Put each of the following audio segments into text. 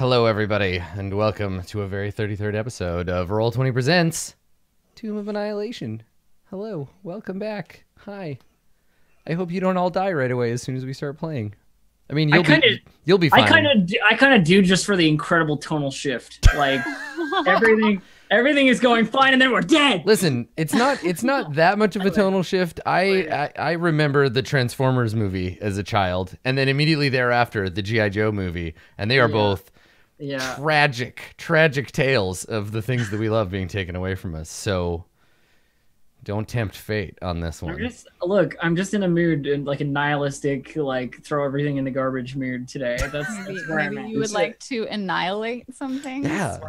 Hello, everybody, and welcome to a very 33rd episode of Roll20 Presents Tomb of Annihilation. Hello, welcome back. Hi. I hope you don't all die right away as soon as we start playing. I mean, you'll be fine. I kind of do just for the incredible tonal shift. Like everything is going fine, and then we're dead. Listen, it's not that much of a tonal shift. I remember the Transformers movie as a child, and then immediately thereafter the G.I. Joe movie, and they are both tragic tales of the things that we love being taken away from us. So don't tempt fate on this one. I'm just in a mood, and like a nihilistic, like throw everything in the garbage mood today. That's where I'm at. You would like to annihilate something? Yeah.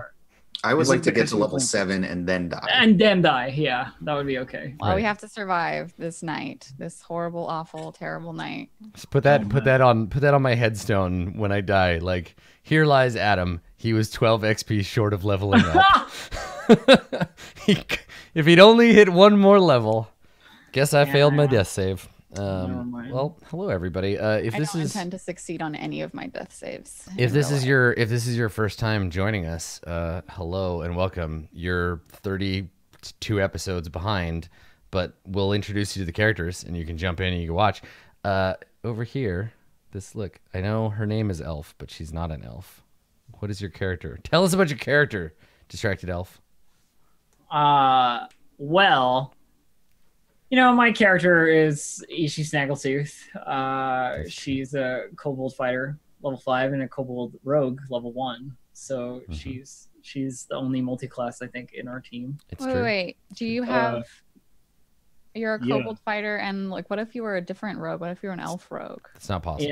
I would like to get to level 7 and then die. Yeah, that would be okay. Well, we have to survive this night, this horrible, awful, terrible night. Just put that on my headstone when I die. Like, here lies Adam. He was 12 XP short of leveling up. If he'd only hit one more level, guess I failed my death save. Well, hello everybody. I don't intend to succeed on any of my death saves. If this is your first time joining us, hello and welcome. You're 32 episodes behind, but we'll introduce you to the characters and you can jump in and you can watch. Over here, look. I know her name is Elf, but she's not an elf. What is your character? Tell us about your character, Distracted Elf. Well, you know, my character is Ishi Snaggletooth. She's a kobold fighter, level 5, and a kobold rogue, level 1. So she's the only multi-class, I think, in our team. Wait. Do you have... You're a kobold fighter, and like, what if you were a different rogue? What if you were an elf rogue? It's not possible.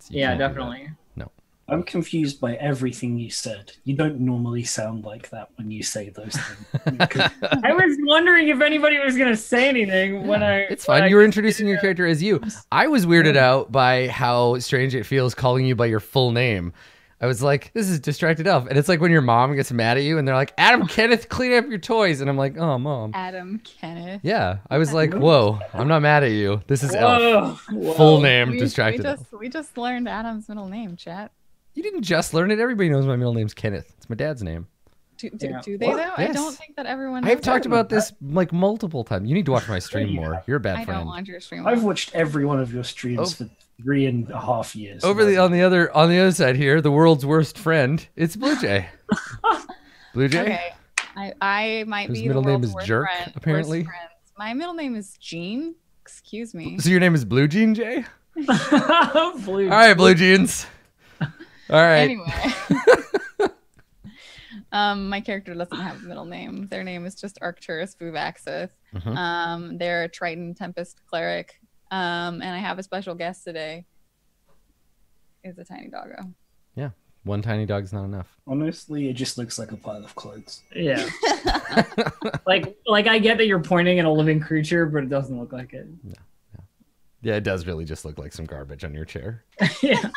Yeah, definitely. No. I'm confused by everything you said. You don't normally sound like that when you say those things. I was wondering if anybody was going to say anything when I... It's fine. You were introducing your character as you. I was weirded out by how strange it feels calling you by your full name. I was like, this is Distracted Elf. And it's like when your mom gets mad at you and they're like, Adam Kenneth, clean up your toys. And I'm like, oh, Mom. Adam Kenneth. Yeah. I was like, whoa, I'm not mad at you. This is Elf. Whoa. Full name, Distracted Elf. We just learned Adam's middle name, chat. You didn't just learn it. Everybody knows my middle name's Kenneth. It's my dad's name. Do they though? Yes. I don't think that everyone knows. I've talked about this like multiple times. You need to watch my stream more. You're a bad friend. I don't watch your stream. I've watched every one of your streams for 3.5 years. On the other side here, the world's worst friend, it's Blue Jay. Blue Jay? Okay. I might Whose be middle the name world's is worst Jerk, friend, apparently. worst friends. My middle name is Jean. Excuse me. So your name is Blue Jean Jay? All right, Blue Jeans. All right. Anyway. My character doesn't have a middle name. Their name is just Arcturus Vuvaxith. They're a Triton Tempest cleric. And I have a special guest today. It's a tiny doggo. Yeah. One tiny dog's not enough. Honestly, it just looks like a pile of clothes. Yeah. like I get that you're pointing at a living creature, but it doesn't look like it. No. Yeah, it does really just look like some garbage on your chair. Yeah.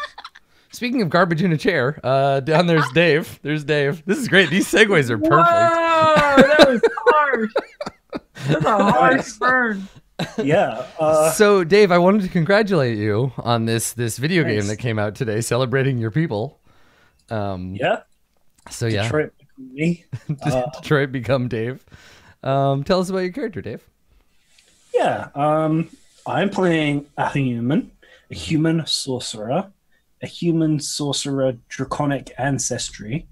Speaking of garbage in a chair, down there's Dave. There's Dave. This is great. These segues are perfect. Whoa, that was harsh. That's a harsh burn. Yeah. So, Dave, I wanted to congratulate you on this video game that came out today, celebrating your people. Yeah. So yeah. Detroit become me. Detroit become Dave. Tell us about your character, Dave. Yeah. I'm playing a human sorcerer. A human sorcerer draconic ancestry,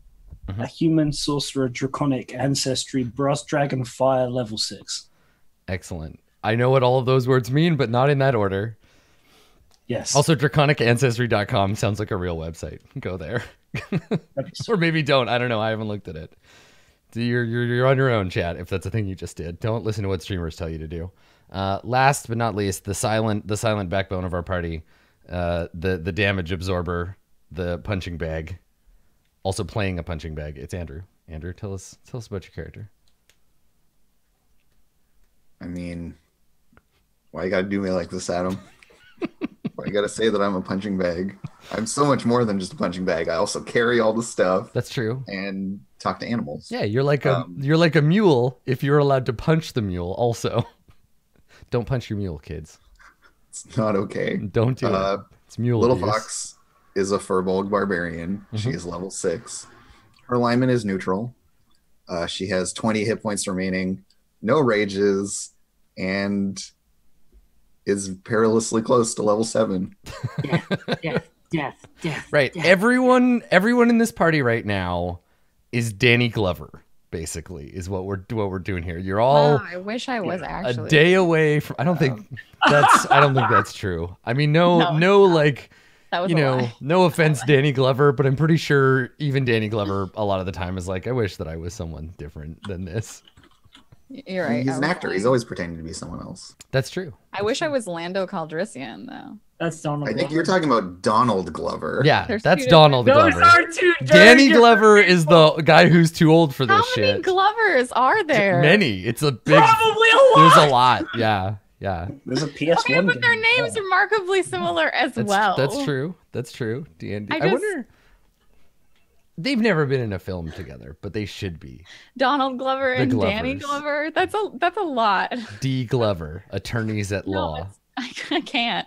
a human sorcerer draconic ancestry, brass dragon fire level 6. Excellent. I know what all of those words mean, but not in that order. Yes. Also, draconicancestry.com sounds like a real website. Go there. Or maybe don't. I don't know. I haven't looked at it. You're on your own, chat, if that's a thing you just did. Don't listen to what streamers tell you to do. Last but not least, the silent backbone of our party. The damage absorber, the punching bag, also playing a punching bag. It's Andrew. Andrew, tell us about your character. I mean, why you gotta do me like this, Adam? Why you gotta say that I'm a punching bag? I'm so much more than just a punching bag. I also carry all the stuff. That's true. And talk to animals. Yeah, you're like a mule if you're allowed to punch the mule. Also, don't punch your mule, kids. It's not okay. Don't do it. It's mule Little abuse. Fox is a Furbolg barbarian. She is level 6. Her alignment is neutral. She has 20 hit points remaining, no rages, and is perilously close to level 7. Death. Right. Death. Everyone in this party right now is Danny Glover, basically, is what we're doing here. You're all Wow, I wish I was actually a day away from I don't think that's true. I mean, no, like, that was you a know, lie. no offense, Danny Glover, but I'm pretty sure even Danny Glover a lot of the time is like, I wish that I was someone different than this. You're right. He's I an was actor. lying. He's always pretending to be someone else. That's true. I wish I was Lando Calrissian though. That's Donald. I think Glover. you're talking about Donald Glover. Yeah, There's that's two Donald Those Glover. are two. Danny different Glover is the people. guy who's too old for this How many shit. Glovers are there? Many. It's a big. Probably a lot. There's a lot. Yeah. There's a PS1 Okay, but their game. names remarkably similar as well. That's true. That's true. D&D. I I wonder. They've never been in a film together, but they should be. Donald Glover The and Danny Glovers. Glover. That's a lot. D. Glover, attorneys at No, law. I can't.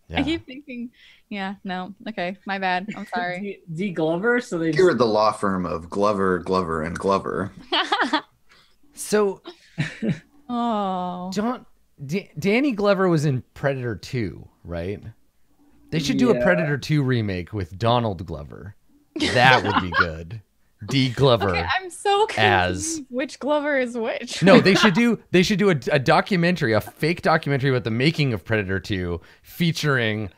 Yeah. I keep thinking, yeah, no, okay, my bad. I'm sorry. D. Glover. So they. You're the law firm of Glover, Glover, and Glover. So, Oh, Danny Glover was in Predator 2, right? They should do a Yeah. Predator 2 remake with Donald Glover. That would be good. D. Glover. okay, I'm so confused. as- Which Glover is which? No, they should do a documentary, a fake documentary about the making of Predator 2 featuring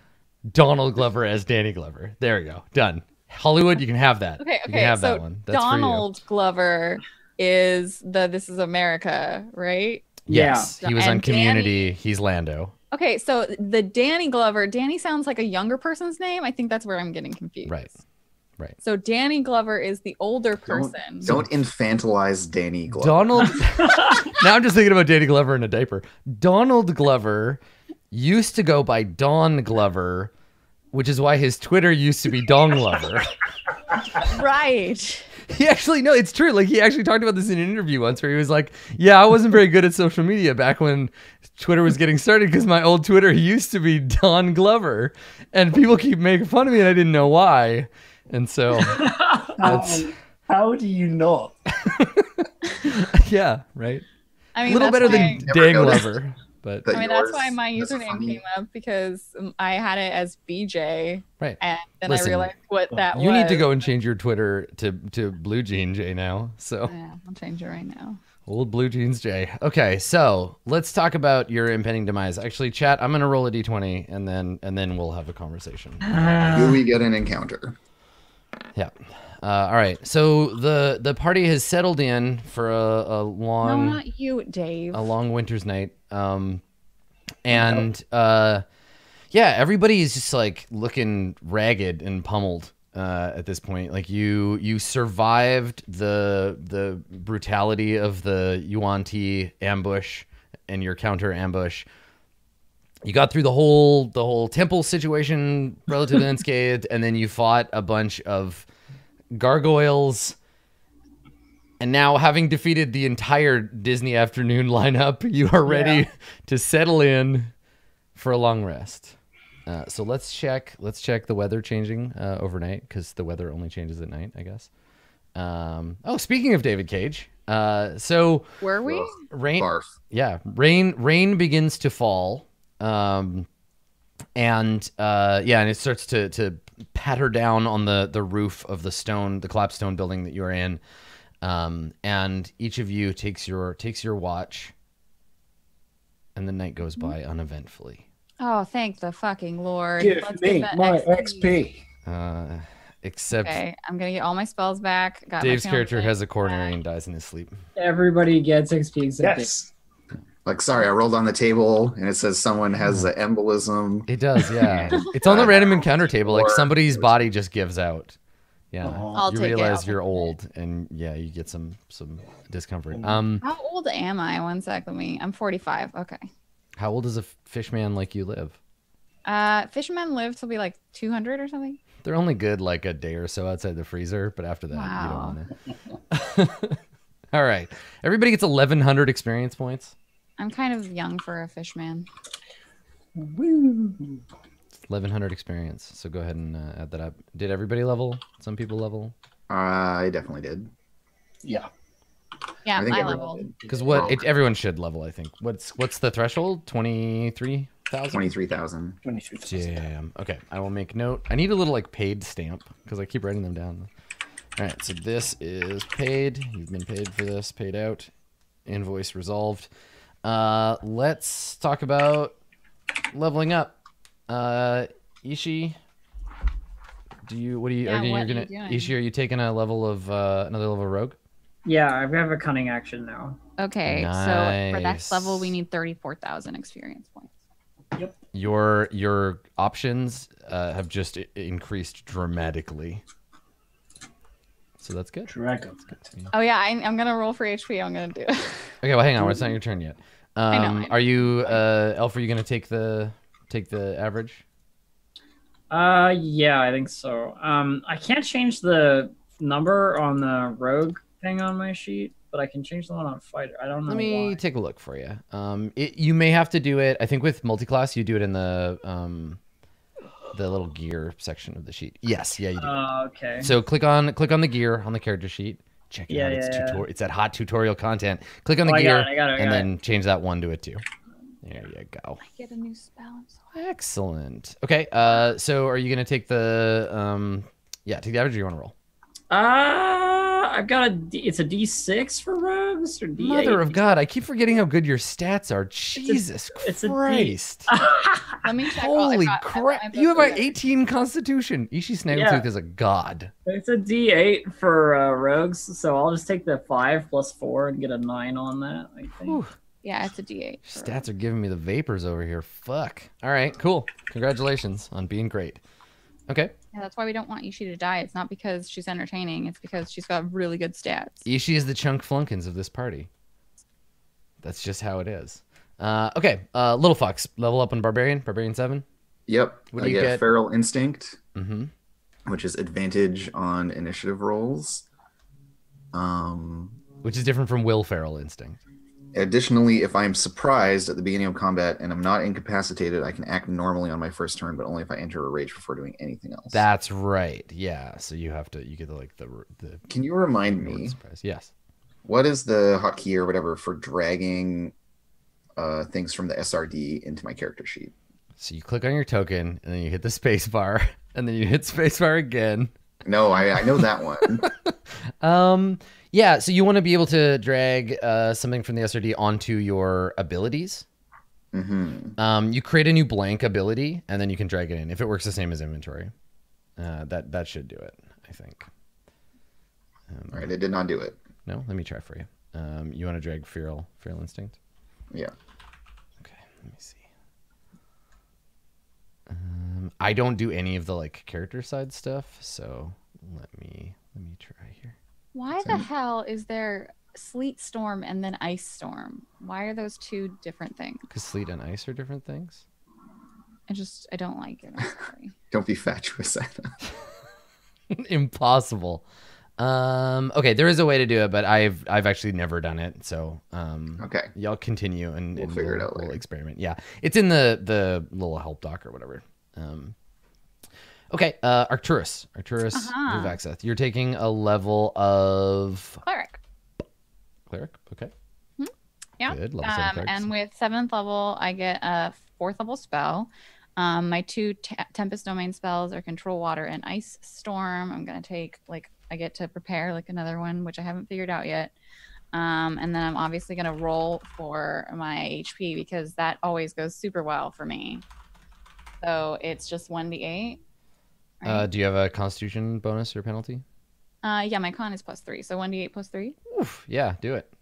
Donald Glover as Danny Glover. There we go. Done. Hollywood, you can have that. Okay, You can have so that one. That's Donald Glover is the This Is America, right? for you. Yes. Yeah. He was on And Community. He's Lando. Okay, so the Danny Glover, Danny sounds like a younger person's name. I think that's where I'm getting confused. Right. Right. So Danny Glover is the older person. Don't infantilize Danny Glover. Donald. Now I'm just thinking about Danny Glover in a diaper. Donald Glover used to go by Don Glover, which is why his Twitter used to be Dong Lover. Right. He actually, no, it's true. Like, he actually talked about this in an interview once where he was like, yeah, I wasn't very good at social media back when Twitter was getting started because my old Twitter used to be Don Glover. And people keep making fun of me and I didn't know why. And so, How do you not? yeah, right. I A mean, little that's better why- than Never Dang noticed. Lover. But That I mean, that's yours why my is username funny. came up because I had it as BJ, right. and then Listen, I realized what that was. You need to go and change your Twitter to Blue Jean J now. So Yeah, I'll change it right now. old Blue Jeans J. Okay, so let's talk about your impending demise. Actually, chat, I'm gonna roll a d20 and then we'll have a conversation. Do we get an encounter? Yeah. All right. So the party has settled in for a No, long not you, Dave. winter's night. Yeah, everybody is just like looking ragged and pummeled at this point. Like you survived the brutality of the Yuan-Ti ambush and your counter ambush. You got through the whole temple situation relatively unscathed, and then you fought a bunch of gargoyles. And now, having defeated the entire Disney afternoon lineup, you are ready to settle in for a long rest. So let's check the weather changing overnight, because the weather only changes at night, I guess. Speaking of David Cage, so Were we? Ugh, rain, barf. yeah, rain begins to fall, and it starts to patter down on the roof of the clapstone building that you're in. And each of you takes your watch, and the night goes by uneventfully. Oh, thank the fucking Lord. Give Let's me get that my XP. Except Okay, I'm gonna get all my spells back. Got my Dave's channel character thing has a coronary back. and dies in his sleep. Everybody gets XP except Yes. Like, sorry, I rolled on the table and it says someone has an embolism. It does, yeah. It's on the random encounter table. Like, Or- somebody's body just gives out. Yeah, I'll you take it. realize I'll you're take it. old, and yeah, you get some discomfort. How old am I? One sec, I'm 45. Okay. How old does a fishman like you live? Fishermen live till be like 200 or something. They're only good like a day or so outside the freezer, but after that, Wow. you don't want to. All right, everybody gets 1,100 experience points. I'm kind of young for a fishman. Woo. 1100 experience. So go ahead and add that up. Did everybody level? Some people level? I definitely did. Yeah. Yeah, I think I everyone leveled. did. Because everyone should level, I think. What's the threshold? 23,000? 23,000. 23,000. Damn. Okay, I will make note. I need a little like paid stamp because I keep writing them down. All right, so this is paid. You've been paid for this. Paid out. Invoice resolved. Let's talk about leveling up. Ishi, what are you doing? Ishi, are you taking a level of another level of rogue? Yeah, I have a cunning action now. Okay, so for that level, we need 34,000 experience points. Yep. Your options have just increased dramatically. So that's good. Dragon. Oh yeah, I'm gonna roll for HP. I'm gonna do it. Okay, well hang on, it's not your turn yet. I know. Are you Elf? Are you gonna take the average? Yeah, I think so. I can't change the number on the rogue thing on my sheet, but I can change the one on fighter. I don't know. Let me why. take a look for you. You may have to do it. I think with multiclass, you do it in the little gear section of the sheet. Yes, yeah, you do. Okay. So click on the gear on the character sheet. Check it out. It's that hot tutorial content. Click on the gear I got it, and then change that 1 to a 2. There you go. I get a new spell. I'm so Excellent. Okay. So are you gonna take the take the average? Or you want to roll? I've got it's a D6 for rogues or D8. Mother of God! I keep forgetting how good your stats are. Jesus Christ! Let me check. Holy crap! You have an 18 Constitution. Ishi Snaggletooth is a god. It's a D8 for rogues, so I'll just take the 5 plus 4 and get a 9 on that. I think. Whew. Yeah, it's a D8. Stats are giving me the vapors over here. Fuck. All right, cool. Congratulations on being great. Okay. Yeah, that's why we don't want Ishi to die. It's not because she's entertaining. It's because she's got really good stats. Ishi is the chunk flunkins of this party. That's just how it is. Okay. Little Fox, level up on Barbarian. Barbarian 7. Yep. What do you get? Feral Instinct, Mm-hmm. which is advantage on initiative rolls. Which is different from Will Feral Instinct. Additionally, if I'm surprised at the beginning of combat and I'm not incapacitated, I can act normally on my first turn, but only if I enter a rage before doing anything else. That's right. Yeah. So you get the. Can you remind me? Surprise. Yes. What is the hotkey or whatever for dragging things from the SRD into my character sheet? So you click on your token and then you hit the space bar and then you hit space bar again. No, I know that one. Yeah, so you want to be able to drag something from the SRD onto your abilities. Mm-hmm. You create a new blank ability, and then you can drag it in if it works the same as inventory. That should do it, I think. All right, it did not do it. No, let me try for you. You want to drag Feral Instinct? Yeah. Okay, let me see. I don't do any of the like character side stuff, so let me try here. Why the hell is there Sleet Storm and then Ice Storm? Why are those two different things? Because sleet and ice are different things. I don't like it. I'm sorry. Don't be fatuous, Anna. Impossible. Okay, there is a way to do it, but I've actually never done it. So okay, y'all continue and we'll figure it out later. We'll experiment. Yeah, it's in the little help doc or whatever. Okay, Arcturus Vivaxeth. You're taking a level of Cleric. Okay. Hmm? Yeah. Good. Level 7 clerics. And with 7th level, I get a 4th level spell. My 2 Tempest Domain spells are Control Water and Ice Storm. I'm gonna take I get to prepare another one, which I haven't figured out yet. And then I'm obviously gonna roll for my HP because that always goes super well for me. So it's just 1d8. Right? Do you have a Constitution bonus or penalty? Yeah, my con is +3, so 1d8 +3. Oof, yeah, do it.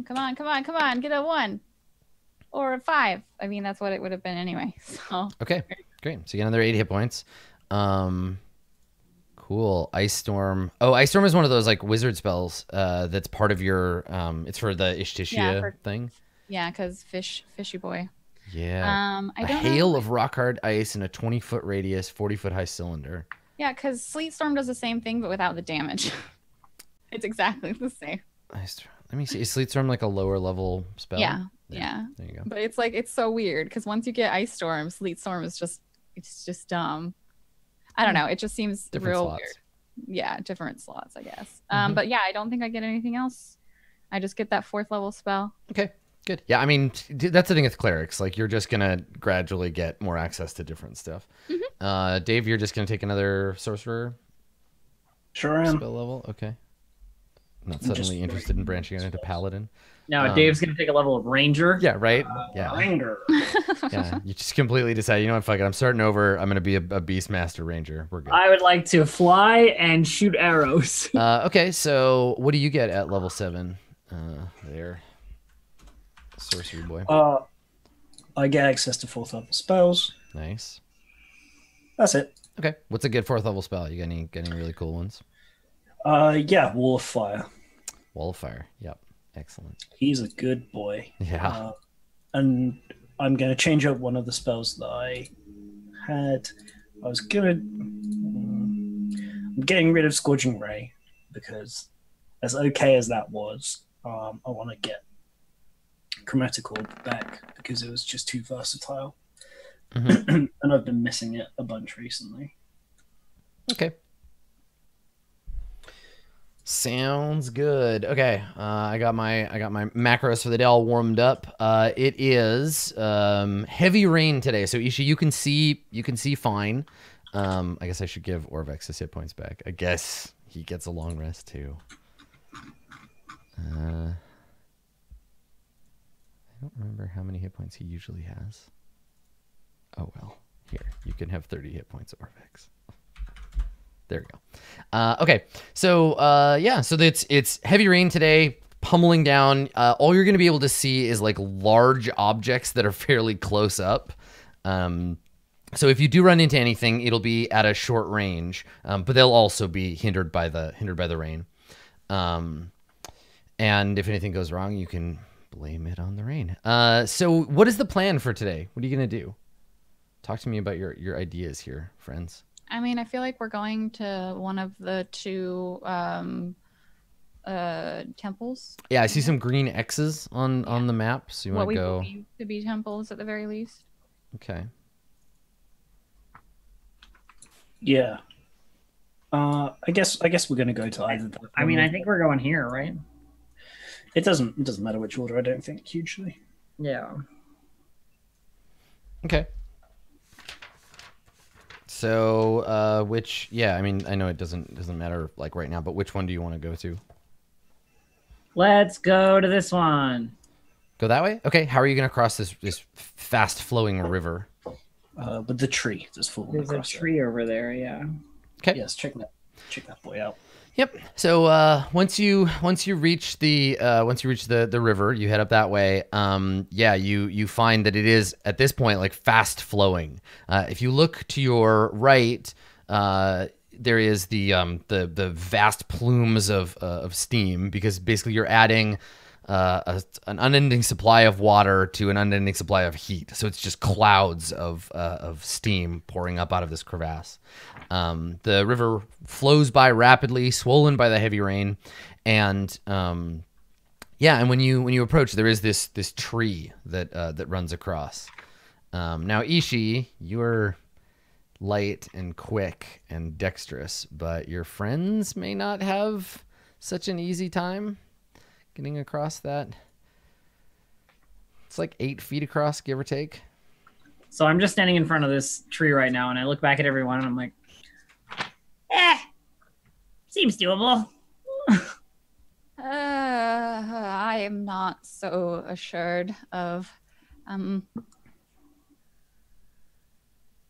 Come on, get a 1 or a 5. I mean, that's what it would have been anyway. So okay, great. So you get another 8 hit points. Cool. Ice Storm. Oh, Ice Storm is one of those like wizard spells. That's part of your. It's for the Ishtishia thing. Yeah, because fishy boy. Yeah. I don't hail know. of rock hard ice in a 20-foot radius, 40-foot high cylinder. Yeah, because Sleet Storm does the same thing, but without the damage. It's exactly the same. Let me see. Is Sleet Storm like a lower level spell? Yeah. Yeah. There you go. But it's like, it's so weird because once you get Ice Storm, Sleet Storm is just, it's just dumb. I don't know. It just seems Different real slots. weird. Yeah, different slots, I guess. But yeah, I don't think I get anything else. I just get that 4th level spell. Okay, good. Yeah, I mean, that's the thing with clerics. Like, you're just gonna gradually get more access to different stuff. Dave, you're just gonna take another sorcerer Sure am. spell level. Okay. Not suddenly interested in branching out into paladin. Now Dave's gonna take a level of ranger. Yeah, right. Yeah, Ranger. yeah. You just completely decide. You know what? Fuck it. I'm starting over. I'm gonna be a Beastmaster Ranger. We're good. I would like to fly and shoot arrows. Okay, so what do you get at level 7? There, sorcery boy. I get access to 4th level spells. Nice. That's it. Okay, what's a good 4th level spell? You got any really cool ones? Yeah, Wall of Fire. Wall of Fire. Yep. Excellent. He's a good boy. Yeah. And I'm going to change up one of the spells that I had. I was going to... I'm getting rid of Scourging Ray because as okay as that was, I want to get Chromatic Orb back because it was just too versatile. And I've been missing it a bunch recently. Okay. Sounds good. Okay, I got my macros for the day all warmed up. It is heavy rain today, so Ishi, you can see fine. I guess I should give Orvex his hit points back. I guess he gets a long rest too. I don't remember how many hit points he usually has. Oh well, here you can have 30 hit points, Orvex. There we go. Okay, so yeah, so it's heavy rain today, pummeling down. All you're going to be able to see is like large objects that are fairly close up. So if you do run into anything, it'll be at a short range, but they'll also be hindered by the rain. And if anything goes wrong, you can blame it on the rain. So what is the plan for today? What are you going to do? Talk to me about your ideas here, friends. I mean, I feel like we're going to one of the 2 temples. Yeah, I see some green X's on the map. So you want to go? What we believe to be temples at the very least. Okay. Yeah. I guess we're going to go to either. I mean, I think we're going here, right? It doesn't matter which order. I don't think hugely. Yeah. Okay. So, which, yeah, I mean, I know it doesn't matter like right now, but which one do you want to go to? Let's go to this one. Go that way? Okay. How are you going to cross this fast flowing river? With the tree that's falling There's a across tree over there, yeah. Okay. Yes, check that boy out. Yep. So once you reach the river, you head up that way. Yeah, you find that it is at this point like fast flowing. If you look to your right, there is the vast plumes of steam, because basically you're adding an unending supply of water to an unending supply of heat. So it's just clouds of steam pouring up out of this crevasse. The river flows by rapidly, swollen by the heavy rain, and yeah, and when you approach, there is this tree that runs across. Now, Ishi, you're light and quick and dexterous, but your friends may not have such an easy time getting across that. It's like 8 feet across, give or take. So I'm just standing in front of this tree right now, and I look back at everyone, and I'm like, seems doable. I am not so assured of.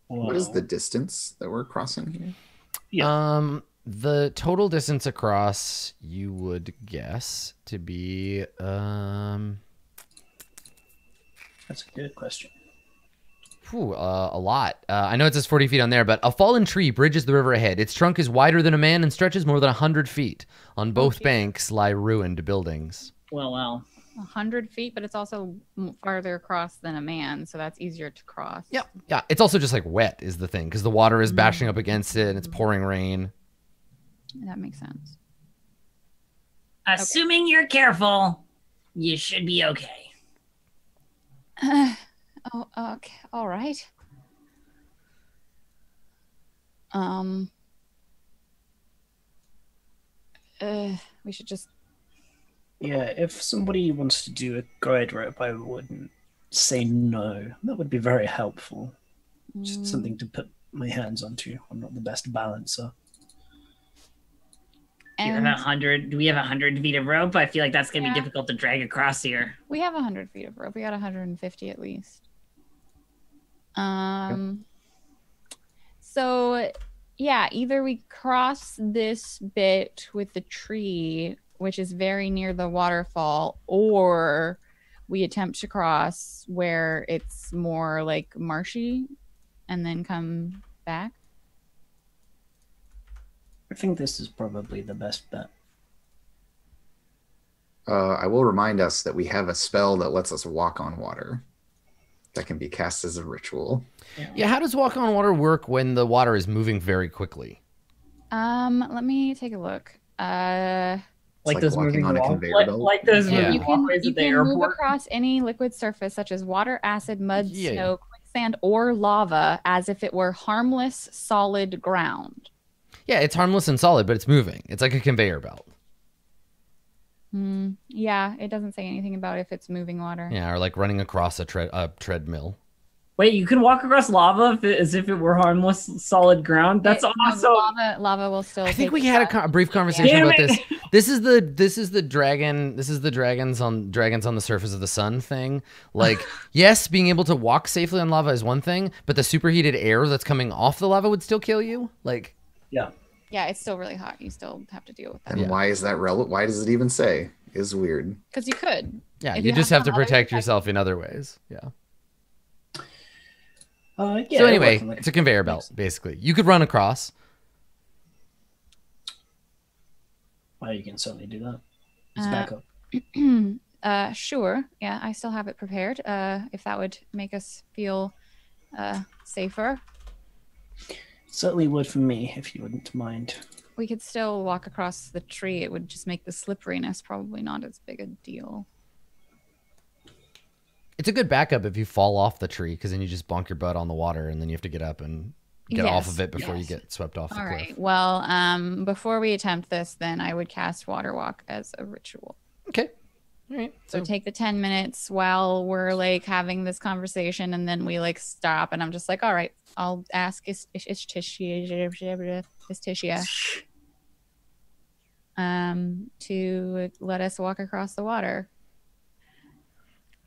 What is the distance that we're crossing here? Yeah. The total distance across, you would guess to be That's a good question. a lot. I know it says 40 feet on there, but a fallen tree bridges the river ahead. Its trunk is wider than a man and stretches more than 100 feet. On both banks lie ruined buildings. Well. 100 feet, but it's also farther across than a man, so that's easier to cross. Yeah. It's also just like wet is the thing, because the water is bashing up against it and it's pouring rain. That makes sense. Assuming you're careful, you should be okay. Oh, okay. All right. We should just. Yeah, if somebody wants to do a guide rope, I wouldn't say no. That would be very helpful. Just something to put my hands onto. I'm not the best balancer. Do we have 100 feet of rope? I feel like that's gonna be difficult to drag across here. We have 100 feet of rope. We got 150 at least. So yeah, either we cross this bit with the tree, which is very near the waterfall, or we attempt to cross where it's more like marshy and then come back. I think this is probably the best bet. I will remind us that we have a spell that lets us walk on water that can be cast as a ritual. Yeah, how does walk on water work when the water is moving very quickly? Let me take a look. Like those walking moving on a walk- conveyor belt. like those Yeah. moving You can, walkways you at the can move airport. across any liquid surface such as water, acid, mud, Yeah. snow, quicksand, or lava as if it were harmless, solid ground. Yeah, it's harmless and solid, but it's moving. It's like a conveyor belt. Yeah, it doesn't say anything about if it's moving water. Yeah, or like running across a treadmill. Wait, you can walk across lava as if it were harmless, solid ground? That's awesome. Lava will still. I think take we the had shot. a brief conversation Damn about it. this. This is the dragons on the surface of the sun thing. Like, yes, being able to walk safely on lava is one thing, but the superheated air that's coming off the lava would still kill you. Like, Yeah. Yeah, it's still really hot. You still have to deal with that. And why is that relevant? Why does it even say? Is weird. Because you could. yeah, If you just have to some other protect yourself in other ways. Yeah. Yeah, So anyway, working like- it's a conveyor belt, basically. You could run across. Well, you can certainly do that. It's back up. Sure. Yeah, I still have it prepared. If that would make us feel safer. Certainly would for me, if you wouldn't mind. We could still walk across the tree. It would just make the slipperiness probably not as big a deal. It's a good backup if you fall off the tree, because then you just bonk your butt on the water, and then you have to get up and get off of it before you get swept off the All cliff. right. Well, before we attempt this, then I would cast Water Walk as a ritual. Okay. All right. So take the 10 minutes while we're like having this conversation, and then we like stop, and I'm just like, all right, I'll ask Istitia to let us walk across the water.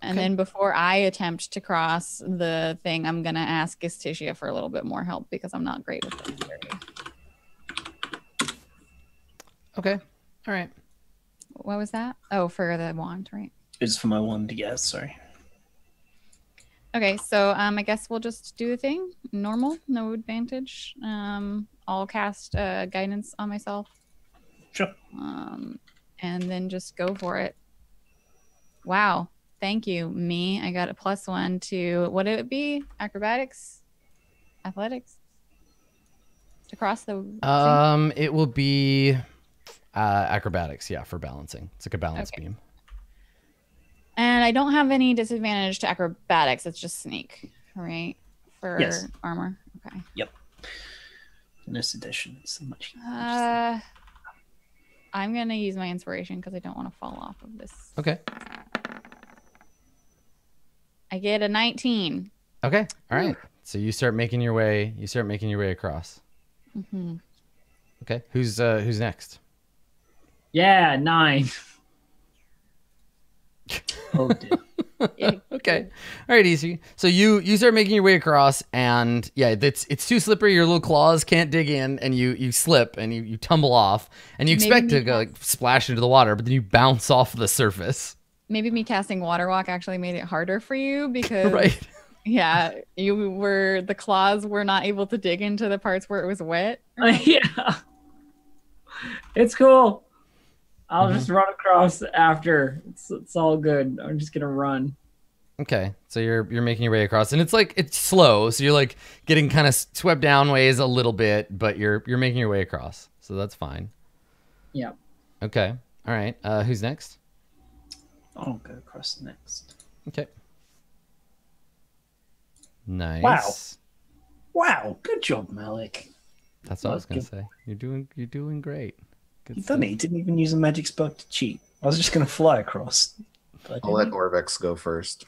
And then before I attempt to cross the thing, I'm going to ask Istitia for a little bit more help because I'm not great with this. Okay. All right. What was that? Oh, for the wand, right? It's for my wand, yeah, sorry. Okay, so I guess we'll just do the thing. Normal, no advantage. I'll cast guidance on myself. Sure. And then just go for it. Wow. Thank you, me. I got a +1 to, what would it be? Acrobatics? Athletics? To cross the thing? It will be acrobatics, yeah, for balancing. It's like a balance beam. And I don't have any disadvantage to acrobatics. It's just sneak, right? For Yes. armor. Okay. Yep. In this edition, it's much. I'm going to use my inspiration because I don't want to fall off of this. Okay. I get a 19. Okay. All right. So you start making your way. You start making your way across. Mm-hmm. Okay. Who's next? Yeah, 9. Oh, dear. Okay. All right, easy. So you start making your way across, and yeah, it's too slippery. Your little claws can't dig in, and you slip and you tumble off, and you expect to go like splash into the water, but then you bounce off the surface. Maybe me casting Water Walk actually made it harder for you because Right. yeah, the claws were not able to dig into the parts where it was wet. Yeah. It's cool. I'll just run across after. It's all good. I'm just gonna run. Okay, so you're making your way across, and it's slow, so you're like getting kind of swept down ways a little bit, but you're making your way across, so that's fine. Yeah. Okay, all right. Who's next? I'll go across next. Okay. Nice. Wow, good job, Malik. That's what I was gonna say. You're doing great. Good He done it. He didn't even use a magic spell to cheat. I was just gonna fly across. I'll let Orvex go first.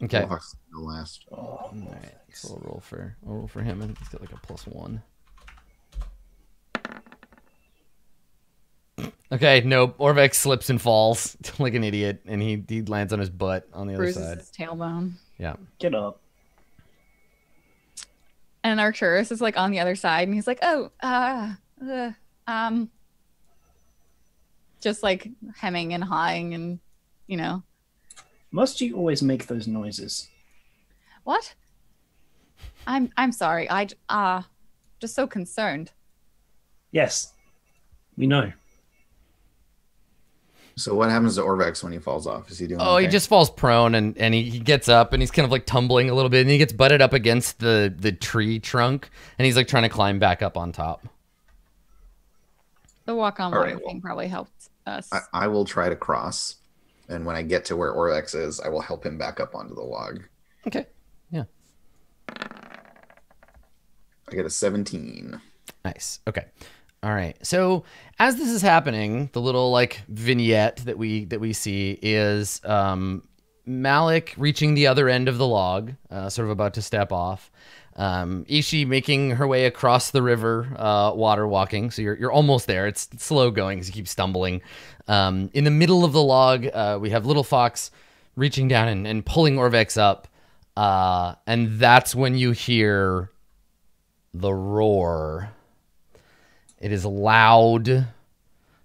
Okay. Orvex go last. Oh, All right. So I'll roll for him, and he's got like a +1. Okay, nope. Orvex slips and falls like an idiot, and he lands on his butt on the Bruises other side. his tailbone. Yeah. get up. And Arcturus is like on the other side, and he's like, "Oh, just like hemming and hawing, and you know Must you always make those noises? what? I'm sorry. Just so concerned. Yes, we know. So what happens to Orvex when he falls off? Is he doing? Oh, okay? he just falls prone, and he gets up, and he's kind of like tumbling a little bit, and he gets butted up against the tree trunk, and he's like trying to climb back up on top. The walk on All water right, thing probably helped us. I will try to cross, and when I get to where Orvex is, I will help him back up onto the log. Okay. Yeah. I get a 17. Nice. Okay. All right. So as this is happening, the little like vignette that we see is Malik reaching the other end of the log, sort of about to step off. Ishi making her way across the river, water walking. So you're almost there. It's slow going because you keep stumbling. In the middle of the log, we have Little Fox reaching down and pulling Orvex up. And that's when you hear the roar. It is loud.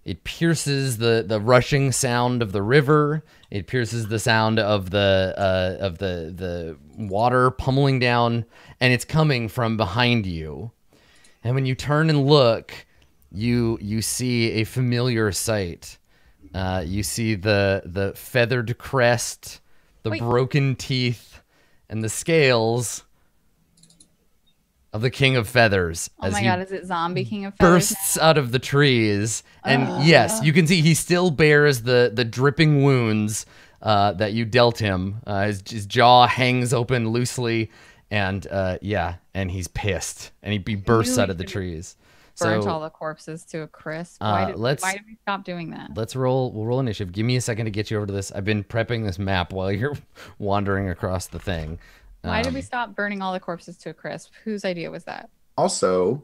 It pierces the rushing sound of the river. It pierces the sound of the water pummeling down, and it's coming from behind you. And when you turn and look, you see a familiar sight. You see the feathered crest, the broken teeth, and the scales of the King of Feathers. Oh my god, is it Zombie King of Feathers? Bursts out of the trees. And yes, you can see he still bears the dripping wounds that you dealt him. His jaw hangs open loosely, and and he's pissed. And he bursts out of the trees. Burnt all the corpses to a crisp. Why did we stop doing that? We'll roll initiative. Give me a second to get you over to this. I've been prepping this map while you're wandering across the thing. Why did we stop burning all the corpses to a crisp? Whose idea was that? Also,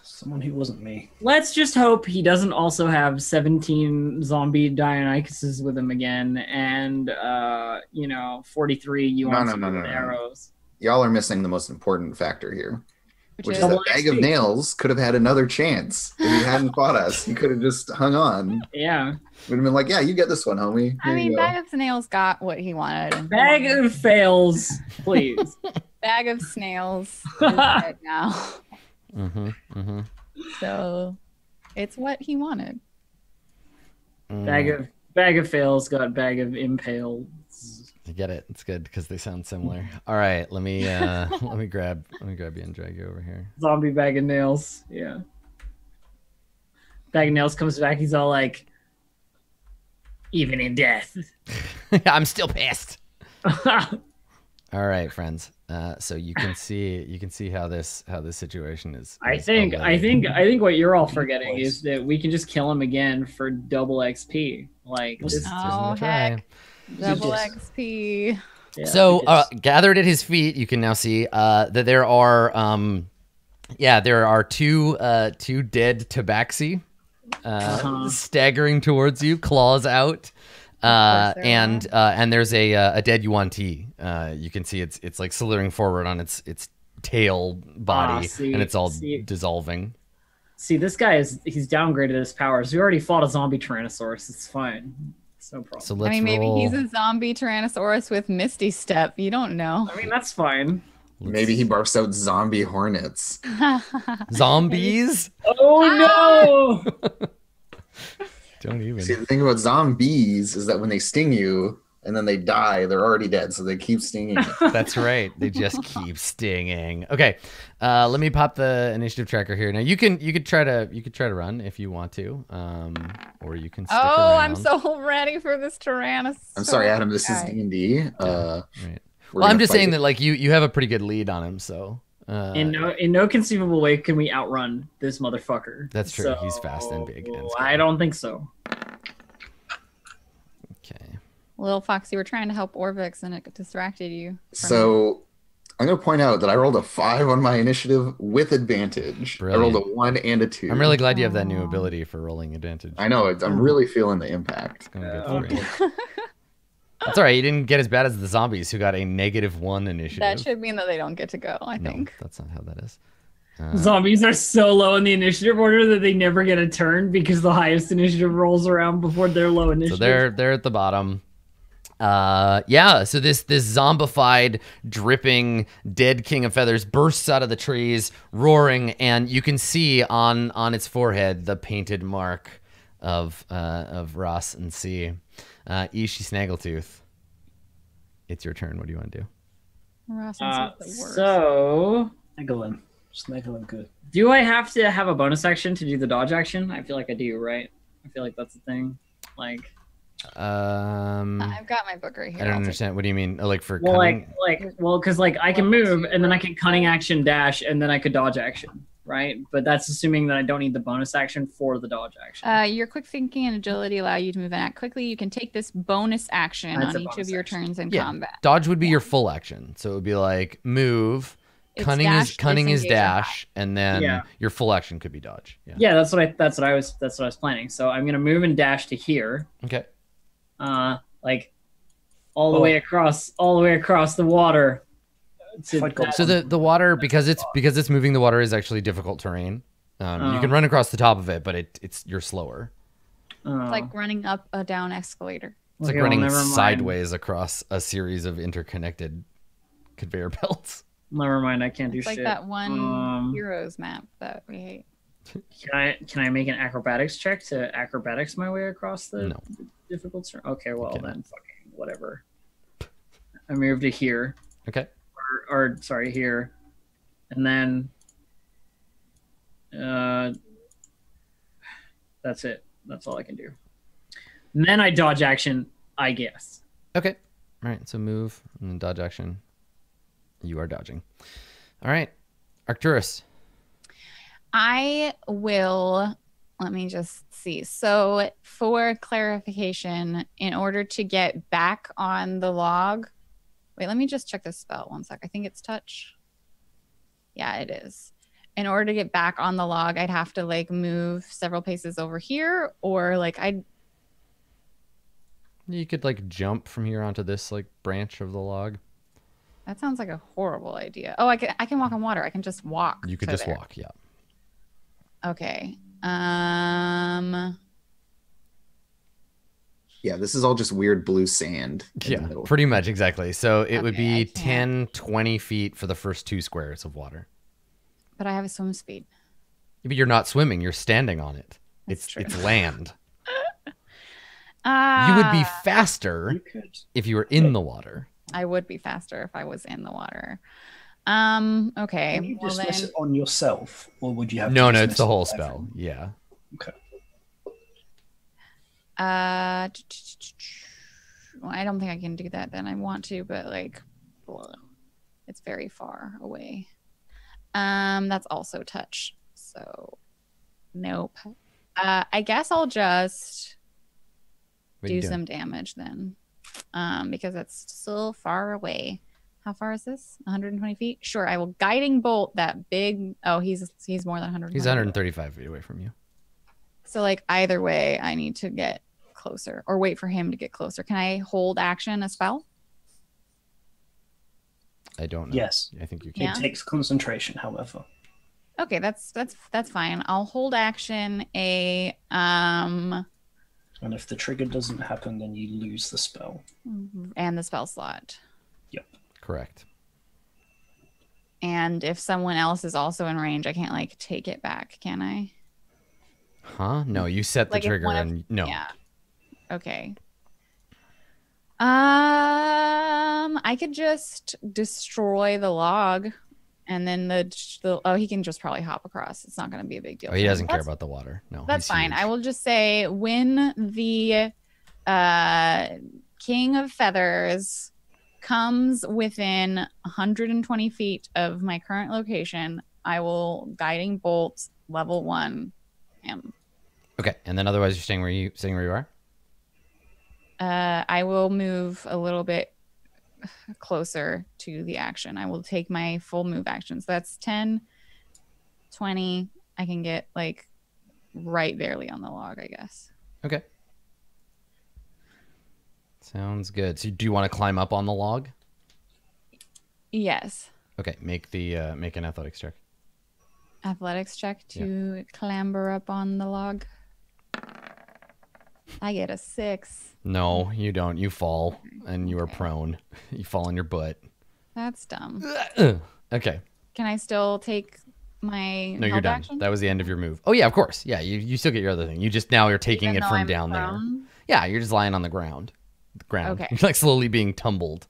Someone who wasn't me. Let's just hope he doesn't also have 17 zombie Dionysuses with him again, and 43 UNs with arrows. y'all are missing the most important factor here, which is Double that Bag of XP. Nails could have had another chance if he hadn't fought us. He could have just hung on. Yeah. Would have been like, yeah, you get this one, homie. I Here mean, you go. Bag of Snails got what he wanted. And Bag of fails, please. Bag of Snails is dead now. So it's what he wanted. Bag of fails got bag of impales. I get it. It's good because they sound similar. All right, let me grab you and drag you over here. Zombie bag of nails. Yeah. Bag of nails comes back. He's all like, even in death. I'm still pissed. All right, friends. So you can see how this situation is. I think what you're all forgetting is that we can just kill him again for double XP. Like this, Oh, heck. Double XP. yeah, So because- gathered at his feet, you can now see that there are two dead tabaxi staggering towards you, claws out. And there's a dead yuan-ti. You can see it's like slithering forward on its tail body, and it's all dissolving. See, this guy he's downgraded his powers. We already fought a zombie Tyrannosaurus. It's fine. It's no problem. So let's maybe roll. he's a zombie Tyrannosaurus with Misty Step. You don't know. I mean, that's fine. Maybe he barfs out zombie hornets. Zombies. Oh no! Don't even. See, the thing about zombies is that when they sting you and then they die, they're already dead, so they keep stinging you. That's right. They just keep stinging. Okay, let me pop the initiative tracker here. Now you could try to run if you want to, or you can. Stick Oh, around. I'm so ready for this Tyrannosaurus. I'm sorry, Adam. This is guy. D&D. Right. we're Well, I'm gonna just fight saying it. that like you have a pretty good lead on him, so In no conceivable way can we outrun this motherfucker. That's true. He's fast and big and I scary. don't think so. Okay. Little Fox, you were trying to help Orvix and it distracted you. So I'm going to point out that I rolled a 5 on my initiative with advantage. Brilliant. I rolled a 1 and a 2. I'm really glad you have that new ability for rolling advantage. I know. I'm really feeling the impact. It's going good for you. That's all right. You didn't get as bad as the zombies who got a -1 initiative. That should mean that they don't get to go, I No, think. that's not how that is. Zombies are so low in the initiative order that they never get a turn because the highest initiative rolls around before their low initiative. So they're at the bottom. Yeah, so this zombified, dripping, dead king of feathers bursts out of the trees, roaring, and you can see on its forehead the painted mark of Ross and C. Ishi Snaggletooth, it's your turn. What do you want to do? Ross and Seth the worst. So, Snaggling good. do I have to have a bonus action to do the dodge action? I feel like I do, right? I feel like that's the thing. Like, I've got my book right here. I don't I'll take understand. What do you mean? Like for well, cunning? because I can move and then I can cunning action dash and then I could dodge action, right? But that's assuming that I don't need the bonus action for the dodge action. Your quick thinking and agility allow you to move and act quickly. You can take this bonus action That's on a each of bonus your action. turns in Yeah. combat. Dodge would be your full action, so it would be like move. It's Cunning dash, is disengage, dash, and then Yeah. your full action could be dodge. Yeah. Yeah, that's what I was planning. So I'm gonna move and dash to here. Okay. Like all the way across the water. If I'd got So the water, because it's moving, the water is actually difficult terrain. You can run across the top of it, but you're slower. It's like running up a down escalator. It's like running sideways across a series of interconnected conveyor belts. Never mind, I can't do It's like shit. that one Heroes map that we hate. Can I make an acrobatics check to acrobatics my way across the No. difficult terrain? Okay, well cannot. then fucking whatever. I moved to here. Okay. Or sorry, here. And then that's it. That's all I can do. And then I dodge action, I guess. Okay. All right. So move and then dodge action. You are dodging. All right. Arcturus. I will, let me just see. So for clarification, in order to get back on the log, wait, let me just check this spell 1 sec. I think it's touch. Yeah, it is. In order to get back on the log, I'd have to like move several paces over here, or like You could like jump from here onto this like branch of the log. that sounds like a horrible idea. Oh, I can walk on water. I can just walk. You could to just there. walk. Yeah. Okay. Yeah, this is all just weird blue sand in the Yeah, middle. pretty much. Exactly. So it would Okay, I be can't. 10, 20 feet for the first 2 squares of water. But I have a swim speed. But you're not swimming. You're standing on it. That's true. It's land. You would be faster You could. if you were in the water. I would be faster if I was in the water. Okay. Can you Well dismiss then, it on yourself, or would you have No, to no, dismiss it's the it whole on spell. everyone? Yeah. Okay. well, I don't think I can do that then. I want to, but like, it's very far away. That's also touch. So, nope. I guess I'll just What are you do doing? some damage then, because it's still far away. How far is this? 120 feet? Sure, I will guiding bolt that big. Oh, he's more than 100. He's 135 feet away from you. So like either way, I need to get closer or wait for him to get closer. Can I hold action a spell? I don't know. Yes. I think you can. Yeah. It takes concentration, however. Okay, that's fine. I'll hold action a And if the trigger doesn't happen, then you lose the spell. and the spell slot. Correct. And if someone else is also in range, I can't like take it back, can I? Huh? No, you set the Like if trigger one of- and no. Yeah. Okay. I could just destroy the log, and then the he can just probably hop across. It's not going to be a big deal. Oh, he for him. doesn't care That's- about the water. No. That's he's fine. huge. I will just say when the King of Feathers comes within 120 feet of my current location, I will guiding bolt level 1 him. Okay, and then otherwise you're staying where you are. I will move a little bit closer to the action. I will take my full move action. So that's 10, 20. I can get like right barely on the log, I guess. Okay. Sounds good. So do you want to climb up on the log? Yes. Okay, make an athletics check. Athletics check to clamber up on the log. I get a 6. No, you don't. You fall, and you are prone. You fall on your butt. That's dumb. Okay. Can I still take my No, you're done. action? That was the end of your move. Oh, yeah, of course. Yeah, you still get your other thing. You just now you're taking Even it though from I'm down prone? there. Yeah, you're just lying on the ground. Okay. You're like slowly being tumbled.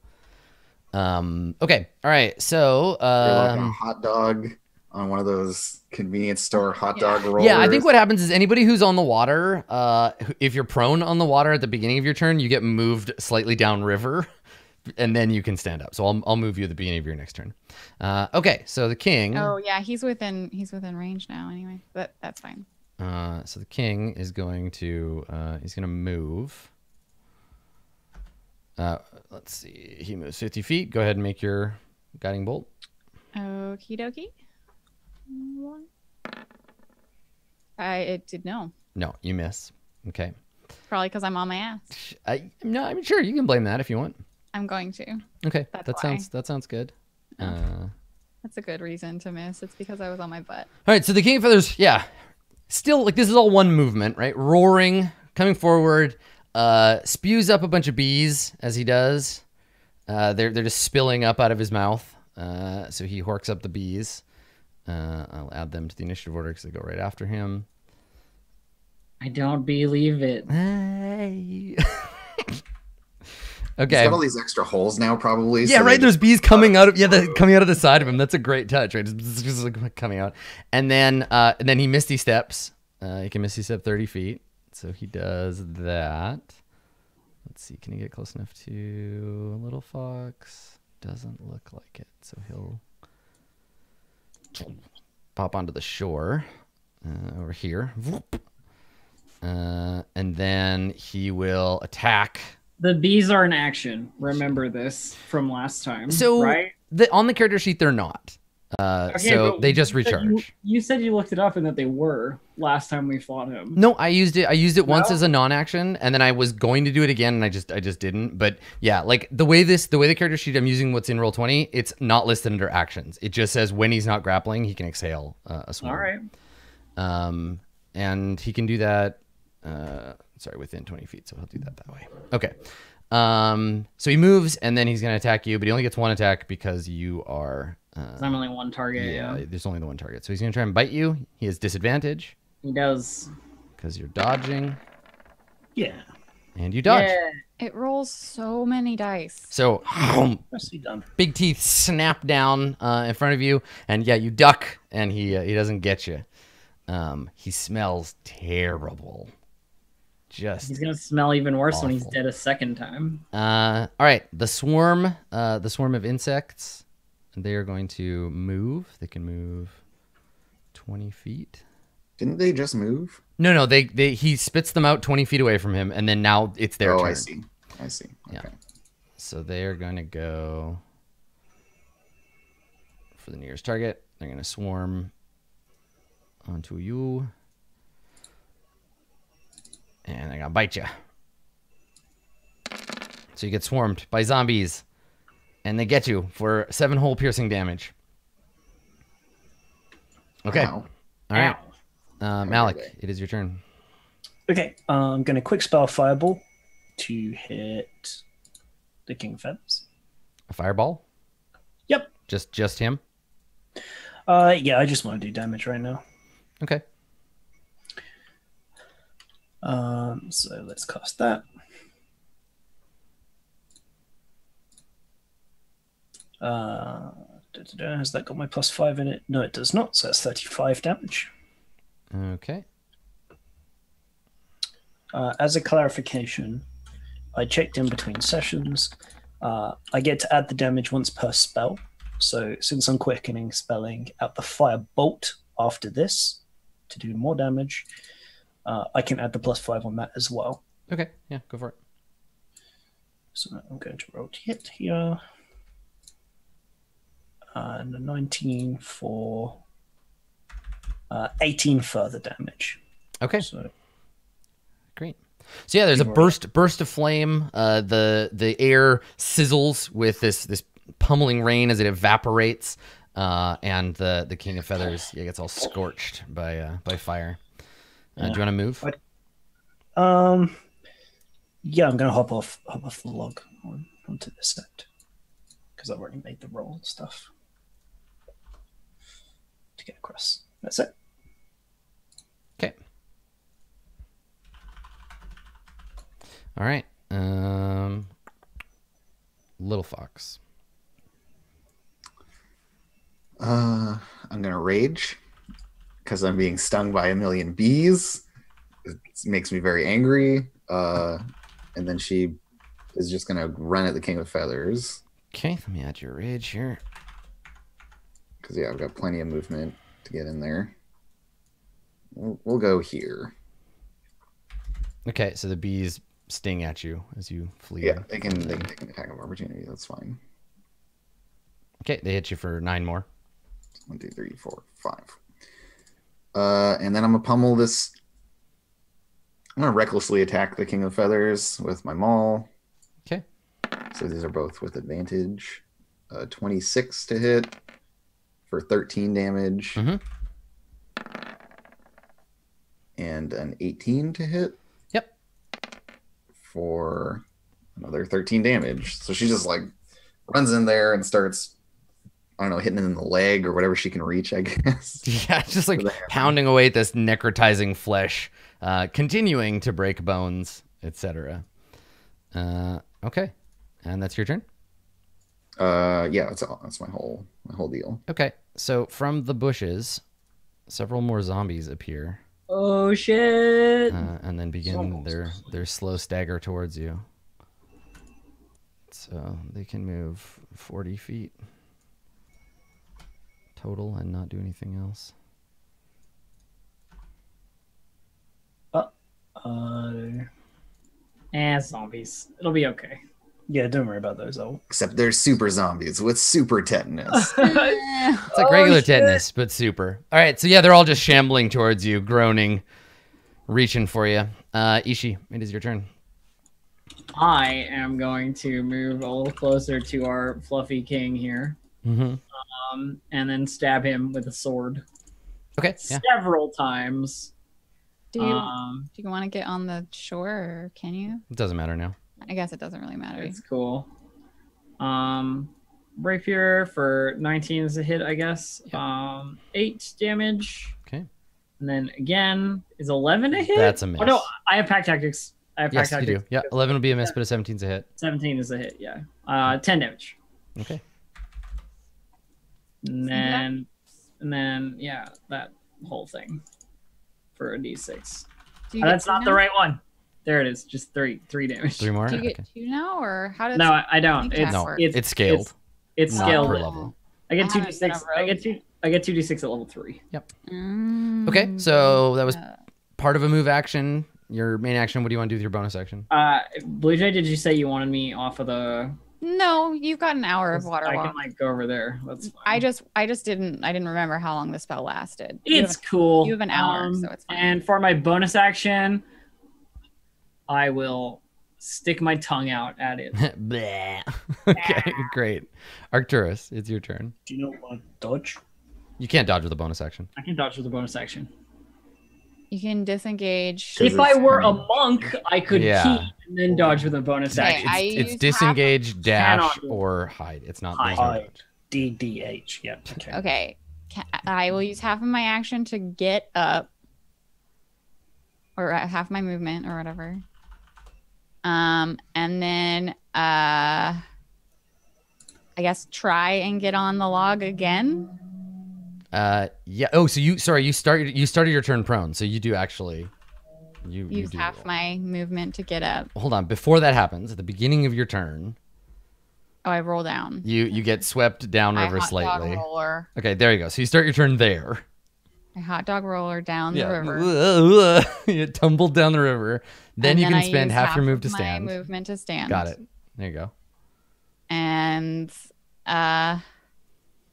Okay. All right. So, You're like a hot dog on one of those convenience store hot dog rollers. yeah, I think what happens is anybody who's on the water, if you're prone on the water at the beginning of your turn, you get moved slightly downriver, and then you can stand up. So I'll move you at the beginning of your next turn. Okay, so the king. Oh yeah, he's within range now anyway, but that's fine. So the king is going to move. Let's see. He moves 50 feet. Go ahead and make your guiding bolt. Okie dokie. It did no. No, you miss. Okay. Probably because I'm on my ass. No, I'm sure you can blame that if you want. I'm going to. Okay, That's that sounds good. That's a good reason to miss. It's because I was on my butt. All right, so the King of Feathers, yeah, still like this is all one movement, right? Roaring, coming forward, spews up a bunch of bees as he does. They're just spilling up out of his mouth. So he horks up the bees. I'll add them to the initiative order because they go right after him. I don't believe it. Hey. He's Okay. got all these extra holes now, probably. Yeah, so right. they There's bees coming out of coming out of the side of him. That's a great touch, right? Just like coming out, and then he misty steps. He can misty step 30 feet, so he does that. Let's see, can he get close enough to a little fox? Doesn't look like it, so he'll pop onto the shore over here, and then he will attack. The bees are in action. Remember this from last time. So right? on the character sheet, they're not. So but they just you said recharge. You said you looked it up and that they were last time we fought him. No, I used it once No? as a non-action, and then I was going to do it again, and I just didn't. But yeah, like the way the character sheet I'm using, what's in Roll20, it's not listed under actions. It just says when he's not grappling, he can exhale a swarm. All right. And he can do that. Within 20 feet, so he'll do that way. Okay. So he moves, and then he's gonna attack you, but he only gets one attack because you are. I'm only one target. Yeah, there's only the one target. So he's gonna try and bite you. He has disadvantage. He does. Because you're dodging. Yeah. And you dodge. Yeah. It rolls so many dice. So Nicely done. big teeth snap down in front of you, and yeah, you duck, and he doesn't get you. He smells terrible. He's gonna smell even worse when he's awful. dead a second time. All right, the swarm of insects. They are going to move. They can move 20 feet. Didn't they just move? No, he spits them out 20 feet away from him, and then now it's their turn. I see. Okay. Yeah. So they are going to go for the nearest target. They're going to swarm onto you. And they're going to bite you. So you get swarmed by zombies. And they get you for 7 hole piercing damage. Okay. Wow. All right. Ow. Malik, it is your turn. Okay, I'm going to quick spell Fireball to hit the King of Feathers. A fireball? Yep. Just him? Yeah, I just want to do damage right now. Okay. So let's cast that. Has that got my +5 in it? No, it does not. So that's 35 damage. Okay. As a clarification, I checked in between sessions. I get to add the damage once per spell. So since I'm quickening, spelling out the fire bolt after this to do more damage, I can add the +5 on that as well. Okay, yeah, go for it. So I'm going to roll to hit here. And a 19 for 18 further damage. Okay, So great. So yeah, there's a burst of flame. The air sizzles with this pummeling rain as it evaporates, and the King of Feathers gets all scorched by fire. Do you want to move? Yeah, I'm gonna hop off the log onto this end because I've already made the roll and stuff to get across. That's it. Okay. All right. Little Fox. I'm gonna rage because I'm being stung by a million bees. It makes me very angry. And then she is just gonna run at the King of Feathers. Okay, let me add your rage here. Because yeah, I've got plenty of movement to get in there. We'll go here. Okay, so the bees sting at you as you flee. Yeah, they can attack of opportunity. That's fine. Okay, they hit you for 9 more. 1, 2, 3, 4, 5. And then I'm gonna pummel this. I'm gonna recklessly attack the King of Feathers with my maul. Okay. So these are both with advantage. 26 to hit for 13 damage. Mm-hmm. And an 18 to hit. Yep. For another 13 damage. So she just like runs in there and starts, I don't know, hitting it in the leg or whatever she can reach, I guess. Yeah, just like pounding away at this necrotizing flesh, continuing to break bones, etc. Okay, and that's your turn. Yeah, that's my whole deal. Okay, so from the bushes, several more zombies appear. Oh shit! And then begin their slow stagger towards you. So they can move 40 feet total and not do anything else. Zombies. It'll be okay. Yeah, don't worry about those. Except they're super zombies with super tetanus. It's like regular tetanus, but super. All right, so yeah, they're all just shambling towards you, groaning, reaching for you. Ishi, it is your turn. I am going to move a little closer to our fluffy king here, Mm-hmm. and then stab him with a sword. Okay, yeah. Several times. Do you want to get on the shore, or can you? It doesn't matter now. I guess it doesn't really matter. It's cool. Rapier for 19 is a hit, I guess. Yeah. 8 damage. Okay. And then again, is 11 a hit? That's a miss. Oh no, I have pack tactics. Yes, you do. Yeah, 11 will be a miss, but a 17's a hit. 17 is a hit, yeah. 10 damage. Okay. And then yeah, that whole thing for a d6. That's not the right one. There it is. Just 3 damage. 3 more? Do you get Okay. 2 now, or how does? No, I don't. It's scaled. It's Not scaled. per level. I get I haven't been a 2d6. I get 2d6 at level 3. Yep. Mm. Okay, so that was part of a move action. Your main action, what do you want to do with your bonus action? Blue Jay, did you say you wanted me off of the? No, you've got an hour of water I walk. can like go over there. That's fine. I just didn't remember how long the spell lasted. It's cool. You have an hour, so it's fine. And for my bonus action, I will stick my tongue out at it. Bleh. Okay, great. Arcturus, it's your turn. Do you not want to dodge? You can't dodge with a bonus action. I can dodge with a bonus action. You can disengage. If I were a monk, I could Yeah. keep and then dodge with a bonus Okay, action. It's disengage, dash, Cannot- or hide. It's not. Hide. there's no Hide. dodge. DDH. Yeah. Okay. Okay, I will use half of my action to get up, or half my movement, or whatever. And then I guess try and get on the log again. Yeah. Oh, so you started your turn prone, so you do actually you Use do half roll. my movement to get up. Hold on, before that happens, at the beginning of your turn, Oh, I roll down. You get swept downriver I hot slightly. dog roller. Okay, there you go. So you start your turn there. I hot dog roller down the river. You tumbled down the river. Then And you can I spend use half your move of to my stand. movement to stand. Got it. There you go. And I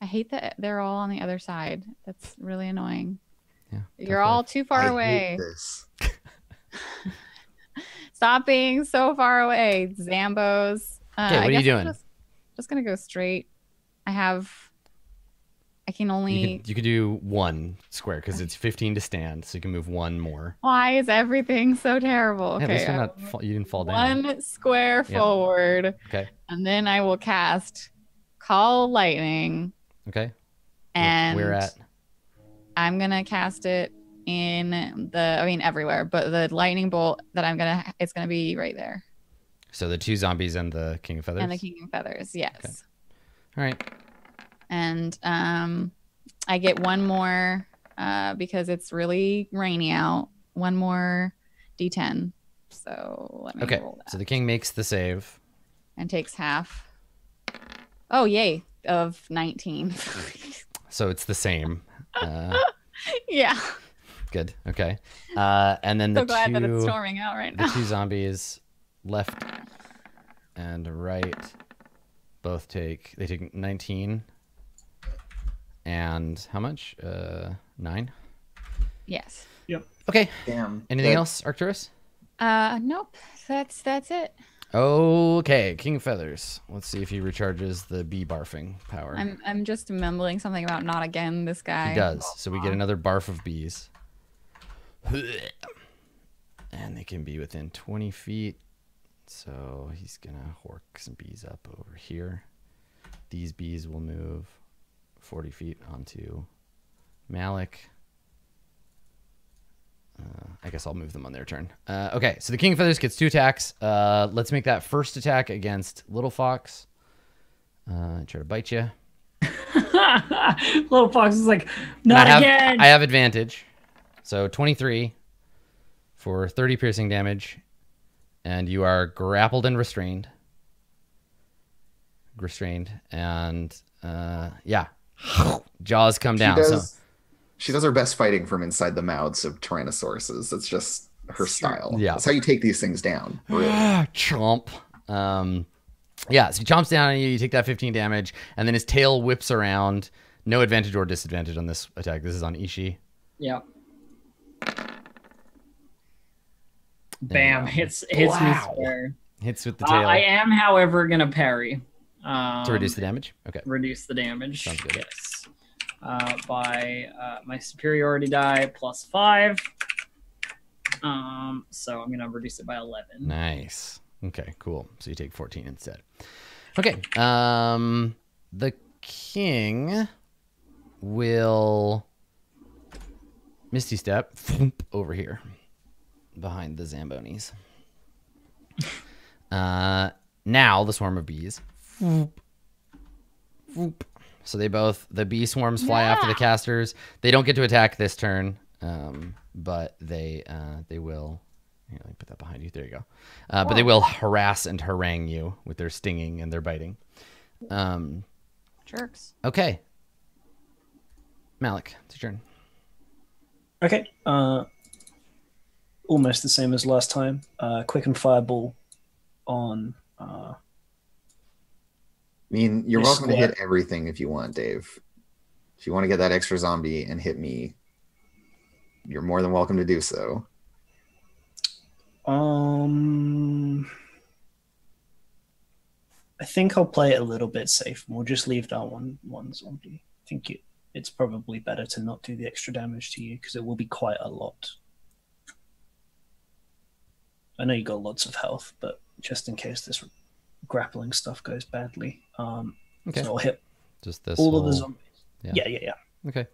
hate that they're all on the other side. That's really annoying. Yeah. You're all too far I away. hate this. Stop being so far away, Zambos. Okay, what are you doing? Just gonna go straight. I can only. You could do 1 square because it's 15 to stand, so you can move 1 more. Why is everything so terrible? Yeah, at least Okay, you're you didn't fall down. 1 square Yeah. forward. Okay. And then I will cast Call Lightning. Okay. And we're at. I'm gonna cast it in everywhere, but the lightning bolt that it's gonna be right there. So the 2 zombies and the King of Feathers. And the King of Feathers, yes. Okay. All right. And I get 1 more because it's really rainy out. 1 more D10. So let me roll that. So the king makes the save. And takes half. Oh, yay. Of 19. So it's the same. Yeah. Good. Okay. And then So glad that it's storming out right now. The 2 zombies left and right both take 19. And how much? 9? Yes. Yep. Okay. Damn. Anything else, Arcturus? Nope. That's it. Okay, King of Feathers. Let's see if he recharges the bee barfing power. I'm just mumbling something about not again, this guy. He does. So we get another barf of bees. And they can be within 20 feet. So he's going to hork some bees up over here. These bees will move 40 feet onto Malik. I guess I'll move them on their turn. Okay, so the King of Feathers gets 2 attacks. Let's make that first attack against Little Fox. Try to bite you. Little Fox is like, not again. I have advantage. So 23 for 30 piercing damage. And you are grappled and restrained. And yeah. Jaws come down. She does her best fighting from inside the mouths of Tyrannosauruses. That's just her style. Yeah. That's how you take these things down. Really. Chomp. Yeah, so he chomps down on you. You take that 15 damage. And then his tail whips around. No advantage or disadvantage on this attack. This is on Ishii. Yeah. Bam. Hits me square. Hits with the tail. I am, however, going to parry. To reduce the damage? Okay. Reduce the damage. Sounds good. Yes. By my superiority die plus 5. So I'm going to reduce it by 11. Nice. Okay, cool. So you take 14 instead. Okay. The king will Misty Step over here behind the Zambonis. Now the swarm of bees. So the bee swarms fly after the casters. They don't get to attack this turn, but they will. Here, let me put that behind you. There you go. But they will harass and harangue you with their stinging and their biting. Jerks. Okay. Malik, it's your turn. Okay. Almost the same as last time. Quicken Fireball on. I mean, you're welcome to hit everything if you want, Dave. If you want to get that extra zombie and hit me, you're more than welcome to do so. I think I'll play it a little bit safe. We'll just leave that one zombie. I think it's probably better to not do the extra damage to you because it will be quite a lot. I know you got lots of health, but just in case this grappling stuff goes badly, Okay. so I'll hit Just this all of whole- the zombies. Yeah. Yeah. Okay.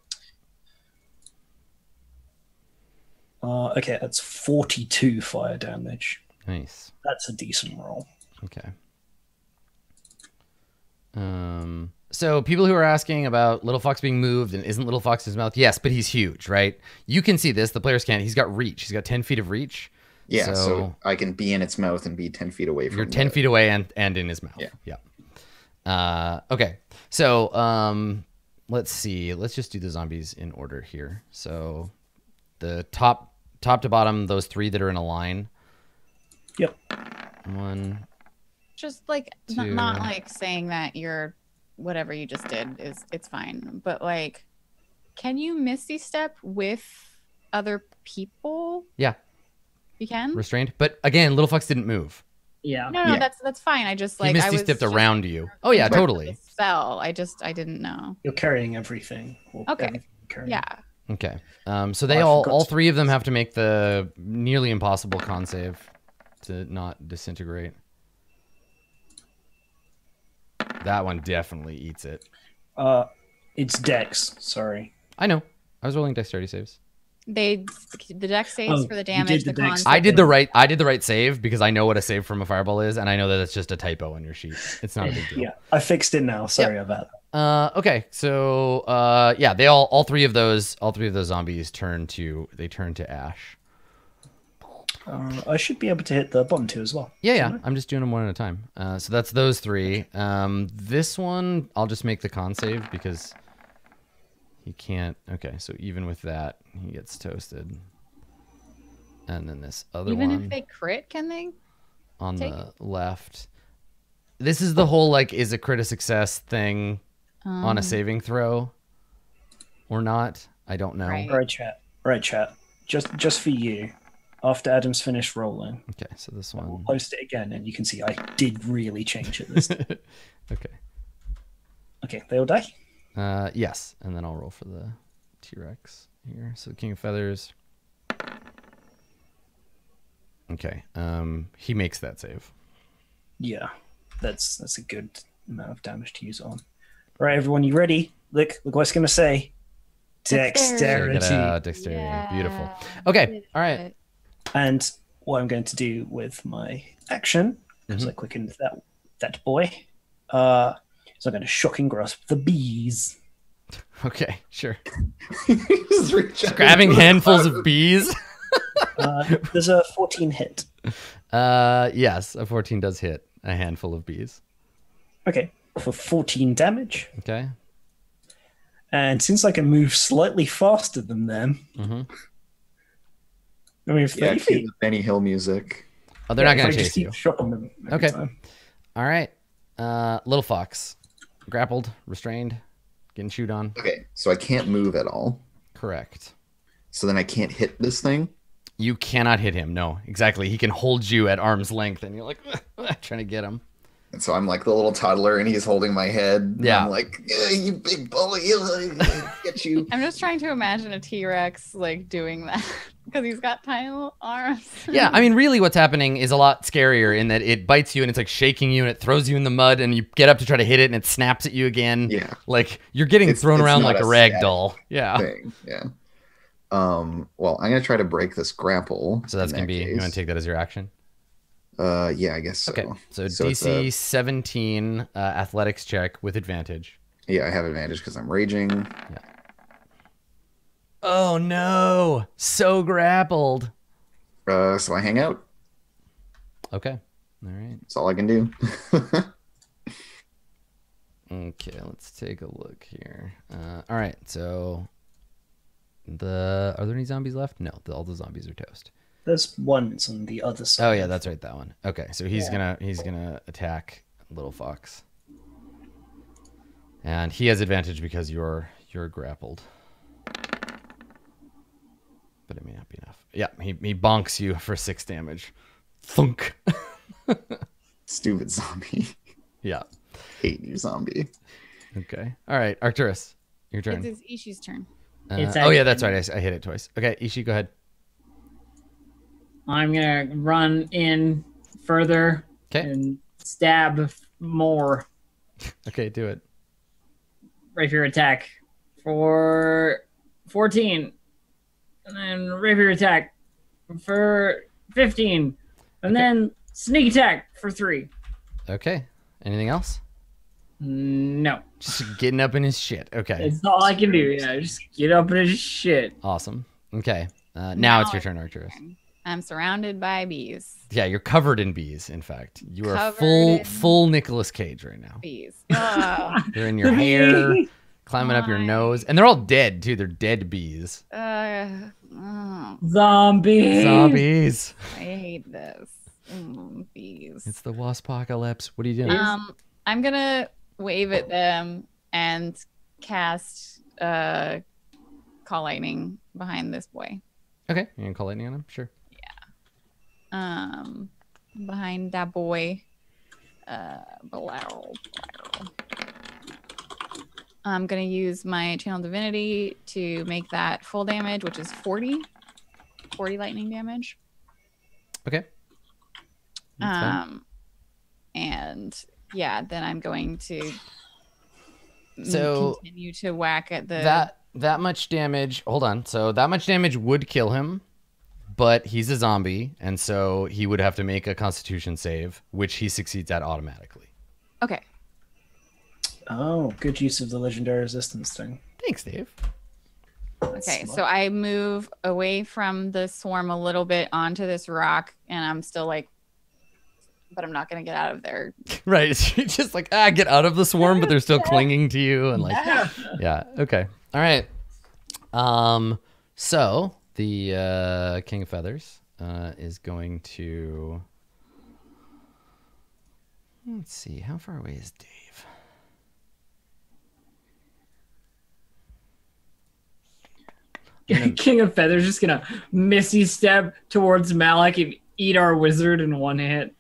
Okay, that's 42 fire damage. Nice. That's a decent roll. Okay. So people who are asking about Little Fox being moved and isn't Little Fox's mouth? Yes, but he's huge, right? You can see this. The players can't. He's got reach. He's got 10 feet of reach. Yeah, so I can be in its mouth and be 10 feet away from it. You're 10 feet away and in his mouth. Yeah. Okay. So let's see. Let's just do the zombies in order here. So the top to bottom, those 3 that are in a line. Yep. 1. Just like Two. not like saying that you're whatever you just did it's fine, but like, can you misty step with other people? Yeah. You can. Restrained. But again, Little Fox didn't move. Yeah. No, Yeah. that's fine. I just like He misty I was stepped just around you. Oh yeah, thinking about totally. the spell. I didn't know. You're carrying everything. Or Okay. everything you're carrying. Yeah. Okay. So they I all forgot to- 3 of them have to make the nearly impossible con save to not disintegrate. That one definitely eats it. It's Dex. Sorry. I know. I was rolling dexterity saves. The dex saves Oh, for the you damage, did the the dex. con. I did the right save because I know what a save from a fireball is, and I know that it's just a typo on your sheet. It's not a big deal. Yeah, I fixed it now. Sorry about that. Okay, so yeah, they all 3 of those zombies turn to ash. I should be able to hit the bottom 2 as well. Yeah. I'm just doing them one at a time. So that's those 3. This one I'll just make the con save because he can't. Okay, so even with that, he gets toasted. And then this other Even one if they crit, can they? on take the left. This is the whole like, is a crit a success thing on a saving throw or not? I don't know. Right. Right, chat. Just for you. After Adam's finished rolling, Okay, so this we'll one. post it again, and you can see I did really change it this time. Okay. Okay, they all die. Yes, and then I'll roll for the T-Rex here. So King of Feathers. Okay. He makes that save. Yeah, that's a good amount of damage to use on. All right, everyone, you ready? Look what it's gonna say. Dexterity. Dexterity. Dexterity. Beautiful. Okay. All right. And what I'm going to do with my action, because I quickened that boy, is I'm going to shocking grasp the bees. Okay. Sure. Just reach out Grabbing and- handfuls of bees. There's a 14 hit. Yes, a 14 does hit a handful of bees. Okay, for 14 damage. Okay. And since I can move slightly faster than them, I mean, 30 Yeah, feet. cue the Benny Hill music. Oh, they're not If I going to just chase keep you. shocking them every Okay. time. All right. Little Fox. Grappled, restrained, getting chewed on. Okay, so I can't move at all. Correct. So then I can't hit this thing. You cannot hit him. No, exactly. He can hold you at arm's length, and you're like trying to get him. And so I'm like the little toddler, and he's holding my head. And Yeah. I'm like, you big bully, I'll get you. I'm just trying to imagine a T-Rex like doing that because he's got tiny little arms. Yeah, I mean, really, what's happening is a lot scarier in that it bites you and it's like shaking you and it throws you in the mud, and you get up to try to hit it and it snaps at you again. Yeah. Like you're getting It's thrown around not like a a rag static doll. Yeah. Thing. Yeah. Well, I'm gonna try to break this grapple. So that's in gonna that be. You case. want to take that as your action? Yeah, I guess so. Okay. So, it's DC 17 athletics check with advantage. Yeah, I have advantage because I'm raging. Oh no! So grappled. So I hang out. Okay. All right. That's all I can do. Okay, let's take a look here. All right, so are there any zombies left? No, all the zombies are toast. There's one that's on the other side. Oh yeah, that's right, that one. Okay, so he's gonna attack Little Fox, and he has advantage because you're grappled, but it may not be enough. Yeah, he bonks you for 6 damage. Thunk. Stupid zombie. Yeah. Hate you, zombie. Okay. All right, Arcturus, your turn. It's Ishi's turn. It's oh yeah, actually- that's right. I hit it twice. Okay, Ishi, go ahead. I'm gonna run in further 'Kay. and stab more. Okay, do it. Rapier attack for 14, and then rapier attack for 15, and then sneak attack for 3. Okay. Anything else? No, Just getting up in his shit. Okay. it's all I can do. Yeah, just get up in his shit. Awesome. Okay. Now it's your turn, Arcturus. I'm surrounded by bees. Yeah, you're covered in bees. In fact, you are Covered full Nicolas Cage right now. Bees. Ugh. They're in your hair, climbing up your nose, and they're all dead too. They're dead bees. Oh, Zombies. Zombies. I hate this. Bees. It's the waspocalypse. What are you doing? I'm gonna wave at them and cast call lightning behind this boy. Okay, you gonna call lightning on him? Sure. Behind that boy. Below. I'm gonna use my channel divinity to make that full damage, which is 40 lightning damage. Okay. That's fine. And yeah, then I'm going to So continue to whack at the that much damage. Hold on. So that much damage would kill him, but he's a zombie, and so he would have to make a Constitution save, which he succeeds at automatically. Okay. Oh, good use of the legendary resistance thing. Thanks, Dave. Okay, so I move away from the swarm a little bit onto this rock, and I'm still like, but I'm not gonna get out of there. Right. It's just like, get out of the swarm, but they're still clinging to you, and like, yeah. Okay. All right. So the King of Feathers is going to. Let's see. How far away is Dave? King of Feathers just gonna missy step towards Malik and eat our wizard in one hit.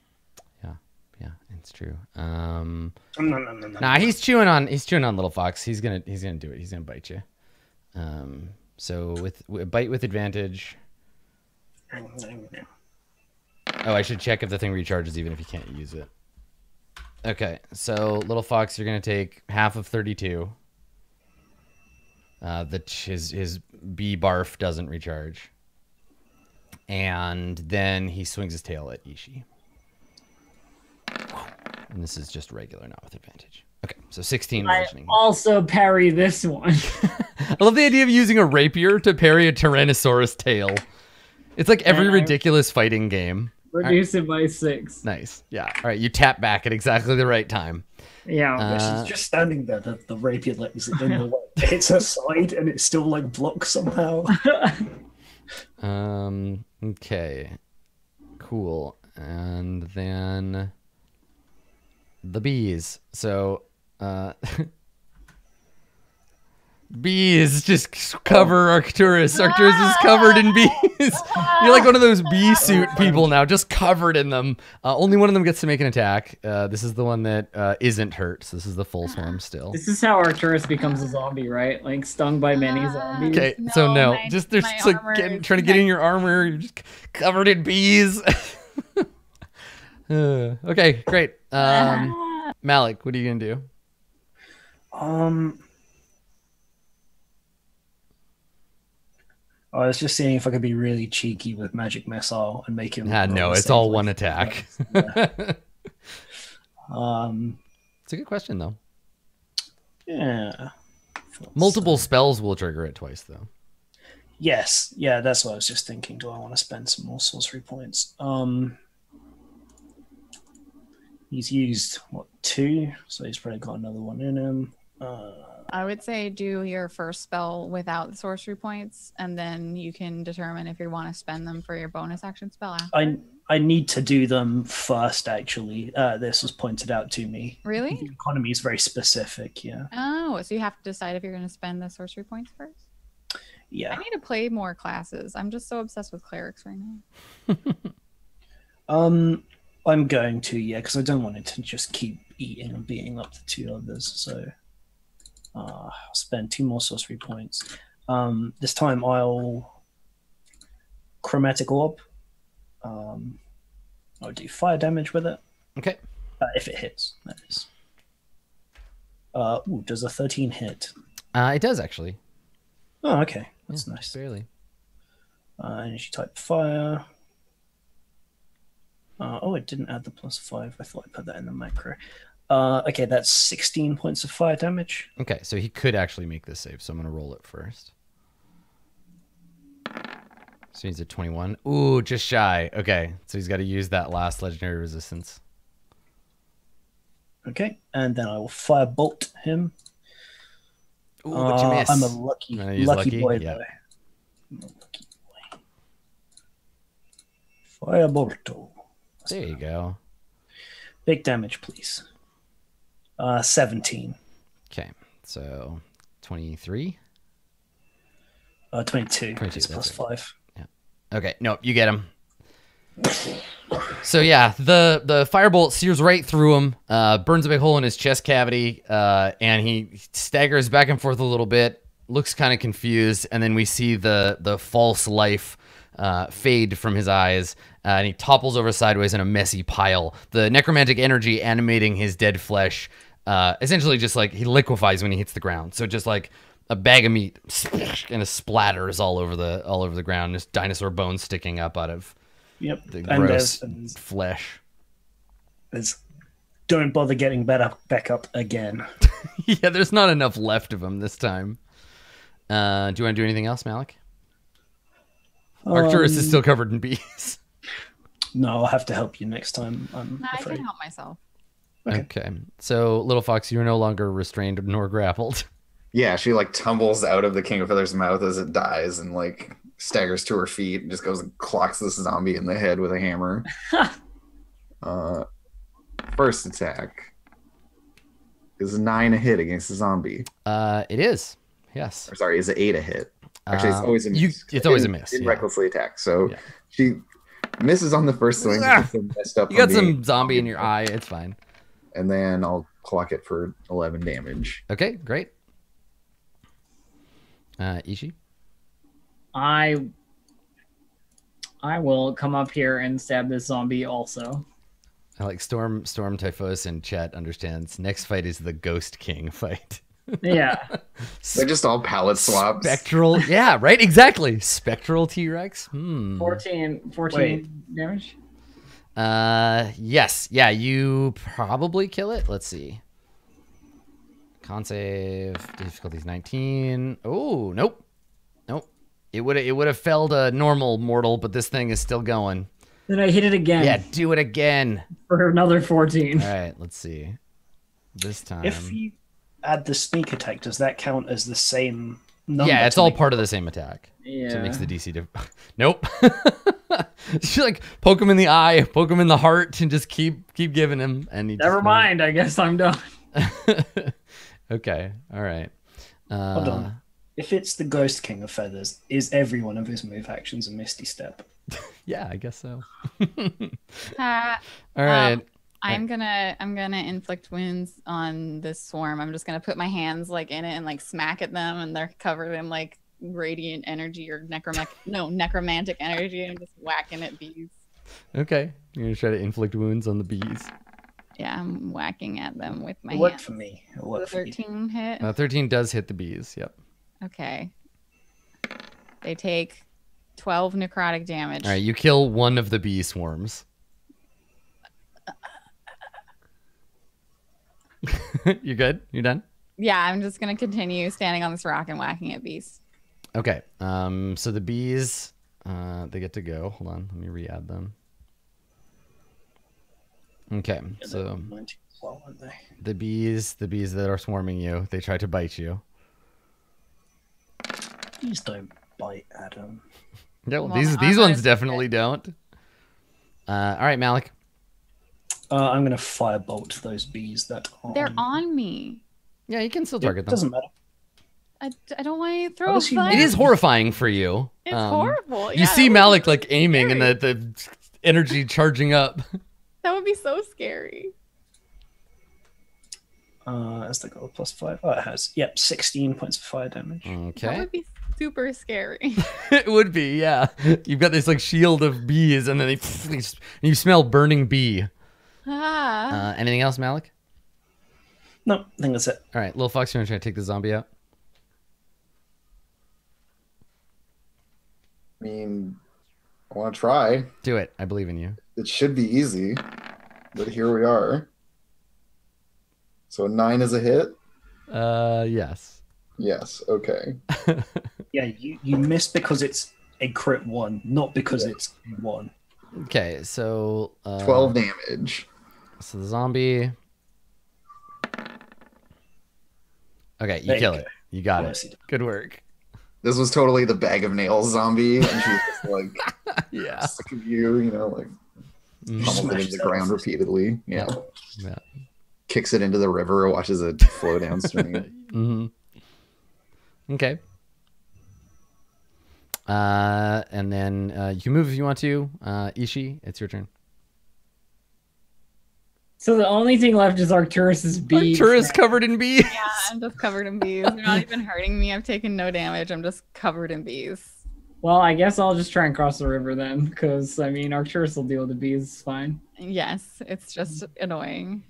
Yeah, it's true. Nah, he's chewing on Little Fox. He's gonna do it. He's gonna bite you. So with bite with advantage. Oh, I should check if the thing recharges even if you can't use it. Okay, so Little Fox, you're gonna take half of 32. His bee barf doesn't recharge, and then he swings his tail at Ishii. And this is just regular, not with advantage. Okay, so 16 bludgeoning. I also parry this one. I love the idea of using a rapier to parry a Tyrannosaurus tail. It's like every ridiculous fighting game. Reduce it by 6. Nice. Yeah. All right, you tap back at exactly the right time. Yeah. she's just standing there. The rapier like is in the way. It hits her side, and it's still like blocked somehow. Okay. Cool. And then the bees. So, bees just cover Arcturus. Arcturus is covered in bees. You're like one of those bee suit people now, just covered in them. Only one of them gets to make an attack. This is the one that isn't hurt. So this is the full swarm still. This is how Arcturus becomes a zombie, right? Like stung by many zombies. Okay, so no, just there's just like trying to get in your armor. You're just covered in bees. Okay, great. Malik, what are you gonna do? I was just seeing if I could be really cheeky with Magic Missile and make him. No, it's all one attack. Yeah. It's a good question, though. Yeah. Multiple spells will trigger it twice, though. Yes. Yeah, that's what I was just thinking. Do I want to spend some more sorcery points? He's used, 2? So he's probably got another one in him. I would say do your first spell without the sorcery points, and then you can determine if you want to spend them for your bonus action spell after. I need to do them first, actually. This was pointed out to me. Really? The economy is very specific, yeah. Oh, so you have to decide if you're going to spend the sorcery points first? Yeah. I need to play more classes. I'm just so obsessed with clerics right now. I'm going to, yeah, because I don't want it to just keep eating and beating up the 2 others, so... I'll spend 2 more sorcery points. This time I'll Chromatic Orb. I'll do fire damage with it. Okay. If it hits, that is. Does a 13 hit? It does, actually. Oh, okay. That's nice. Barely. Energy type fire. It didn't add the +5. I thought I put that in the macro. Okay, that's 16 points of fire damage. Okay, so he could actually make this save, so I'm going to roll it first. So he's at 21. Ooh, just shy. Okay, so he's got to use that last legendary resistance. Okay, and then I will firebolt him. Ooh, but you miss. I'm a lucky boy. Yeah. Though. I'm a lucky boy. Firebolt. There you go. Big damage, please. 17. Okay, so 23. 22. 22, It's plus that's 5. Yeah. Okay, nope, you get him. So yeah, the firebolt sears right through him, burns a big hole in his chest cavity, and he staggers back and forth a little bit, looks kind of confused, and then we see the false life fade from his eyes, and he topples over sideways in a messy pile. The necromantic energy animating his dead flesh, essentially just like he liquefies when he hits the ground. So just like a bag of meat and it splatters all over the ground, just dinosaur bones sticking up out of the gross flesh. Don't bother getting back up again. Yeah, there's not enough left of him this time. Do you want to do anything else, Malik? Arcturus is still covered in bees. No, I'll have to help you next time. I can help myself. Okay. So, Little Fox, you're no longer restrained nor grappled. Yeah, she like tumbles out of the King of Feathers' mouth as it dies and like staggers to her feet and just goes and clocks this zombie in the head with a hammer. First attack. Is 9 a hit against the zombie? It is. Yes. Or sorry, is it 8 a hit? Actually, it's always a miss. It's always a miss. Didn't recklessly attack. So she misses on the first swing. Messed up. You got some zombie in your eye. It's fine. And then I'll clock it for 11 damage. Okay, great. Ishi? I will come up here and stab this zombie also. I like Storm Typhus in chat understands. Next fight is the Ghost King fight. Yeah. They're just all palette swaps. Spectral. Yeah, right? Exactly. Spectral T-Rex. 14 damage? Yes. Yeah, you probably kill it. Let's see. Con save. Difficulty's 19. Oh, nope. It would have felled a normal mortal, but this thing is still going. Then I hit it again. Yeah, do it again. For another 14. All right, let's see. This time. If you add the sneak attack, does that count as the same number? Yeah, it's all part of the same attack. Yeah. So it makes the DC Nope. Just like poke him in the eye, poke him in the heart, and just keep giving him. And he Never mind. I guess I'm done. Okay. All right. Hold on. If it's the Ghost King of Feathers, is every one of his move actions a Misty Step? Yeah, I guess so. All right. I'm gonna inflict wounds on this swarm. I'm just gonna put my hands like in it and like smack at them, and they're covered in like radiant energy or necromantic energy, and just whacking at bees. Okay, you're gonna try to inflict wounds on the bees. Yeah, I'm whacking at them with my It worked hands. for me. It The worked for me. 13 hit. 13 does hit the bees. Yep. Okay. They take 12 necrotic damage. All right, you kill one of the bee swarms. You good? You done? Yeah, I'm just gonna continue standing on this rock and whacking at bees. Okay. So the bees, they get to go. Hold on, let me re-add them. Okay, so 19 as well, aren't they? the bees that are swarming you, they try to bite you. Please don't bite Adam. Yeah, well, Well, these ones definitely don't. All right, Malik. I'm gonna firebolt those bees that are. They're on me. Yeah, you can still It target them. doesn't matter. I don't want you to throw a Honestly, fire. It is horrifying for you. It's horrible. You Yeah, see that would Malik be like aiming and scary. the energy charging up. That would be so scary. Has that got a +5? Oh, it has. Yep, 16 points of fire damage. That Okay. would be super scary. It would be, yeah. You've got this like shield of bees, and then you smell burning bee. Anything else, Malik? No, I think that's it. All right, Little Fox, you want to try to take the zombie out? I mean, I want to try. Do it. I believe in you. It should be easy, but here we are. So 9 is a hit? Yes. Yes, okay. Yeah, you missed because a crit 1, not because it's 1. Okay, so 12 damage. So the zombie. Okay, you There kill you it. You got Yes, it. Good work. This was totally the bag of nails zombie, and she's just like, Yeah. sick of you, like pummels it into the ground repeatedly. Yeah. Yeah. Kicks it into the river, watches it flow downstream. Okay. And then you can move if you want to. Ishi, it's your turn. So the only thing left is Arcturus's bees. Arcturus covered in bees. Yeah, I'm just covered in bees. They're not even hurting me. I've taken no damage. I'm just covered in bees. Well, I guess I'll just try and cross the river then, because I mean Arcturus will deal with the bees fine. Yes, it's just annoying.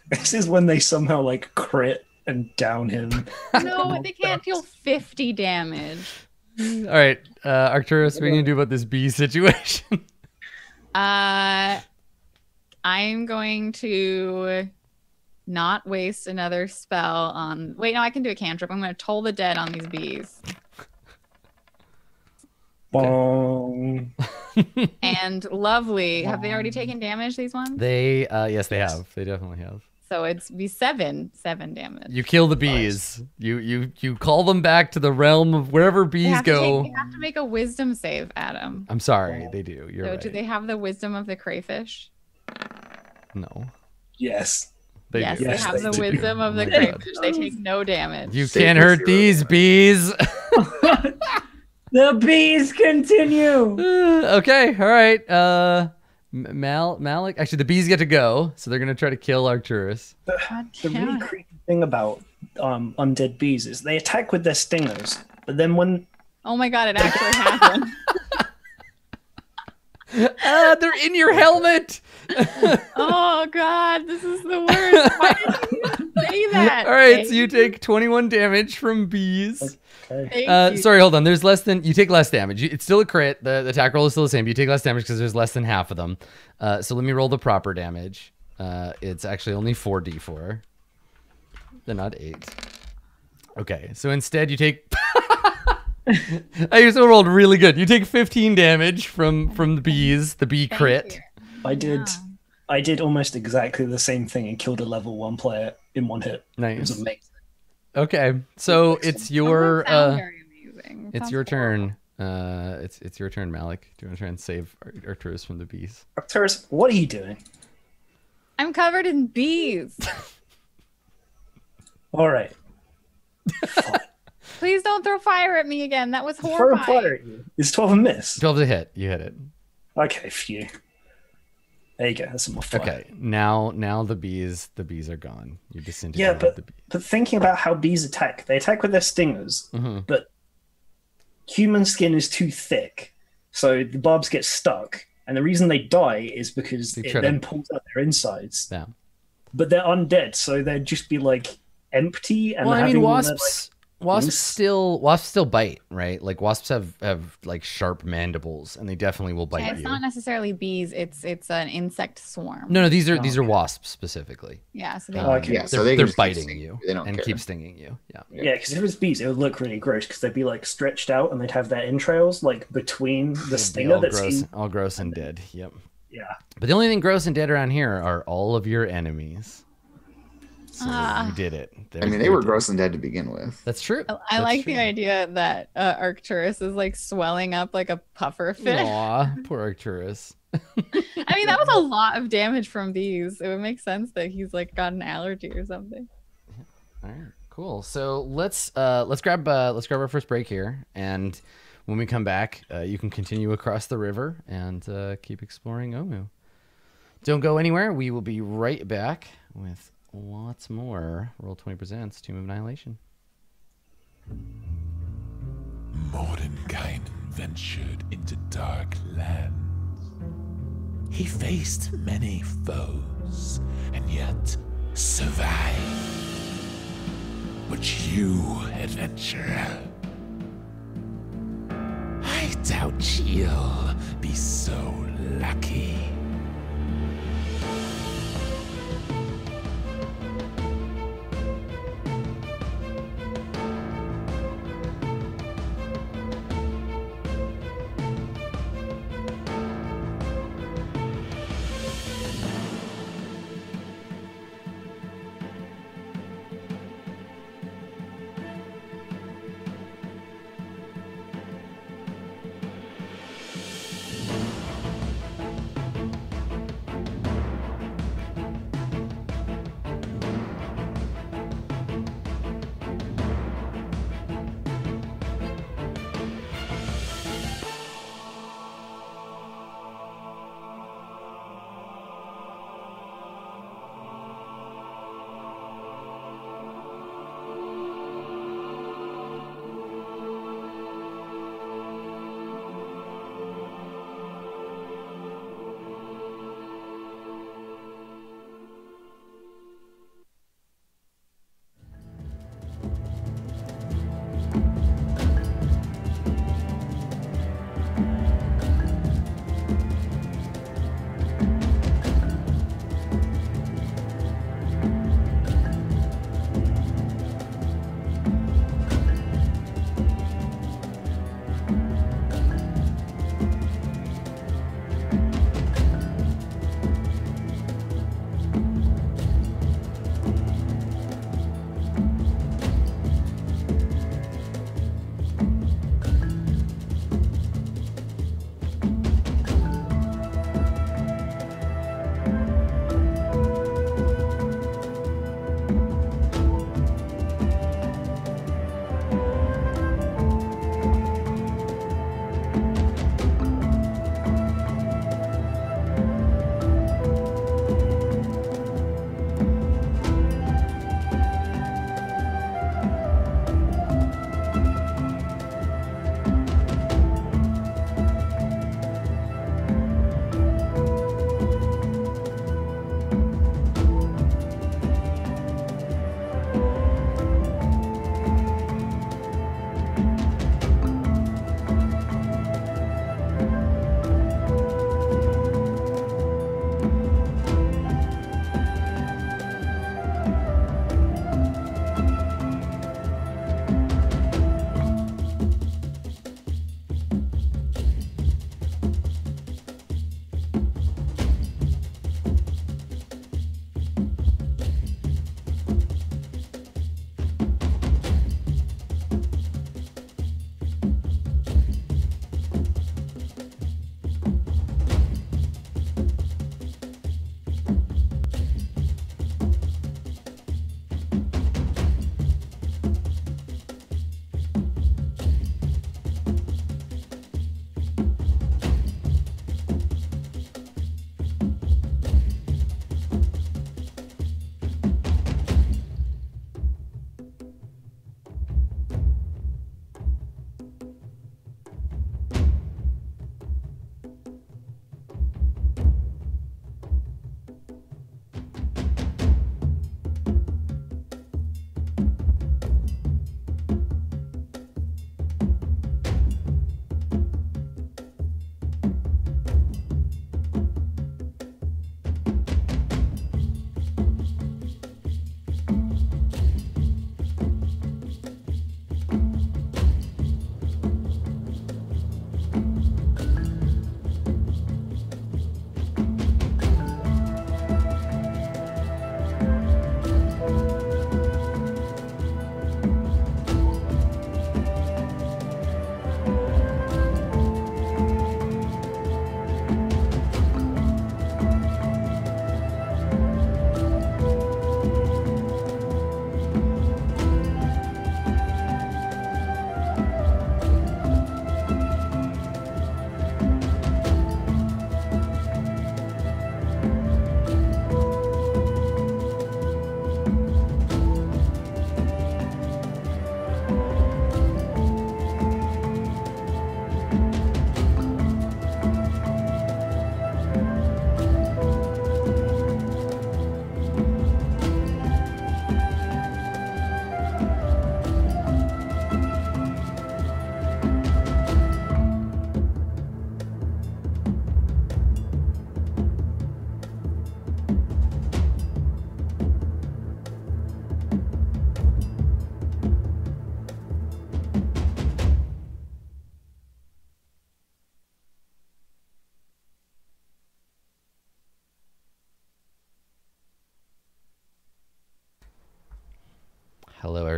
This is when they somehow like crit and down him. No, they can't deal 50 damage. All right, Arcturus, what are you gonna do about this bee situation? I'm going to not waste another spell on. Wait, no, I can do a cantrip. I'm going to toll the dead on these bees. Bong. And lovely. Have they already taken damage, these ones? They, yes, they have. They definitely have. So it's be seven damage. You kill the bees. You call them back to the realm of wherever bees go. You have to make a wisdom save, Adam. I'm sorry, they do. You're So right. do they have the wisdom of the crayfish? No. Yes. Yes, do. they Yes, have they the do. wisdom of the Oh my God. crayfish. They take no damage. You Save can't for hurt 0 these damage. bees. The bees continue. Okay, all right. Malik. Actually, the bees get to go, so they're gonna try to kill Arcturus. God The damn really it. creepy thing about undead bees is they attack with their stingers, but then when Oh my god, it actually happened. They're in your helmet. Oh god, this is the worst. Why did you even say that? All right, so you take 21 damage from bees. okay. Thank you. Sorry, hold on. You take less damage. It's still a crit. The attack roll is still the same. But you take less damage because there's less than half of them. So let me roll the proper damage. It's actually only 4d4. They're not 8. Okay, so instead you take. I still rolled really good. You take 15 damage from the bees. The bee Thank crit. you. I did almost exactly the same thing and killed a level 1 player in one hit. It was Nice. amazing. Okay, so it's your Doesn't sound very amazing. it's Sounds your horrible. turn. It's your turn, Malik. Do you want to try and save Arcturus from the bees? Arcturus, what are you doing? I'm covered in bees. All right. Please don't throw fire at me again. That was Throw horrifying. fire at you. Is 12 a miss? 12 to hit. You hit it. Okay, phew. There you go. That's some more fire. Okay, now the bees are gone. You disintegrated Yeah, the bees. but thinking about how bees attack, they attack with their stingers, Mhm. but human skin is too thick, so the barbs get stuck. And the reason they die is because They it try to- then pulls out their insides. Yeah. But they're undead, so they'd just be like empty. And Well, I mean, having all their, wasps loose- still bite, right? Like wasps have like sharp mandibles, and they definitely will bite Yeah, it's you. not necessarily bees. It's an insect swarm. No, these are wasps specifically. Yeah, so they Okay. Yeah, so they're they can just keep biting stinging you They don't and care. keep stinging you. Yeah. Yeah, because if it was bees, it would look really gross because they'd be like stretched out and they'd have their entrails like between the They'll be stinger all that's gross, in. all gross and dead. Yep. Yeah. But the only thing gross and dead around here are all of your enemies. So you did it. I mean, they were gross and dead to begin with. That's true. I That's like true. the idea that Arcturus is like swelling up like a puffer fish. Aw, poor Arcturus. I mean, that was a lot of damage from bees. It would make sense that he's like got an allergy or something. All right, cool. So let's grab our first break here, and when we come back, you can continue across the river and keep exploring Omu. Don't go anywhere. We will be right back with lots more. Roll20 presents Tomb of Annihilation. Mordenkainen ventured into dark lands. He faced many foes and yet survived. But you, adventurer, I doubt you'll be so lucky.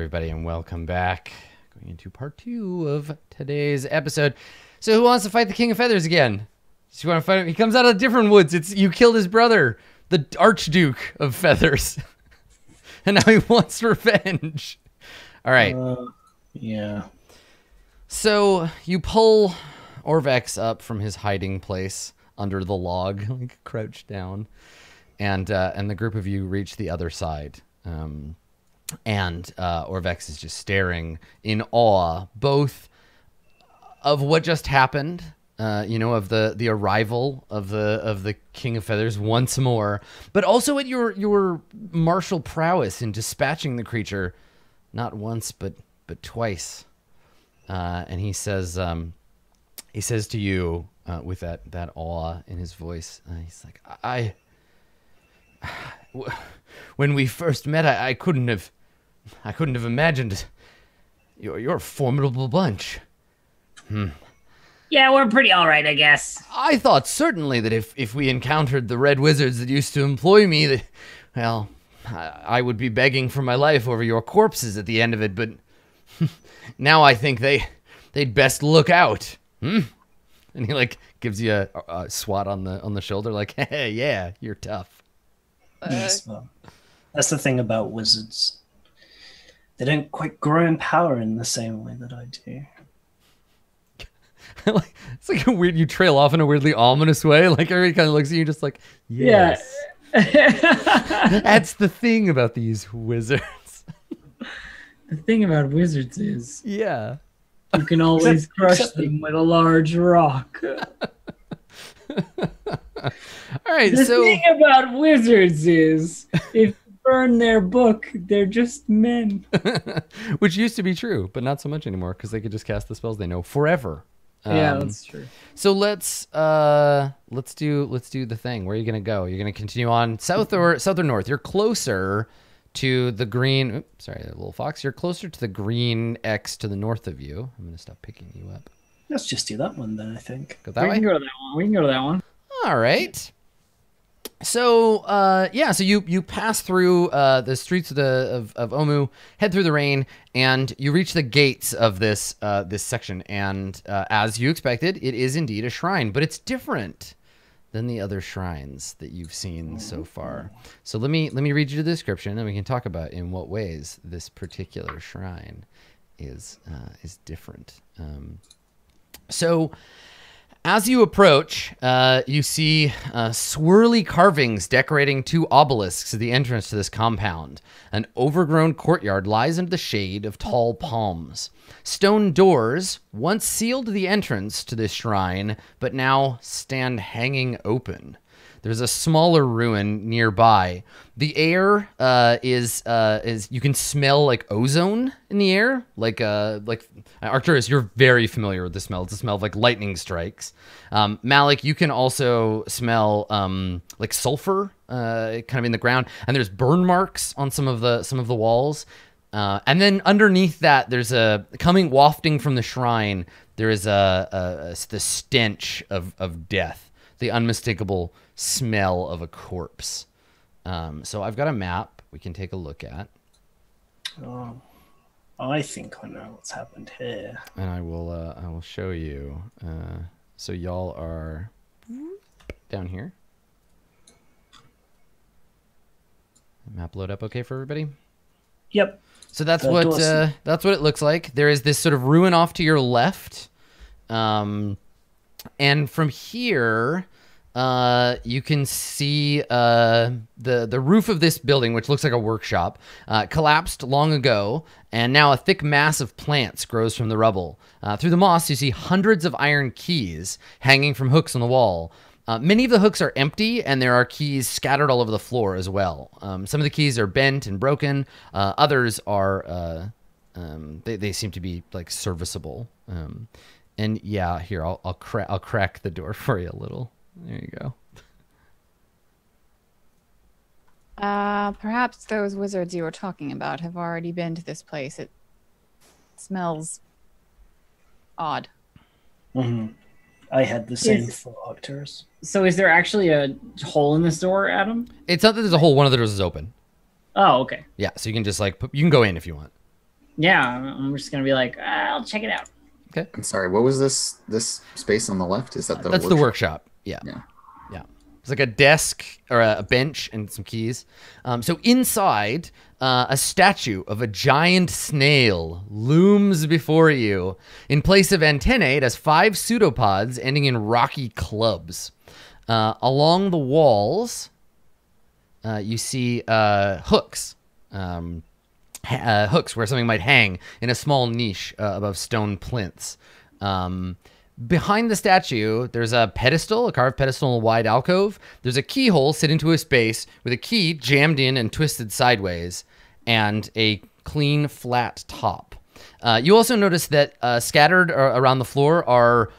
everybody, and welcome back. Going into part 2 of today's episode. So, who wants to fight the King of Feathers again? You want to fight him? He comes out of different woods. You killed his brother, the Archduke of Feathers, and now he wants revenge. All right. Yeah. So you pull Orvex up from his hiding place under the log, like crouched down, and the group of you reach the other side. And Orvex is just staring in awe, both of what just happened, of the arrival of the King of Feathers once more, but also at your martial prowess in dispatching the creature, not once but twice. And he says to you with that awe in his voice, he's like, when we first met, I couldn't have imagined you're a formidable bunch. Yeah, we're pretty all right, I guess. I thought certainly that if we encountered the red wizards that used to employ me, that, well, I would be begging for my life over your corpses at the end of it, but now I think they'd best look out. And he like gives you a swat on the shoulder, like, hey, yeah, you're tough. Yes, well, that's the thing about wizards. They don't quite grow in power in the same way that I do. It's like you trail off in a weirdly ominous way. Like everybody kind of looks at you just like, yes. Yeah. That's the thing about these wizards. The thing about wizards is, yeah, you can always crush them with a large rock. All right, the thing about wizards is, if you burn their book, they're just men. Which used to be true, but not so much anymore because they could just cast the spells they know forever. Yeah, that's true. So let's do the thing. Where are you gonna go? You're gonna continue on south or north? You're closer to the green. Oops, sorry, little fox. You're closer to the green X to the north of you. I'm gonna stop picking you up. Let's just do that one then. I think go that way. We can go to that one. We can go to that one. All right. So so you pass through the streets of Omu, head through the rain, and you reach the gates of this section. And as you expected, it is indeed a shrine, but it's different than the other shrines that you've seen so far. So let me read you the description, and we can talk about in what ways this particular shrine is different. So as you approach, you see swirly carvings decorating 2 obelisks at the entrance to this compound. An overgrown courtyard lies under the shade of tall palms. Stone doors once sealed the entrance to this shrine, but now stand hanging open. There's a smaller ruin nearby. The air is you can smell like ozone in the air, like Arcturus, you're very familiar with the smell. It's a smell of like lightning strikes. Malik, you can also smell like sulfur kind of in the ground, and there's burn marks on some of the walls. And then underneath that, there's coming wafting from the shrine. There is the stench of death, the unmistakable smell of a corpse. So I've got a map we can take a look at. Oh, I think I know what's happened here. And I will show you. So y'all are down here. Map load up okay for everybody? Yep. So that's what it looks like. There is this sort of ruin off to your left. And from here, you can see the roof of this building, which looks like a workshop, collapsed long ago, and now a thick mass of plants grows from the rubble. Through the moss, you see hundreds of iron keys hanging from hooks on the wall. Many of the hooks are empty, and there are keys scattered all over the floor as well. Some of the keys are bent and broken. Others are they seem to be like serviceable. And yeah, here I'll crack the door for you a little. There you go. Perhaps those wizards you were talking about have already been to this place. It smells odd. Mm-hmm. I had the same for Arcturus. So is there actually a hole in this door, Adam? It's not that there's a hole. One of the doors is open. Oh, okay. Yeah, so you can just like you can go in if you want. Yeah, I'm just gonna be like, I'll check it out. Okay. I'm sorry. What was this space on the left? Is that the That's workshop? the workshop. Yeah. Yeah. Yeah. It's like a desk or a bench and some keys. So inside, a statue of a giant snail looms before you. In place of antennae, it has 5 pseudopods ending in rocky clubs. Along the walls, you see hooks. Hooks where something might hang in a small niche above stone plinths. Behind the statue, there's a pedestal, a carved pedestal in a wide alcove. There's a keyhole set into a space with a key jammed in and twisted sideways, and a clean, flat top. You also notice that scattered around the floor are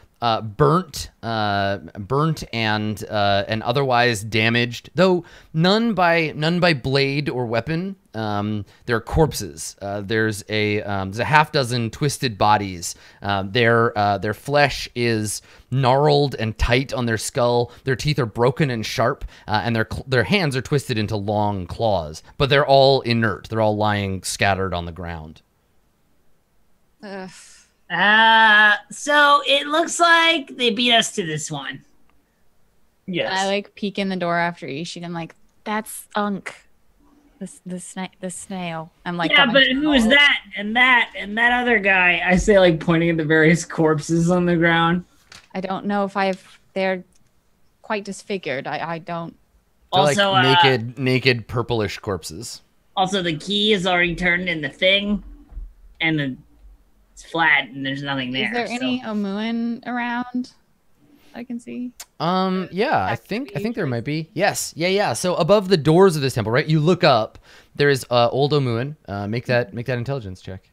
burnt and otherwise damaged, though none by blade or weapon. They're corpses. There's a half dozen twisted bodies. Their flesh is gnarled and tight on their skull. Their teeth are broken and sharp, and their hands are twisted into long claws. But they're all inert. They're all lying scattered on the ground. Ugh. So it looks like they beat us to this one. Yes. I like peek in the door after Ishi. I'm like, that's Unk, the snail. I'm like, Yeah, but who is that and that and that other guy? I say, like, pointing at the various corpses on the ground. I don't know if they're quite disfigured. I don't. They're Also, like naked purplish corpses. Also, the key is already turned in the thing, and it's flat, and there's nothing there. Is there any Omuan around I can see? Yeah, I think there might be. Yes, yeah. So above the doors of this temple, right? You look up. There is old Omuan. Make that intelligence check.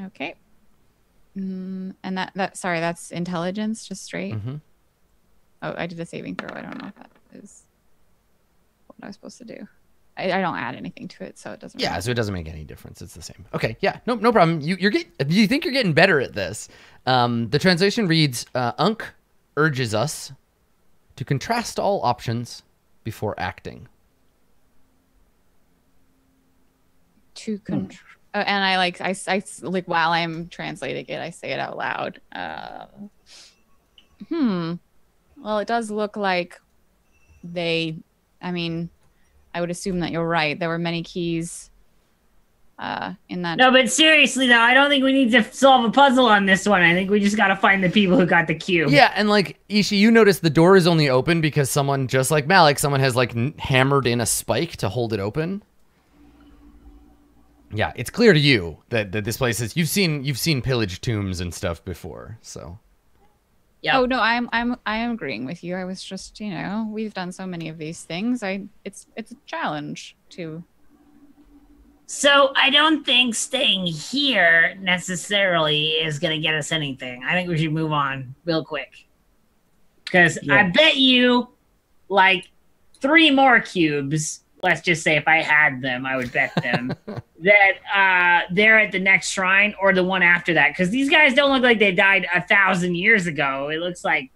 Okay. And that's intelligence, just straight. Mm-hmm. Oh, I did a saving throw. I don't know if that is what I was supposed to do. I don't add anything to it, so it doesn't. Yeah, matter. so it doesn't make any difference. It's the same. Okay, yeah, no problem. You think you're getting better at this? The translation reads: Unk urges us to contrast all options before acting. And I like while I'm translating it, I say it out loud. Well, it does look like I would assume that you're right. There were many keys in that. No, but seriously though, I don't think we need to solve a puzzle on this one. I think we just got to find the people who got the cube. Yeah, and like Ishi, you notice the door is only open because someone, just like Malik, someone has like hammered in a spike to hold it open. Yeah, it's clear to you that this place is. You've seen pillaged tombs and stuff before, so. Yeah. Oh no, I am agreeing with you. I was just, we've done so many of these things. It's a challenge to. So I don't think staying here necessarily is going to get us anything. I think we should move on real quick. Because I bet you like 3 more cubes, let's just say if I had them, I would bet them, that they're at the next shrine or the one after that. Because these guys don't look like they died 1,000 years ago. It looks like,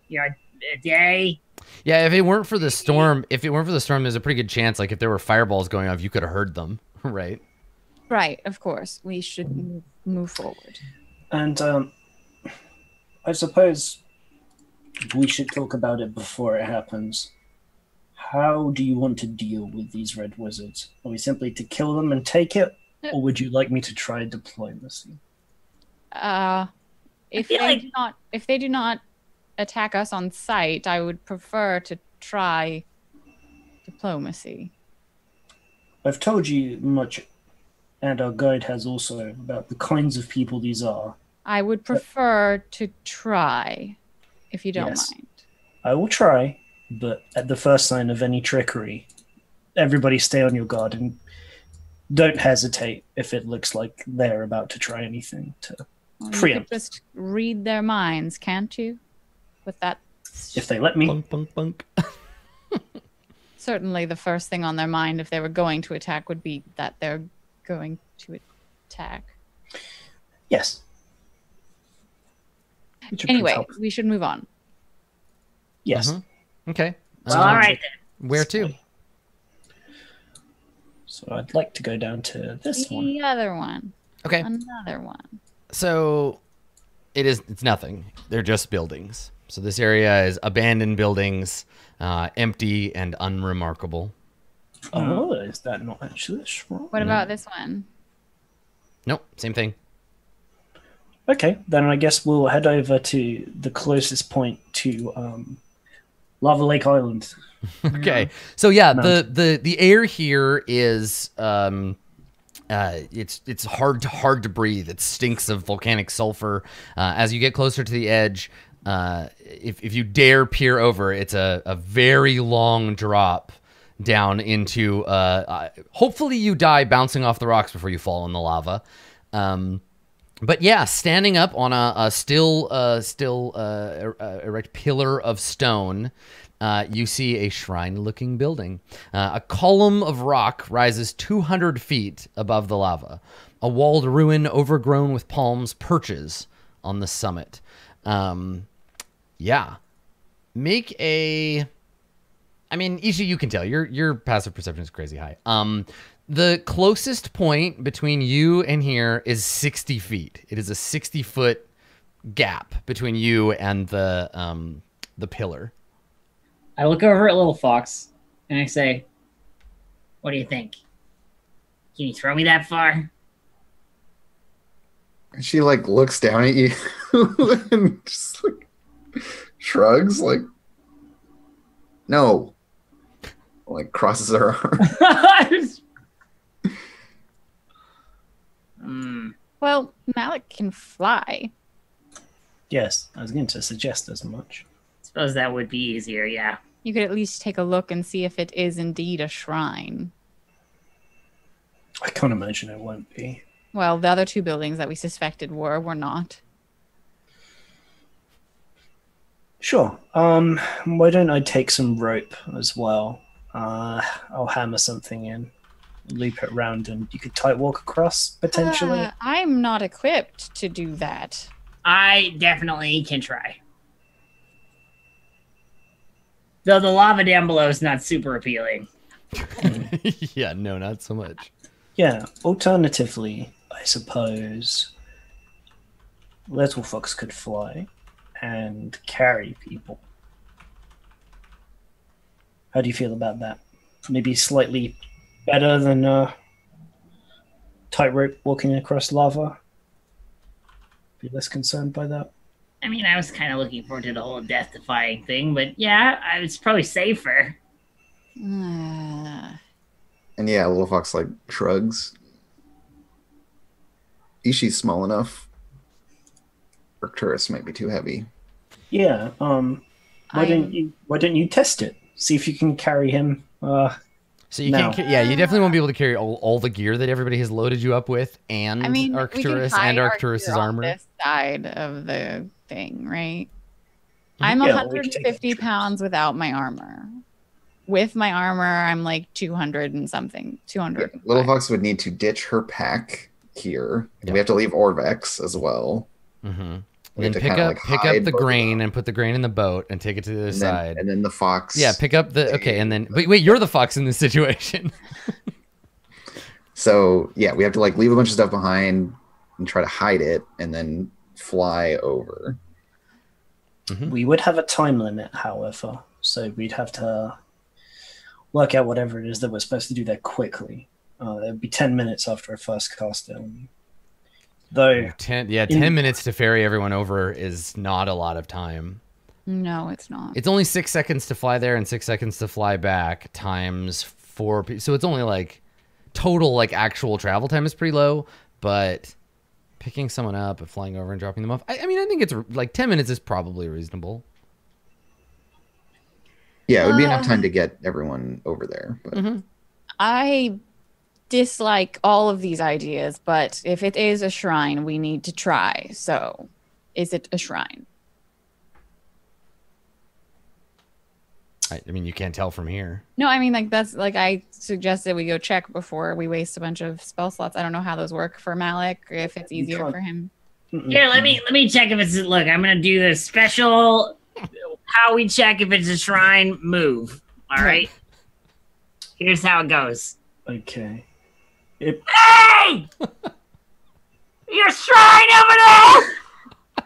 a day. Yeah, if it weren't for the storm, there's a pretty good chance, like if there were fireballs going off, you could have heard them, right? Right, of course. We should move forward. And I suppose we should talk about it before it happens. How do you want to deal with these red wizards? Are we simply to kill them and take it? Or would you like me to try diplomacy? If they do not attack us on sight, I would prefer to try diplomacy. I've told you much, and our guide has also, about the kinds of people these are. I would prefer to try, if you don't mind. I will try, but at the first sign of any trickery, everybody stay on your guard and don't hesitate if it looks like they're about to try anything to preempt. You could just read their minds, can't you? With that, if they let me. Bunk, bunk, bunk. Certainly the first thing on their mind if they were going to attack would be that they're going to attack. Yes. Anyway, we should move on. Yes. Mm-hmm. Okay. All right then. Where to? So I'd like to go down to this one. The other one. Okay. Another one. So it's nothing. They're just buildings. So this area is abandoned buildings, empty and unremarkable. Oh, is that not actually a shrine? What about this one? Nope, same thing. Okay, then I guess we'll head over to the closest point to Lava Lake Island. Okay, so yeah, the air here is it's hard to breathe. It stinks of volcanic sulfur. As you get closer to the edge, if you dare peer over, it's a very long drop down into. Hopefully, you die bouncing off the rocks before you fall in the lava. But yeah, standing up on a still erect pillar of stone, you see a shrine-looking building. A column of rock rises 200 feet above the lava. A walled ruin overgrown with palms perches on the summit. Yeah. Make a... I mean, Ishi, you can tell. Your passive perception is crazy high. The closest point between you and here is 60 feet. It is a 60-foot gap between you and the pillar. I look over at Little Fox and I say, "What do you think? Can you throw me that far?" And she like looks down at you and just like shrugs, like, no. Like crosses her arms. Well, Malik can fly. Yes, I was going to suggest as much. Suppose that would be easier, yeah. You could at least take a look and see if it is indeed a shrine. I can't imagine it won't be. Well, the other two buildings that we suspected were not. Sure. Why don't I take some rope as well? I'll hammer something in, loop it around, and you could tight walk across, potentially. I'm not equipped to do that. I definitely can try. Though the lava down below is not super appealing. Yeah, no, not so much. Yeah, alternatively, I suppose Little Fox could fly and carry people. How do you feel about that? Maybe slightly better than tightrope walking across lava? Be less concerned by that? I mean, I was kind of looking forward to the whole death-defying thing, but yeah, it's probably safer. And yeah, Little Fox like shrugs. Ishi's small enough. Arcturus might be too heavy. Yeah. Why don't you test it? See if you can carry him. So you can't. Yeah, you definitely won't be able to carry all the gear that everybody has loaded you up with, and I mean, Arcturus and Arcturus's armor. On this side of the thing, right? I'm 150 pounds without my armor. With my armor, I'm like 200 and something. 200. Yeah, Little Fox would need to ditch her pack here. And we have to leave Orvex as well. Mm-hmm. And then pick up the grain and put the grain in the boat and take it to the other side. And then the fox. Yeah, pick up the... Okay, and then... Wait, you're the fox in this situation. So, yeah, we have to like leave a bunch of stuff behind and try to hide it and then fly over. Mm-hmm. We would have a time limit, however. So we'd have to work out whatever it is that we're supposed to do there quickly. It'd be 10 minutes after I first cast it. Though 10 minutes to ferry everyone over is not a lot of time. No, it's not. It's only 6 seconds to fly there and 6 seconds to fly back times 4. So it's only like total like actual travel time is pretty low, but picking someone up and flying over and dropping them off. I mean, I think it's like 10 minutes is probably reasonable. Yeah, it would be enough time to get everyone over there. But I dislike all of these ideas, but if it is a shrine, we need to try. So, is it a shrine? I mean, you can't tell from here. No, I mean, like that's like I suggested we go check before we waste a bunch of spell slots. I don't know how those work for Malik, or if it's easier for him. Here, let me check if it's. Look, I'm gonna do the special. How we check if it's a shrine move. All right. Here's how it goes. Okay. Hey! Your shrine over there!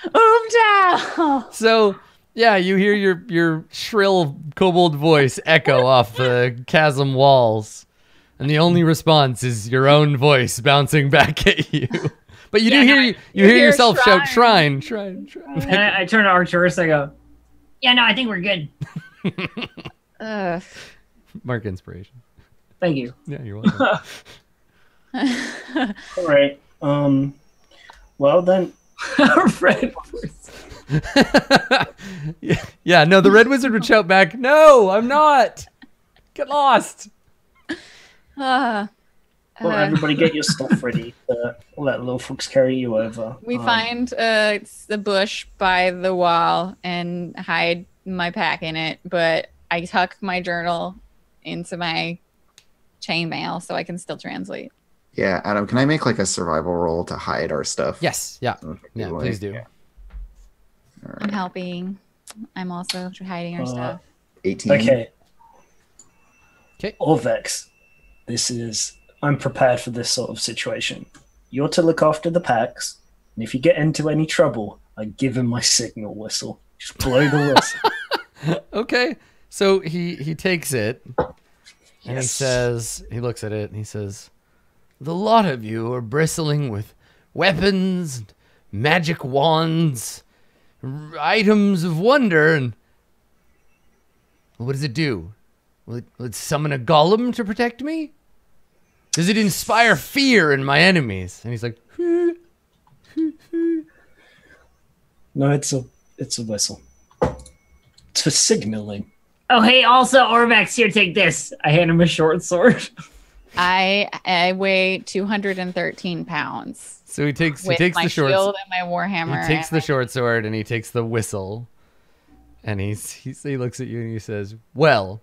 Oomdow! So, yeah, you hear your shrill kobold voice echo off the chasm walls, and the only response is your own voice bouncing back at you. But you do hear you hear yourself shout shrine. And I turn to Arcturus. I go, yeah, no, I think we're good. Mark inspiration. Thank you. Yeah, you're welcome. All right. Well then, Red. Yeah, no, the red wizard would shout back, "No, I'm not. Get lost." well, everybody get your stuff ready to let little folks carry you over. We find the bush by the wall and hide my pack in it, but I tuck my journal into my chainmail so I can still translate. Yeah, Adam, can I make like a survival roll to hide our stuff? Yes, yeah. Yeah, please do. Yeah. All I'm right. helping. I'm also hiding our stuff. 18. Okay. Okay. Orvex, I'm prepared for this sort of situation. You're to look after the packs, and if you get into any trouble, I give him my signal whistle. Just blow the whistle. Okay. So he takes it and Yes. he looks at it and he says, "The lot of you are bristling with weapons, magic wands, items of wonder, and what does it do? Will it summon a golem to protect me? Does it inspire fear in my enemies?" And he's like, No, it's a whistle. It's for signaling. Oh, hey, also, Orvex, here, take this. I hand him a short sword. I weigh 213 pounds. So he takes With my the short shield and my warhammer. He takes and the short sword and he takes the whistle, and he looks at you and he says, "Well,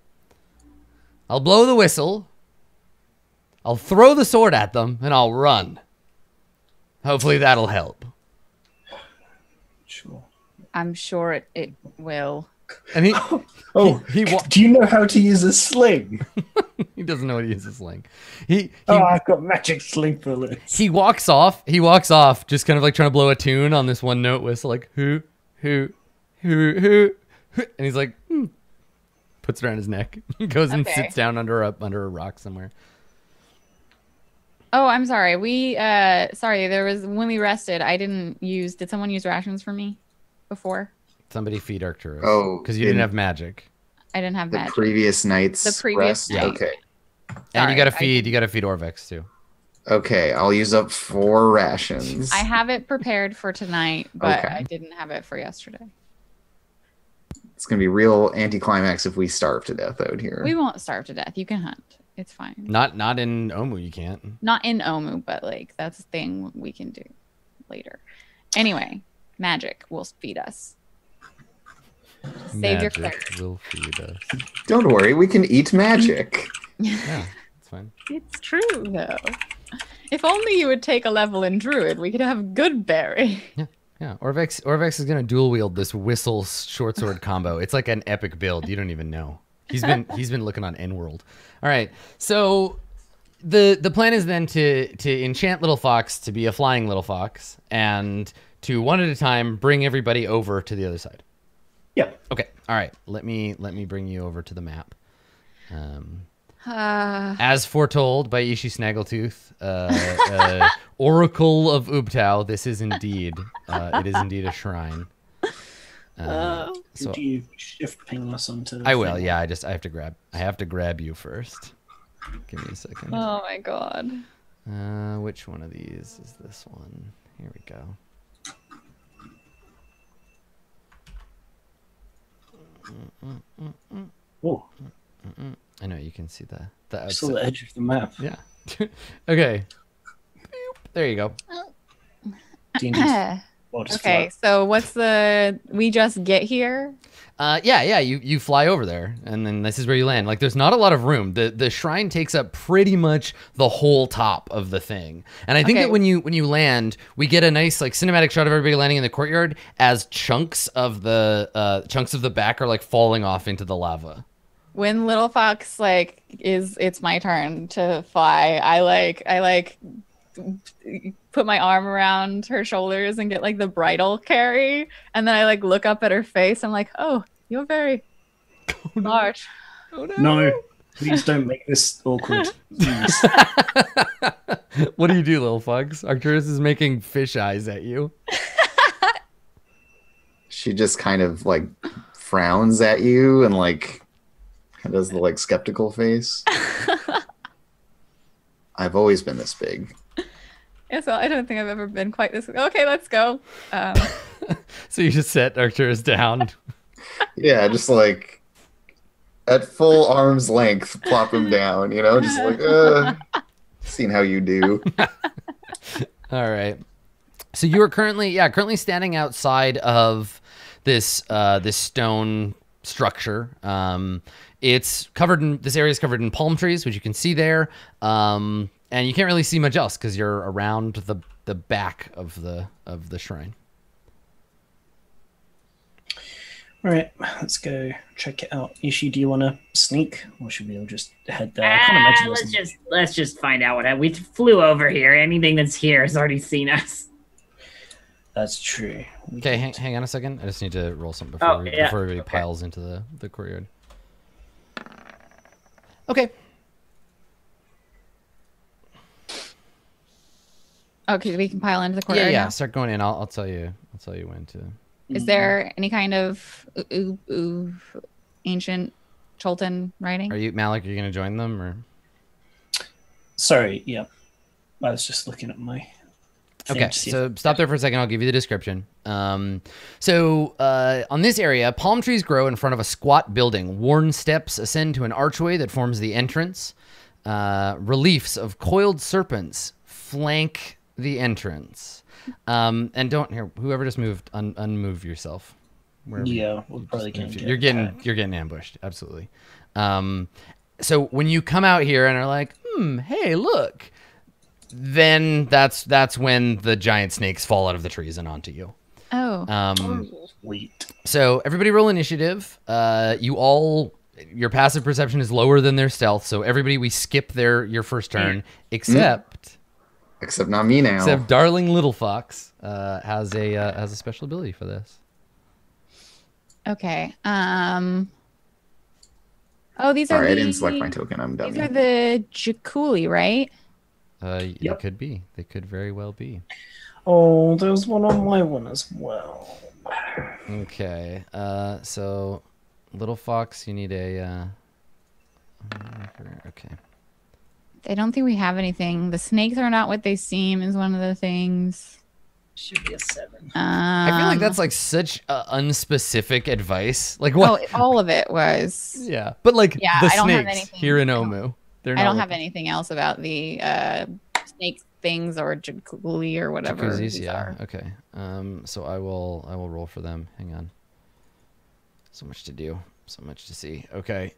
I'll blow the whistle, I'll throw the sword at them, and I'll run. Hopefully that'll help." Sure. I'm sure it will. And he Do you know how to use a sling? he doesn't know how to use his sling. I've got magic sling bullets. He walks off, just kind of like trying to blow a tune on this one note whistle, like who, and he's like, puts it around his neck, goes and Okay. sits down under a rock somewhere. Oh, I'm sorry. There was when we rested, did someone use rations for me before? Somebody feed Arcturus. Oh, because you didn't have magic. I didn't have The magic. previous night's The previous rest? night. Okay. And Sorry, you gotta feed Orvex too. Okay, I'll use up 4 rations. I have it prepared for tonight, but Okay. I didn't have it for yesterday. It's going to be real anticlimax if we starve to death out here. We won't starve to death. You can hunt. It's fine. Not in Omu, you can't. Not in Omu, but like that's a thing we can do later. Anyway, magic will feed us. Save your Magic cleric. will feed us. Don't worry, we can eat magic. Yeah, it's fine. It's true though. If only you would take a level in druid, we could have good berry. Yeah, Orvex is gonna dual wield this whistle short sword combo. It's like an epic build. You don't even know. He's been looking on N-World. All right, so the plan is then to enchant Little Fox to be a flying Little Fox, and to one at a time bring everybody over to the other side. Yeah. Okay. All right. Let me bring you over to the map. As foretold by Ishi Snaggletooth, Oracle of Ubtao, this is indeed it is indeed a shrine. So Could you shift ping us onto the I will. thing? Yeah. I have to grab you first. Give me a second. Oh my god. Which one of these is this one? Here we go. Oh, I know you can see the I outside. saw the edge of the map. Yeah. Okay. There you go. D&D's world is Okay, flat. so we just get here? Yeah. You fly over there, and then this is where you land. Like, there's not a lot of room. The shrine takes up pretty much the whole top of the thing. And I think Okay. that when you land, we get a nice like cinematic shot of everybody landing in the courtyard as chunks of the back are like falling off into the lava. when Little Fox it's my turn to fly, I put my arm around her shoulders and get like the bridal carry, and then I like look up at her face. I'm like, oh, you're very large. Oh no. No, please don't make this awkward. Please. What do you do, little fucks? Arcturus is making fish eyes at you. She just kind of like frowns at you and like does the like skeptical face. I've always been this big. Yeah, so I don't think I've ever been quite this. Okay, let's go. So you just set Arcturus down. Yeah, just like at full arm's length, plop him down, you know, just like, seeing how you do. All right. So you are currently standing outside of this stone structure. This area is covered in palm trees, which you can see there. And you can't really see much else because you're around the back of the shrine. All right, let's go check it out. Ishi, do you want to sneak, or should we all just head there? I can't imagine Let's just find out what we flew over here. Anything that's here has already seen us. That's true. Okay, hang on a second. I just need to roll something before everybody piles into the courtyard. Okay. Okay, we can pile into the courtyard. Yeah. Now? Start going in. I'll tell you when to. Is there any kind of ancient Cholton writing? Are you Malik? Are you going to join them or? Sorry. Yeah, I was just looking at my. Okay, so stop there for a second. I'll give you the description. On this area, palm trees grow in front of a squat building. Worn steps ascend to an archway that forms the entrance. Reliefs of coiled serpents flank the entrance. And whoever just moved, unmove yourself. Yeah, we'll probably you're getting ambushed. Absolutely. So when you come out here and are like, hey, look. Then that's when the giant snakes fall out of the trees and onto you. Oh. Sweet. So everybody roll initiative. Your passive perception is lower than their stealth. So everybody, we skip your first turn, except not me now. Except Darling Little Fox has a special ability for this. Okay. These are. Sorry, I didn't select my token. I'm dummy. These are the Jakuli, right? They could be. They could very well be. Oh, there's one on my one as well. Okay. So, Little Fox, you need a. Okay. I don't think we have anything. The snakes are not what they seem. Is one of the things. Should be a 7. I feel like that's like such unspecific advice. Like what? Oh, all of it was. Yeah, but like the I don't have snakes anything. here in Omu. I don't have anything else about the snake things or Jakuli or whatever. Jacuzzis, yeah. Okay. So I will roll for them. Hang on. So much to do. So much to see. Okay.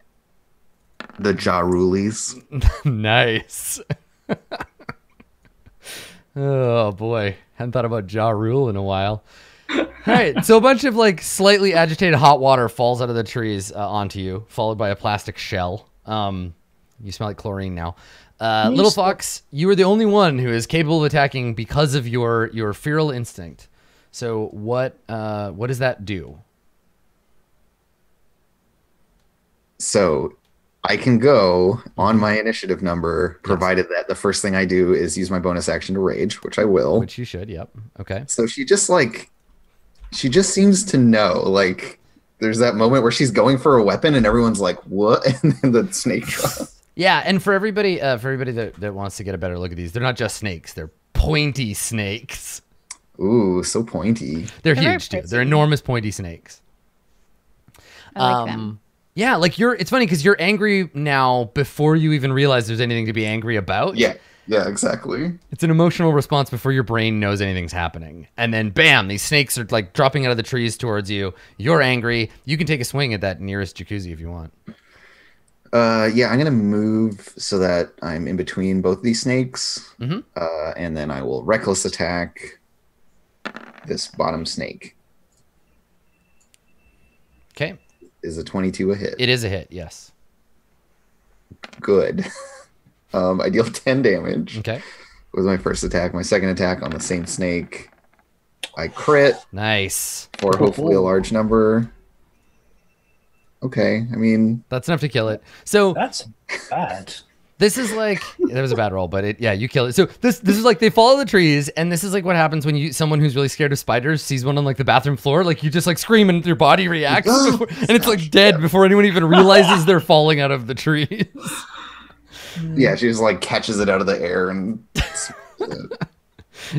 The Jarulis. Nice. Oh boy, hadn't thought about Ja Rule in a while. All right, so a bunch of like slightly agitated hot water falls out of the trees onto you, followed by a plastic shell. You smell like chlorine now. Little Fox, you are the only one who is capable of attacking because of your feral instinct. So what does that do? So I can go on my initiative number, provided that the first thing I do is use my bonus action to rage, which I will. Which you should, yep. Okay. So she just seems to know, like, there's that moment where she's going for a weapon and everyone's like, what? And then the snake drops. Yeah, and for everybody that wants to get a better look at these, they're not just snakes, they're pointy snakes. Ooh, so pointy. They're huge too. They're enormous pointy snakes. I like them. Yeah, like it's funny because you're angry now before you even realize there's anything to be angry about. Yeah, exactly. It's an emotional response before your brain knows anything's happening. And then bam, these snakes are like dropping out of the trees towards you. You're angry. You can take a swing at that nearest jacuzzi if you want. Yeah, I'm going to move so that I'm in between both these snakes. Mm-hmm. And then I will reckless attack this bottom snake. Okay. Is a 22 a hit? It is a hit, yes. good. I deal 10 damage Okay. with my first attack. My second attack on the same snake, I crit Nice. for hopefully a large number. Okay, I mean, That's enough to kill it. So That's bad. this is like that was a bad roll, but you kill it. So this is like they follow the trees, and this is like what happens when someone who's really scared of spiders sees one on like the bathroom floor. Like you just like scream and your body reacts, and it's like dead before anyone even realizes they're falling out of the trees. yeah, she just like catches it out of the air and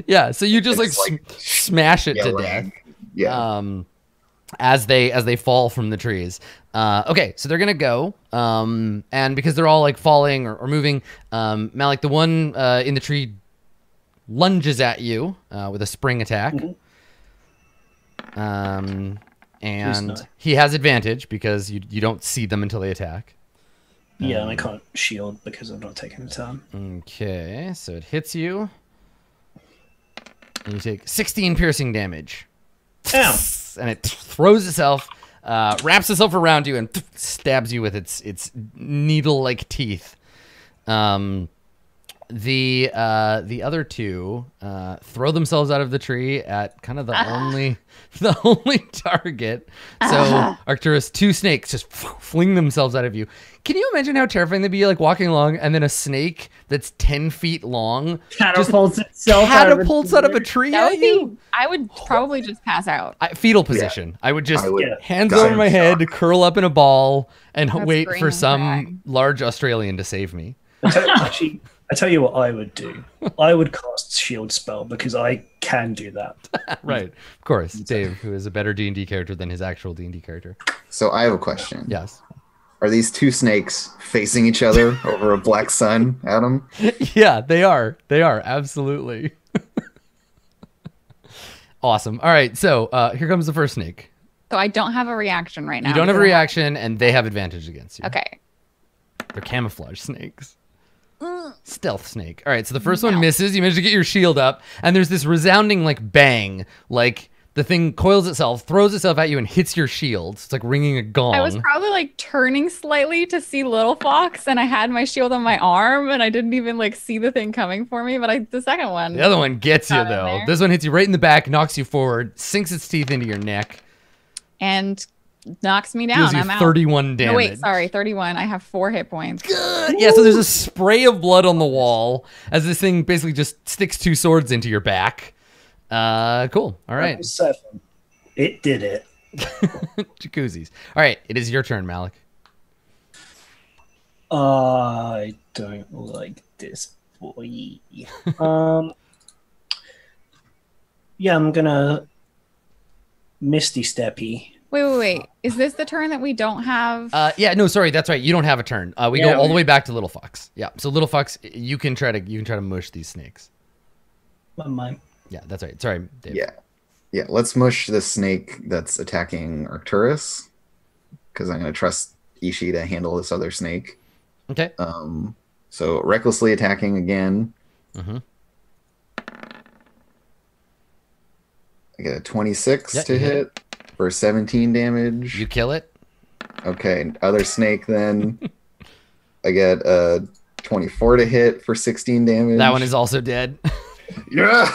Yeah, so you just like, It's like smash it to yelling. death. Yeah. As they fall from the trees. Okay, so they're gonna go, and because they're all like falling or moving, Malik, the one in the tree lunges at you with a spring attack. And he has advantage because you don't see them until they attack. Yeah, and I can't shield because I'm not taking a turn. Okay, so it hits you, and you take 16 piercing damage. Ow! And it throws itself, wraps itself around you, and stabs you with its needle-like teeth. The other two throw themselves out of the tree at kind of the only target. So Arcturus, two snakes just fling themselves out of you. Can you imagine how terrifying they'd be, like walking along and then a snake that's 10 feet long Catapults itself out of a tree That at would you? be. I would probably just pass out. Fetal position. I would just I would hands die over in my head, shock. curl up in a ball, and That's wait scream for and some cry. large Australian to save me. Actually, I tell you what I would do. I would cast shield spell because I can do that. Right, of course. Dave, who is a better D&D character than his actual D&D character. So I have a question. Yes. Are these two snakes facing each other over a black sun, Adam? Yeah, they are. They are, absolutely. Awesome. All right, so here comes the first snake. So I don't have a reaction right now. You don't have a because reaction, and they have advantage against you. Okay. They're camouflage snakes. Stealth snake. All right, so the first one misses. You manage to get your shield up, and there's this resounding like bang, like the thing coils itself, throws itself at you, and hits your shield. It's like ringing a gong. I was probably like turning slightly to see Little Fox, and I had my shield on my arm, and I didn't even like see the thing coming for me. But the second one, The other one gets you Got in though. there. This one hits you right in the back, knocks you forward, sinks its teeth into your neck, and knocks me deals down. you I'm out. 31 damage. No, wait, sorry, 31. I have 4 hit points. Yeah, so there's a spray of blood on the wall as this thing basically just sticks 2 swords into your back. Cool. All right. 7. It did it. Jacuzzis. All right, it is your turn, Malik. I don't like this boy. Yeah, I'm gonna Misty Steppy. Wait. Is this the turn that we don't have? Yeah, no, sorry, that's right. You don't have a turn. We go all the way back to Little Fox. Yeah, so Little Fox, you can try to mush these snakes. Mine. Yeah, that's right. Sorry, Dave. Yeah. Let's mush the snake that's attacking Arcturus, because I'm going to trust Ishii to handle this other snake. Okay. So recklessly attacking again. Mm-hmm. I get a 26 Yeah, to you hit hit for 17 damage. You kill it. Okay, other snake then. I get a 24 to hit for 16 damage. That one is also dead. Yeah.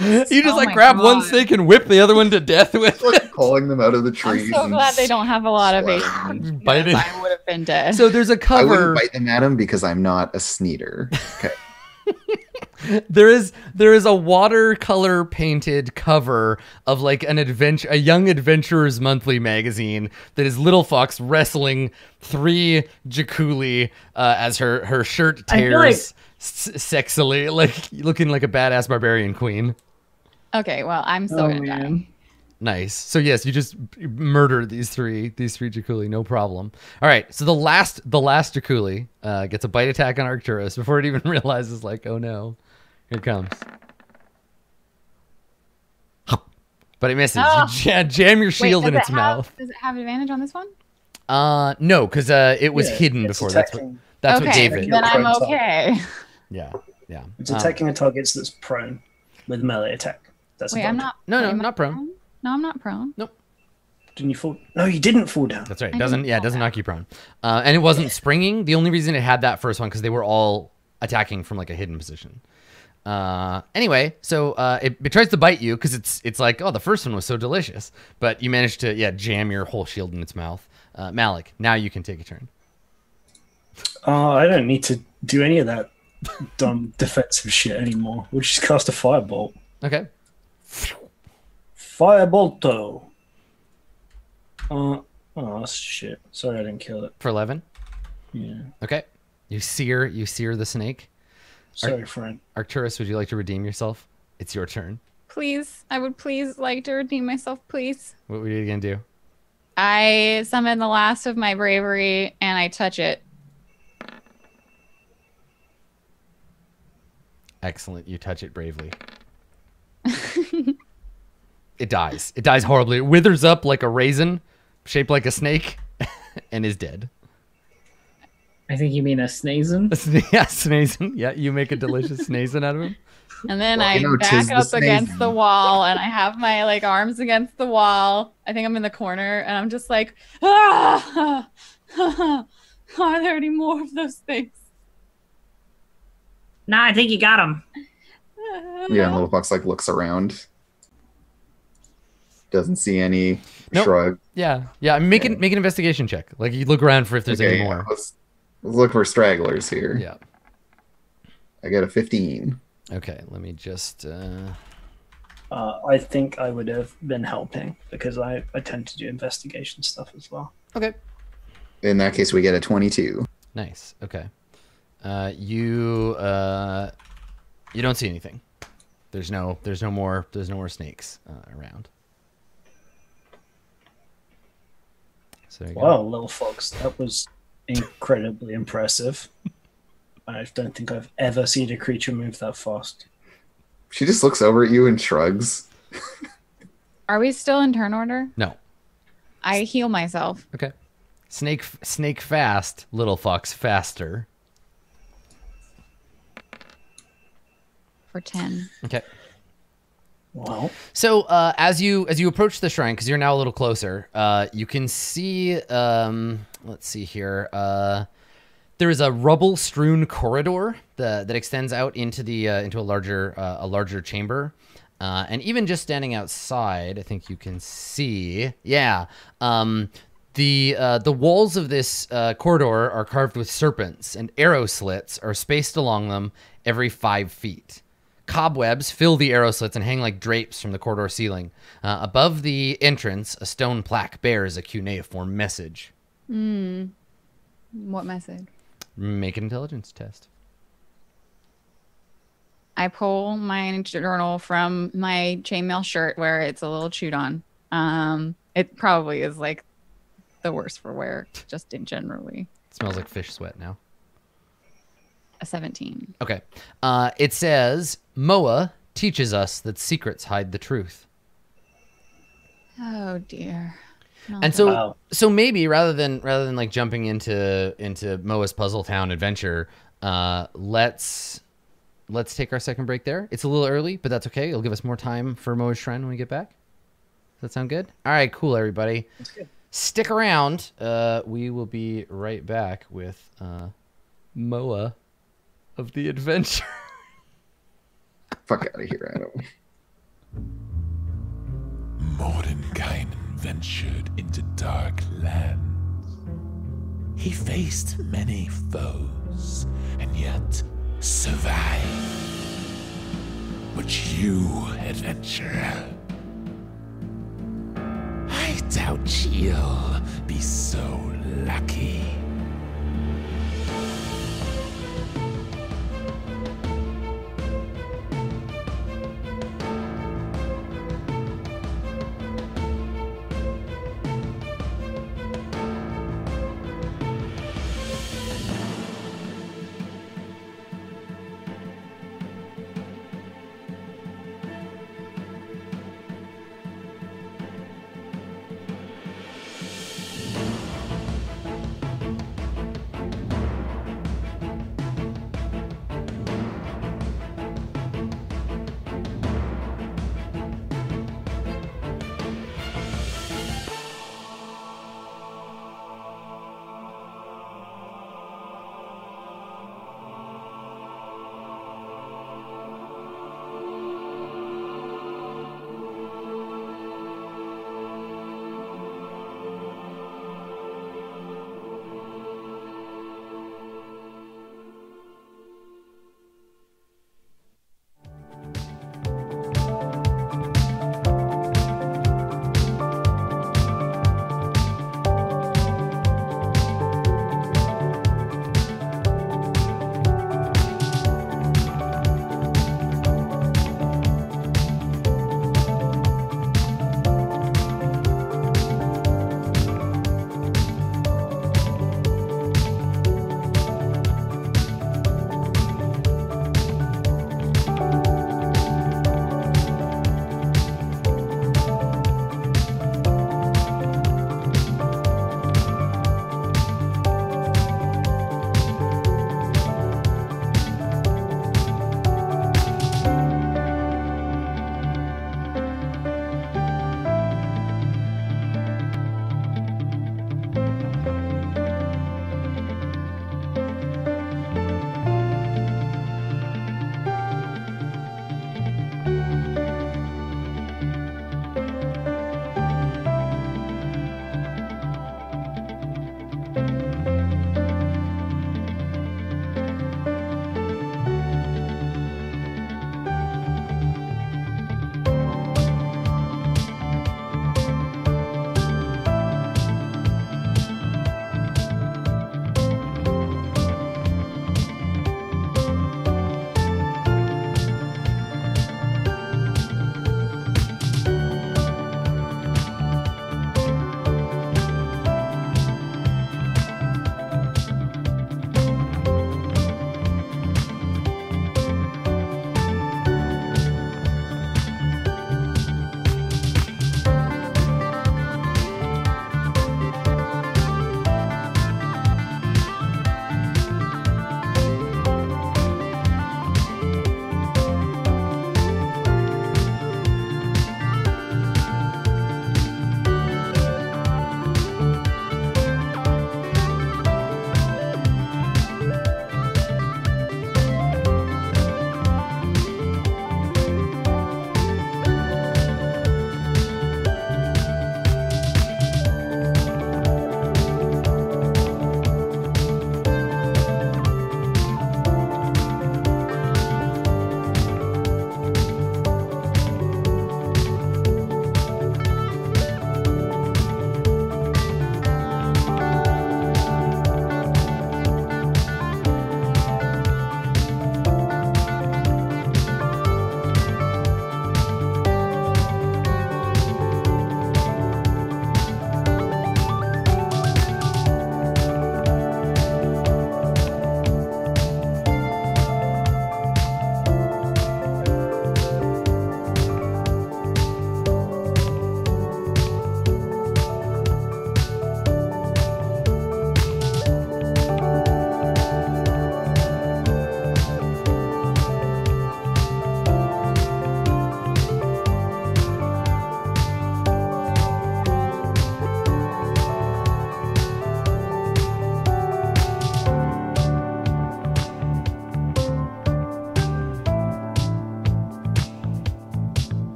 You just Oh like my grab one God. snake and whip the other one to death with it. Like pulling them out of the I'm trees. so and glad they don't have a lot of sweat. HP. Bite it. I would have been dead. So there's a I wouldn't cover. bite them at him because I'm not a sneeder. Okay. There is a watercolor painted cover of like a young adventurer's monthly magazine that is Little Fox wrestling 3 Jakuli as her shirt I feel like- tears sexily, like looking like a badass barbarian queen. Okay, well, I'm still Oh gonna die. man. Nice. So yes, you just murder these three Jakuli, no problem. All right. So the last Jakuli gets a bite attack on Arcturus before it even realizes, like, oh no, here it comes. But it misses. Oh. You jam your shield Wait, in its mouth. Does it have advantage on this one? No, because it was Yeah, hidden it's before. attacking- That's what Okay, gave it. then I'm Prone target. okay. Yeah. It's attacking a target that's prone with melee attack. That's Wait, a I'm bug. not. No, wait, no, am I not prone. No, I'm not prone. Didn't you fall? No, you didn't fall down. That's right. It doesn't knock you prone. And it wasn't springing. The only reason it had that first one because they were all attacking from like a hidden position. Anyway, so it tries to bite you because it's like, oh, the first one was so delicious, but you managed to jam your whole shield in its mouth. Malik, now you can take a turn. I don't need to do any of that dumb defensive shit anymore. We'll just cast a firebolt. Okay. Firebolto. Oh, that's shit. Sorry, I didn't kill it. For 11? Yeah. Okay. You sear the snake. Sorry, friend. Arcturus, would you like to redeem yourself? It's your turn. Please, I would please like to redeem myself, please. What were you gonna do? I summon the last of my bravery and I touch it. Excellent. You touch it bravely. It dies. It dies horribly. It withers up like a raisin, shaped like a snake, and is dead. I think you mean a sneezin. Yeah, sneezin. Yeah, you make a delicious sneezin out of him. And then Well, I you know, tis back the up against sneezin'. the wall and I have my like arms against the wall. I think I'm in the corner and I'm just like, ah! Are there any more of those things? Nah, I think you got him. Yeah, and Little Fox like looks around. Doesn't see any. Nope. Shrug. Yeah. Make an investigation check. Like you look around for if there's any more. Let's look for stragglers here. Yeah. I got a 15. Okay. Let me just. I think I would have been helping because I tend to do investigation stuff as well. Okay. In that case, we get a 22. Nice. Okay. You don't see anything. There's no more snakes around. So there you go. Wow, Little Fox, that was incredibly impressive. I don't think I've ever seen a creature move that fast. She just looks over at you and shrugs. Are we still in turn order? No. I heal myself. Okay. Snake fast, Little Fox faster. For 10. Okay. Wow. So as you approach the shrine, because you're now a little closer, you can see. Let's see here. There is a rubble-strewn corridor that extends out into a larger chamber, and even just standing outside, I think you can see. Yeah. The walls of this corridor are carved with serpents, and arrow slits are spaced along them every 5 feet. Cobwebs fill the arrow slits and hang like drapes from the corridor ceiling. Above the entrance, a stone plaque bears a cuneiform message. What message? Make an intelligence test. I pull my journal from my chainmail shirt where it's a little chewed on. It probably is like the worst for wear, just in generally. It smells like fish sweat now. A 17. Okay. It says, Moa teaches us that secrets hide the truth. Oh dear. And so, Wow. so maybe rather than like jumping into Moa's Puzzle Town adventure, let's take our second break there. It's a little early, but that's okay. It'll give us more time for Moa's Shrine when we get back. Does that sound good? All right, cool, everybody. That's good. Stick around. We will be right back with Moa of the adventure. Fuck out of here, Adam. Mordenkainen ventured into dark lands. He faced many foes and yet survived. But you, adventurer, I doubt you'll be so lucky.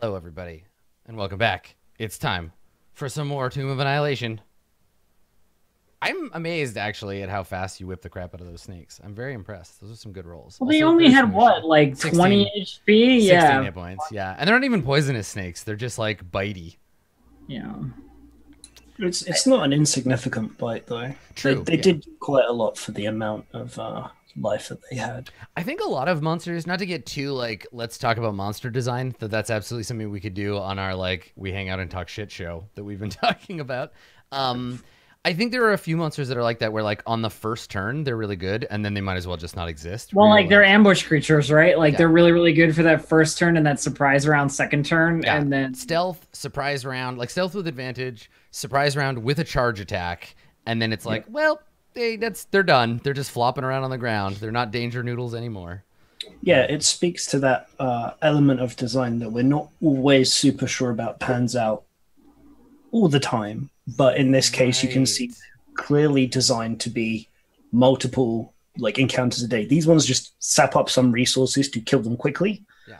Hello, everybody, and welcome back. It's time for some more Tomb of Annihilation. I'm amazed, actually, at how fast you whip the crap out of those snakes. I'm very impressed. Those are some good rolls. Well, they Also, only very had, smooth. what, like 16 20 HP? 16 Yeah. hit points, yeah. And they're not even poisonous snakes. They're just, like, bitey. Yeah. It's not an insignificant bite, though. True, They yeah. did quite a lot for the amount of life that they had. I think a lot of monsters, not to get too, like, let's talk about monster design, that's absolutely something we could do on our, like, we hang out and talk shit show that we've been talking about. I think there are a few monsters that are like that, where, like, on the first turn, they're really good, and then they might as well just not exist. Well, where like, you're they're ambush creatures, right? Like, Yeah. they're really, really good for that first turn and that surprise round second turn. Yeah. And then stealth, surprise round, like stealth with advantage, surprise round with a charge attack, and then it's like, well, they're done. They're just flopping around on the ground. They're not danger noodles anymore. Yeah, it speaks to that element of design that we're not always super sure about pans out all the time. But in this case, you can see Right. clearly designed to be multiple like encounters a day. These ones just sap up some resources to kill them quickly, Yeah.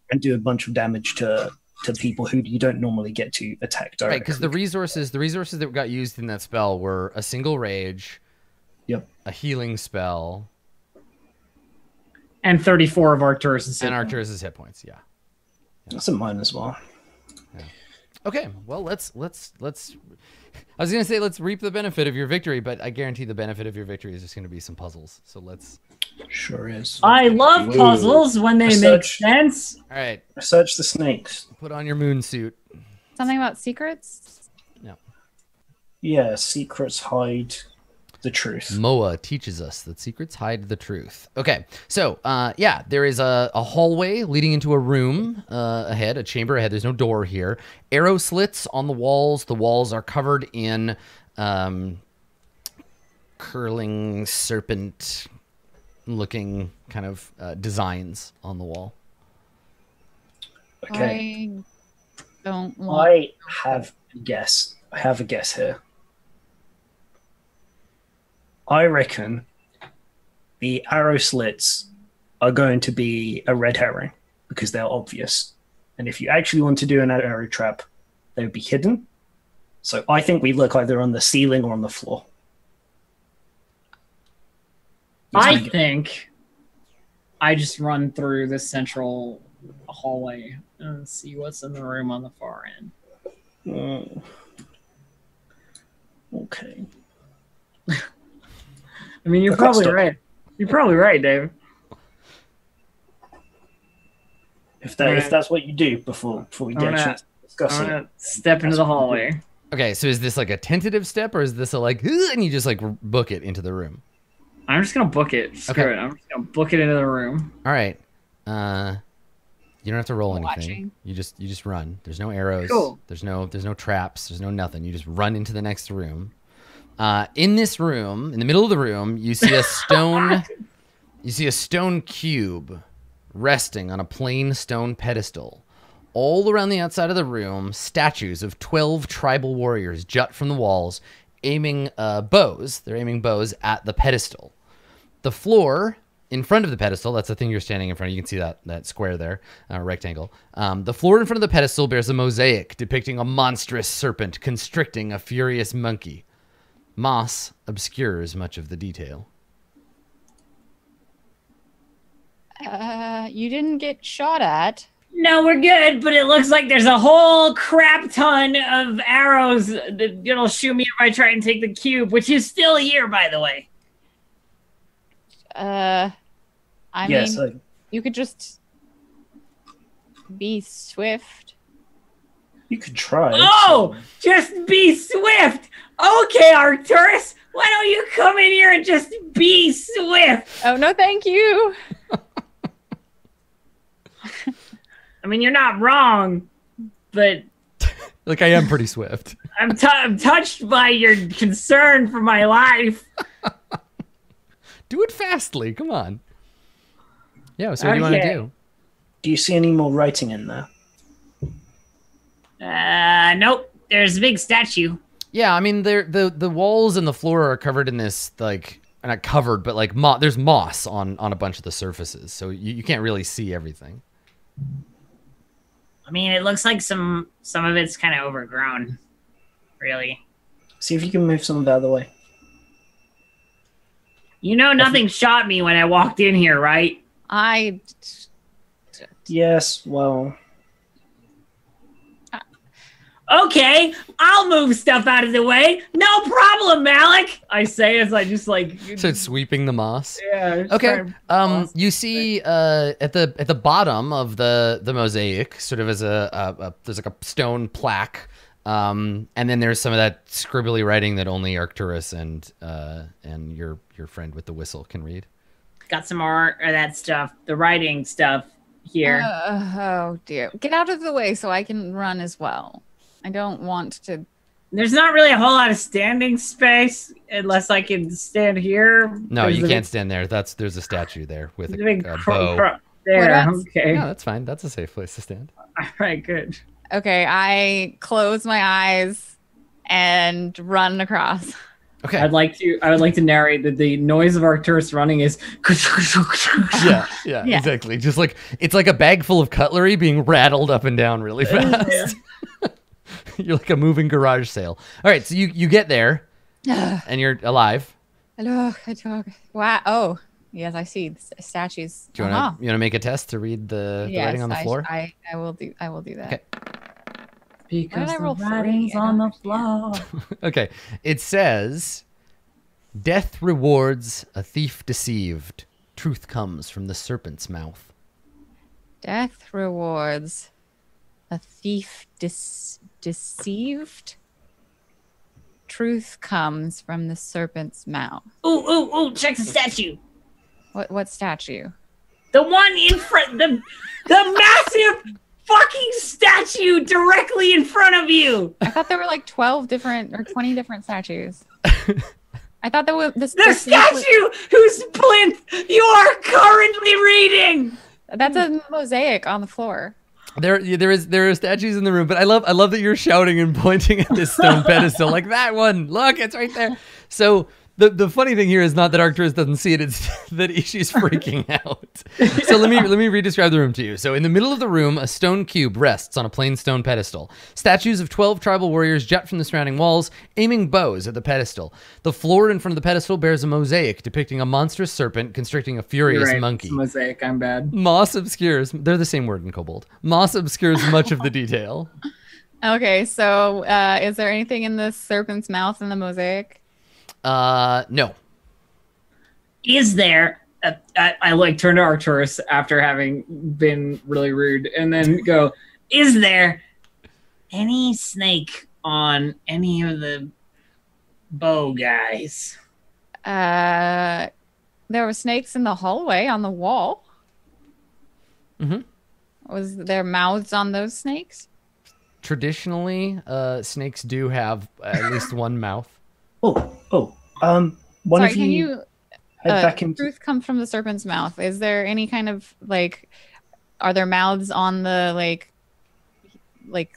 and do a bunch of damage to people who you don't normally get to attack directly. Right, because the resources that got used in that spell were a single rage, Yep. a healing spell, and 34 of Arcturus' and Arcturus' hit points. Yeah. That's a mine as well. Okay, well, let's. I was gonna say let's reap the benefit of your victory, but I guarantee the benefit of your victory is just gonna be some puzzles. So let's. Sure is. I love Whoa. puzzles when they make Research. sense. All right, Research the snakes. put on your moon suit. Something about secrets? Yeah, secrets hide the truth. Moa teaches us that secrets hide the truth. Okay, so yeah, there is a hallway leading into a room ahead, a chamber ahead. There's no door here. Arrow slits on the walls. The walls are covered in curling serpent-looking kind of designs on the wall. Okay. I don't want. I have a guess. I have a guess here. I reckon the arrow slits are going to be a red herring because they're obvious. And if you actually want to do an arrow trap, they would be hidden. So I think we look either on the ceiling or on the floor. I think I just run through the central hallway and see what's in the room on the far end. Okay. I mean, you're Okay, probably stop. right. You're probably right, Dave. If Alright. that's what you do before we get a Alright. chance to discuss I'm it. gonna step into the hallway. Okay, so is this like a tentative step, or is this a like, and you just like book it into the room? I'm just gonna book it. Screw Okay. it. I'm just gonna book it into the room. All right. You don't have to roll anything. Watching. You just run. There's no arrows. Cool. There's no traps. There's no nothing. You just run into the next room. In this room, in the middle of the room, you see a stone. You see a stone cube resting on a plain stone pedestal. All around the outside of the room, statues of 12 tribal warriors jut from the walls, aiming bows. They're aiming bows at the pedestal. The floor in front of the pedestal, that's the thing you're standing in front of. You can see that square there, rectangle. The floor in front of the pedestal bears a mosaic depicting a monstrous serpent constricting a furious monkey. Moss obscures much of the detail. You didn't get shot at. No, we're good, but it looks like there's a whole crap ton of arrows that'll shoot me if I try and take the cube, which is still here, by the way. I Yes, mean, you could just be swift. you could try. Oh, just be swift. Okay, Arcturus, why don't you come in here and just be swift? Oh, no, thank you. I mean, you're not wrong, but Like, I am pretty swift. I'm touched by your concern for my life. Do it fastly. Come on. Yeah, so what do you want to Okay. do? Do you see any more writing in there? Nope. There's a big statue. Yeah, I mean, the walls and the floor are covered in this, like, not covered, but like there's moss on a bunch of the surfaces, so you can't really see everything. I mean, it looks like some of it's kind of overgrown. Really. See if you can move some of it out of the way. You know, nothing shot me when I walked in here, right? Yes, well... Okay, I'll move stuff out of the way. No problem, Malik. I say as I just like start sweeping the moss. Yeah. Okay. You see at the bottom of the mosaic, sort of as there's like a stone plaque, and then there's some of that scribbly writing that only Arcturus and your friend with the whistle can read. Got some more of that stuff, the writing stuff here. Oh dear! Get out of the way so I can run as well. I don't want to. There's not really a whole lot of standing space unless I can stand here. No, you can't stand there. There's a statue there with a bow. There, okay. No, that's fine. That's a safe place to stand. All right, good. Okay, I close my eyes and run across. Okay. I would like to narrate that the noise of Arcturus running is. Yeah, exactly. Just like it's like a bag full of cutlery being rattled up and down really fast. You're like a moving garage sale. All right, so you get there, and you're alive. Hello, wow. Oh, yes, I see the statues. Do you want to make a test to read the writing on the floor? I will do that. Okay. Because the writing's on the floor. Okay, it says, "Death rewards a thief deceived. Truth comes from the serpent's mouth." Death rewards a thief deceived. Truth comes from the serpent's mouth. Ooh! Check the statue. What statue? The one in front. The massive fucking statue directly in front of you. I thought there were like 12 different or 20 different statues. I thought there was the statue whose plinth you are currently reading. That's a mosaic on the floor. There are statues in the room, but I love that you're shouting and pointing at this stone pedestal like that one. Look, it's right there. So the funny thing here is not that Arcturus doesn't see it; it's that she's freaking out. So let me re-describe the room to you. So in the middle of the room, a stone cube rests on a plain stone pedestal. Statues of 12 tribal warriors jut from the surrounding walls, aiming bows at the pedestal. The floor in front of the pedestal bears a mosaic depicting a monstrous serpent constricting a furious monkey. It's a mosaic. I'm bad. Moss obscures. They're the same word in Kobold. Moss obscures much of the detail. Okay, so is there anything in the serpent's mouth in the mosaic? No. Is there? I like turn to Arcturus after having been really rude, and then go. Is there any snake on any of the bow guys? There were snakes in the hallway on the wall. Mm-hmm. Was there mouths on those snakes? Traditionally, snakes do have at least one mouth. One of you head back into... Truth comes from the serpent's mouth. Is there any kind of are there mouths on the like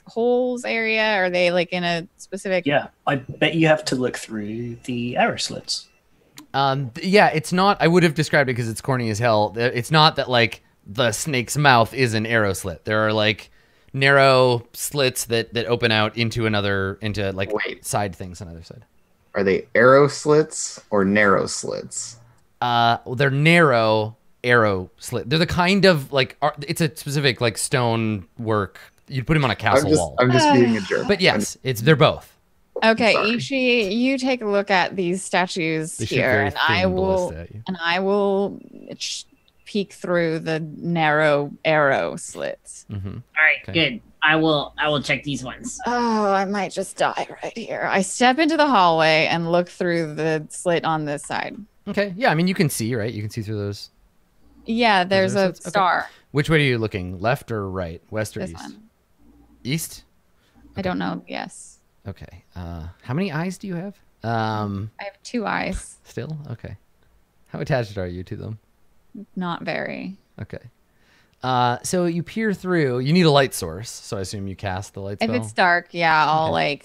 holes area? Are they like in a specific? Yeah, I bet you have to look through the arrow slits. Yeah, it's not. I would have described it because it's corny as hell. It's not that like the snake's mouth is an arrow slit. There are like narrow slits that open out into side things on either side. Are they arrow slits or narrow slits? They're narrow arrow slit. They're the kind of it's a specific like stone work. You'd put them on a castle wall. I'm just being a jerk. But yes, they're both. Okay, Ishi, you take a look at these statues here, and I will peek through the narrow arrow slits. Mm-hmm. All right, good. I will check these ones. Oh, I might just die right here. I step into the hallway and look through the slit on this side. Okay. Yeah, I mean you can see, right? You can see through those. Yeah, there's a star. Okay. Which way are you looking? Left or right? West or this east? One. East? Okay. I don't know. Yes. Okay. How many eyes do you have? I have 2 eyes. Still? Okay. How attached are you to them? Not very. Okay. So you peer through. You need a light source, so I assume you cast the light spell. If it's dark, yeah, I'll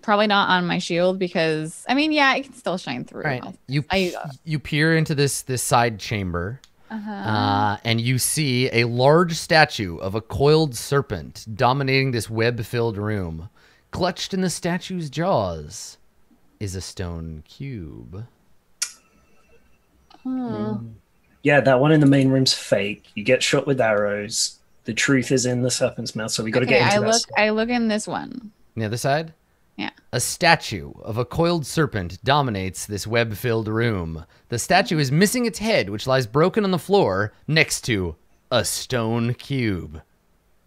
probably not on my shield because I mean, yeah, it can still shine through. All right. You peer into this side chamber. And you see a large statue of a coiled serpent dominating this web-filled room. Clutched in the statue's jaws is a stone cube. Yeah, that one in the main room's fake. You get shot with arrows. The truth is in the serpent's mouth, so we got to get into that. I look in this one. The other side? Yeah. A statue of a coiled serpent dominates this web-filled room. The statue is missing its head, which lies broken on the floor next to a stone cube.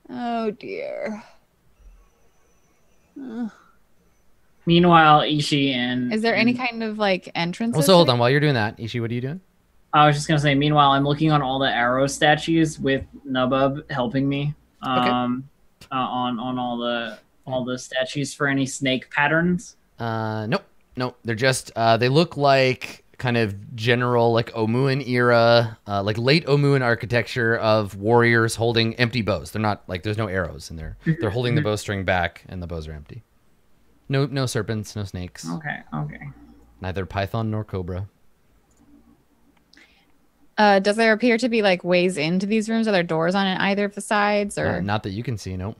Oh, dear. Meanwhile, Ishi and... Is there any kind of, like, entrance? Also, hold on. While you're doing that, Ishi, what are you doing? I was just going to say, meanwhile, I'm looking on all the arrow statues with Nubub helping me on all the statues for any snake patterns. Nope. They're just, they look like kind of general, like, Omuan era, like late Omuan architecture of warriors holding empty bows. They're not, like, there's no arrows in there. They're holding the bowstring back, and the bows are empty. No serpents, no snakes. Okay. Neither python nor cobra. Does there appear to be, like, ways into these rooms? Are there doors on either of the sides? Or Not that you can see, nope.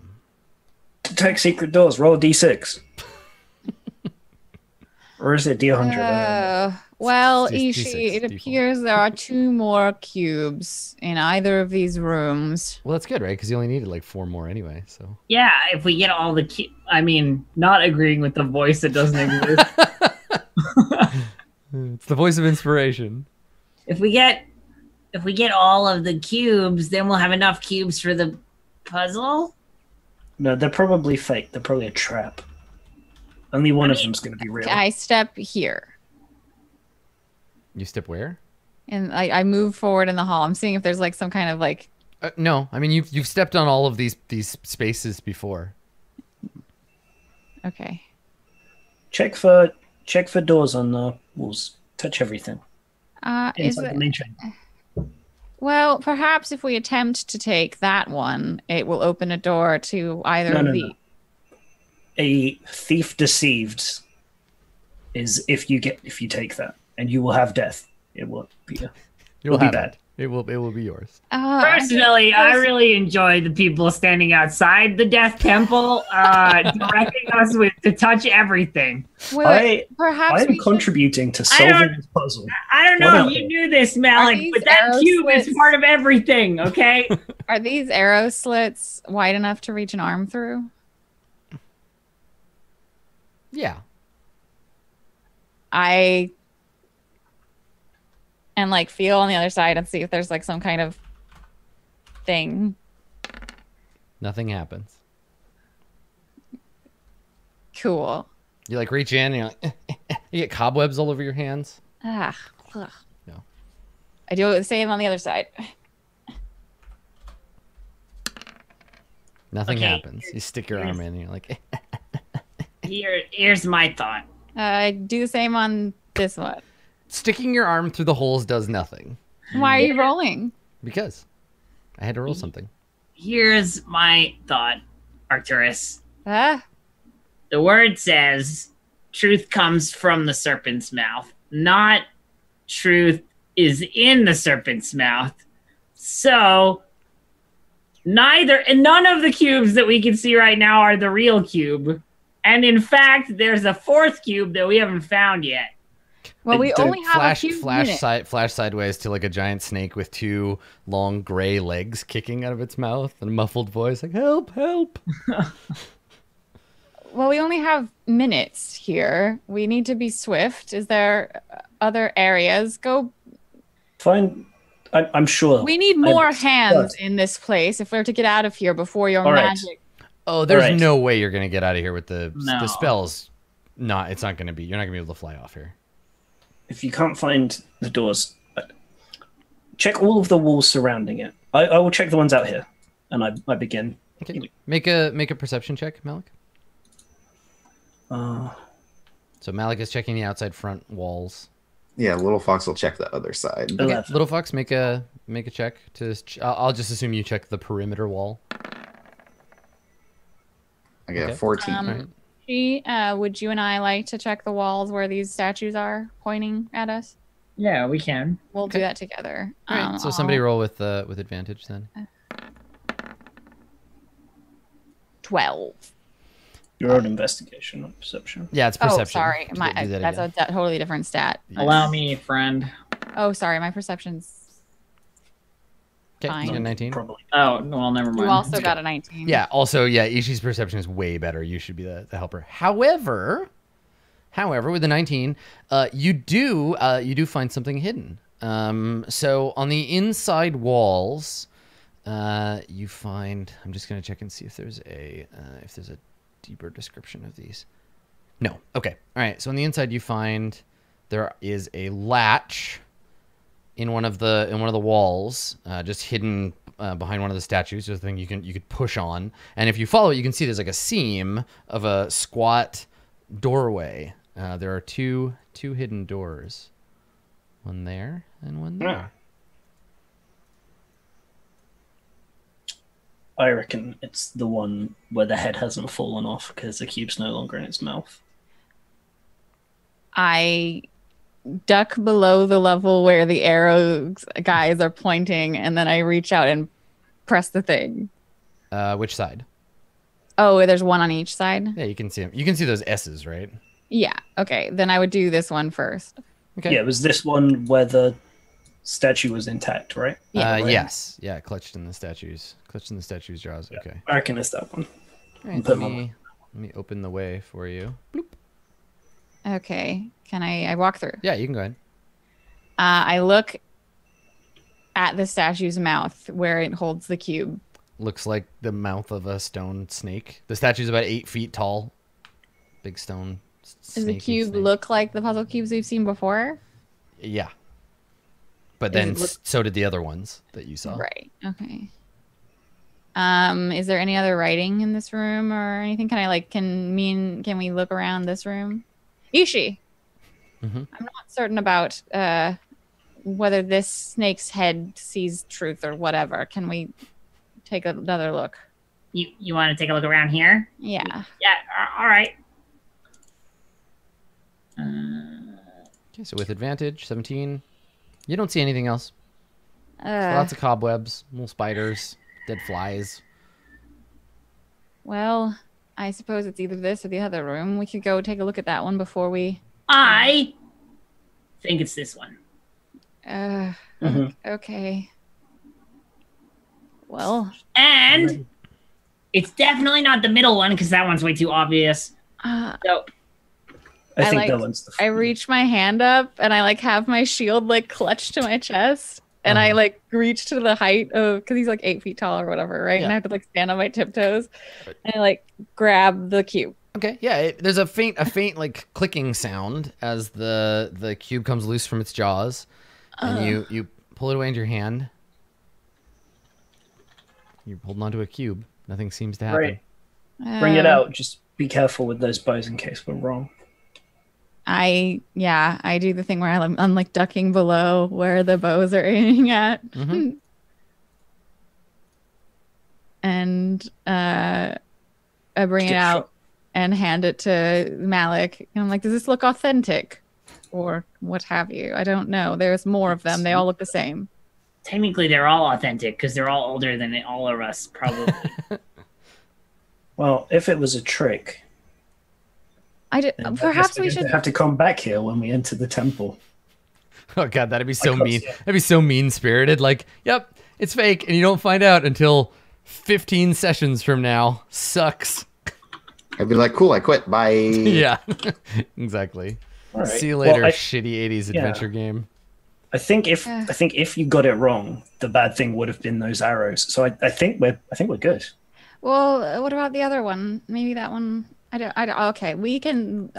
Detect secret doors. Roll a d6. Or is it d100? Well, Just Ishi, D6, it default. appears there are 2 more cubes in either of these rooms. Well, that's good, right? Because you only needed like 4 more anyway, so. Yeah, if we get all the... I mean, not agreeing with the voice that doesn't exist. It's the voice of inspiration. If we get all of the cubes, then we'll have enough cubes for the puzzle? No, they're probably fake. They're probably a trap. Only one of them's going to be real. I step here. You step where? And I move forward in the hall. I'm seeing if there's, like, some kind of, like... No, I mean, you've stepped on all of these spaces before. Okay. Check for doors on the walls. Touch everything. Is Inside it... the main chamber. Well, perhaps if we attempt to take that one, it will open a door to either of the... No. A thief deceived is if you take that, and you will have death. It will be bad. It will be yours. Personally, I really enjoy the people standing outside the Death Temple, directing us to touch everything. I perhaps am contributing to solving this puzzle. I don't know if you knew this, Malik, but that cube is part of everything, okay? Are these arrow slits wide enough to reach an arm through? Yeah. And like feel on the other side and see if there's like some kind of thing. Nothing happens. Cool. You like reach in and you're like, you get cobwebs all over your hands. Ugh. No. I do the same on the other side. Nothing happens. You stick your arm in and you're like, Here's my thought. I do the same on this one. Sticking your arm through the holes does nothing. Why are you rolling? Because I had to roll something. Here's my thought, Arcturus. Ah. The word says truth comes from the serpent's mouth, not truth is in the serpent's mouth. So none of the cubes that we can see right now are the real cube. And in fact, there's a 4th cube that we haven't found yet. Well, we only have a cube flash sideways to like a giant snake with 2 long gray legs kicking out of its mouth and a muffled voice like, help, help. Well, we only have minutes here. We need to be swift. Is there other areas? Go. Fine. I'm sure. We need more hands in this place if we're to get out of here before your magic. Oh, there's no way you're going to get out of here with the spells. It's not going to be. You're not going to be able to fly off here. If you can't find the doors, check all of the walls surrounding it. I will check the ones out here, and I begin. Okay. Make a perception check, Malik. So Malik is checking the outside front walls. Yeah, Little Fox will check the other side. Okay. Little Fox, make a check to. I'll just assume you check the perimeter wall. I got 14. Would you and I like to check the walls where these statues are pointing at us? Yeah, we can. We'll do that together. All right, so somebody roll with advantage then. 12. Your own investigation, not perception. Yeah, it's perception. Oh, sorry. Do that That's again. a totally different stat. Allow me, friend. Oh, sorry. My perception's Okay, fine. you got 19. Probably. Oh, well, never mind. You also got a 19. Yeah, also, yeah, Ishi's perception is way better. You should be the helper. However, with the 19, you do find something hidden. So on the inside walls, you find. I'm just gonna check and see if there's a deeper description of these. No. Okay. All right. So on the inside, you find there is a latch in one of the walls, just hidden behind one of the statues. There's a thing you could push on, and if you follow it, you can see there's like a seam of a squat doorway. There are two hidden doors, one there and one there. I reckon it's the one where the head hasn't fallen off because the cube's no longer in its mouth. I duck below the level where the arrow guys are pointing, and then I reach out and press the thing. Which side? Oh, there's one on each side? Yeah, you can see them. You can see those S's, right? Yeah. Okay. Then I would do this one first. Okay. Yeah, it was this one where the statue was intact, right? Yeah. Yes. Yeah, clutched in the statue's jaws. Yeah, Okay. I reckon it's that one. All right, Put let them me open the way for you. Bloop. Okay. Can I walk through? Yeah, you can go ahead. I look at the statue's mouth where it holds the cube. Looks like the mouth of a stone snake. The statue's about 8 feet tall. Big stone snake. Does the cube look like the puzzle cubes we've seen before? Yeah. But then Does it look- so did the other ones that you saw. Right. Okay. Is there any other writing in this room or anything? Can we look around this room? Ishi. Mhm. I'm not certain about whether this snake's head sees truth or whatever. Can we take another look? You want to take a look around here? Yeah. Yeah. All right. Okay, so with advantage, 17. You don't see anything else. Lots of cobwebs, little spiders, dead flies. Well, I suppose it's either this or the other room. We could go take a look at that one before we. I think it's this one. Okay. Well. And it's definitely not the middle one because that one's way too obvious. So I think that one's the I reach my hand up and I have my shield clutched to my chest and I reach to the height of because he's 8 feet tall or whatever, right? Yeah. And I have to stand on my tiptoes and I grab the cube. Okay, yeah, there's a faint clicking sound as the cube comes loose from its jaws, and you pull it away into your hand. You're holding onto a cube. Nothing seems to happen. Right. Bring it out. Just be careful with those bows in case we're wrong. I do the thing where I'm ducking below where the bows are aiming at. Mhm. And I bring it out and hand it to Malik. And I'm like, does this look authentic? Or what have you? I don't know. There's more of them. They all look the same. technically they're all authentic because they're all older than all of us, probably. Well, if it was a trick, perhaps we should have to come back here when we enter the temple. Oh god, that'd be so Of course, mean. yeah. That'd be so mean-spirited. Like, yep, it's fake, and you don't find out until 15 sessions from now. Sucks. I'd be like, cool, I quit. Bye. Yeah, exactly. All right. See you later, Well, shitty 80s yeah. adventure game. I think if you got it wrong, the bad thing would have been those arrows. So I think we're good. Well, what about the other one? Maybe that one. I don't. Okay, we can.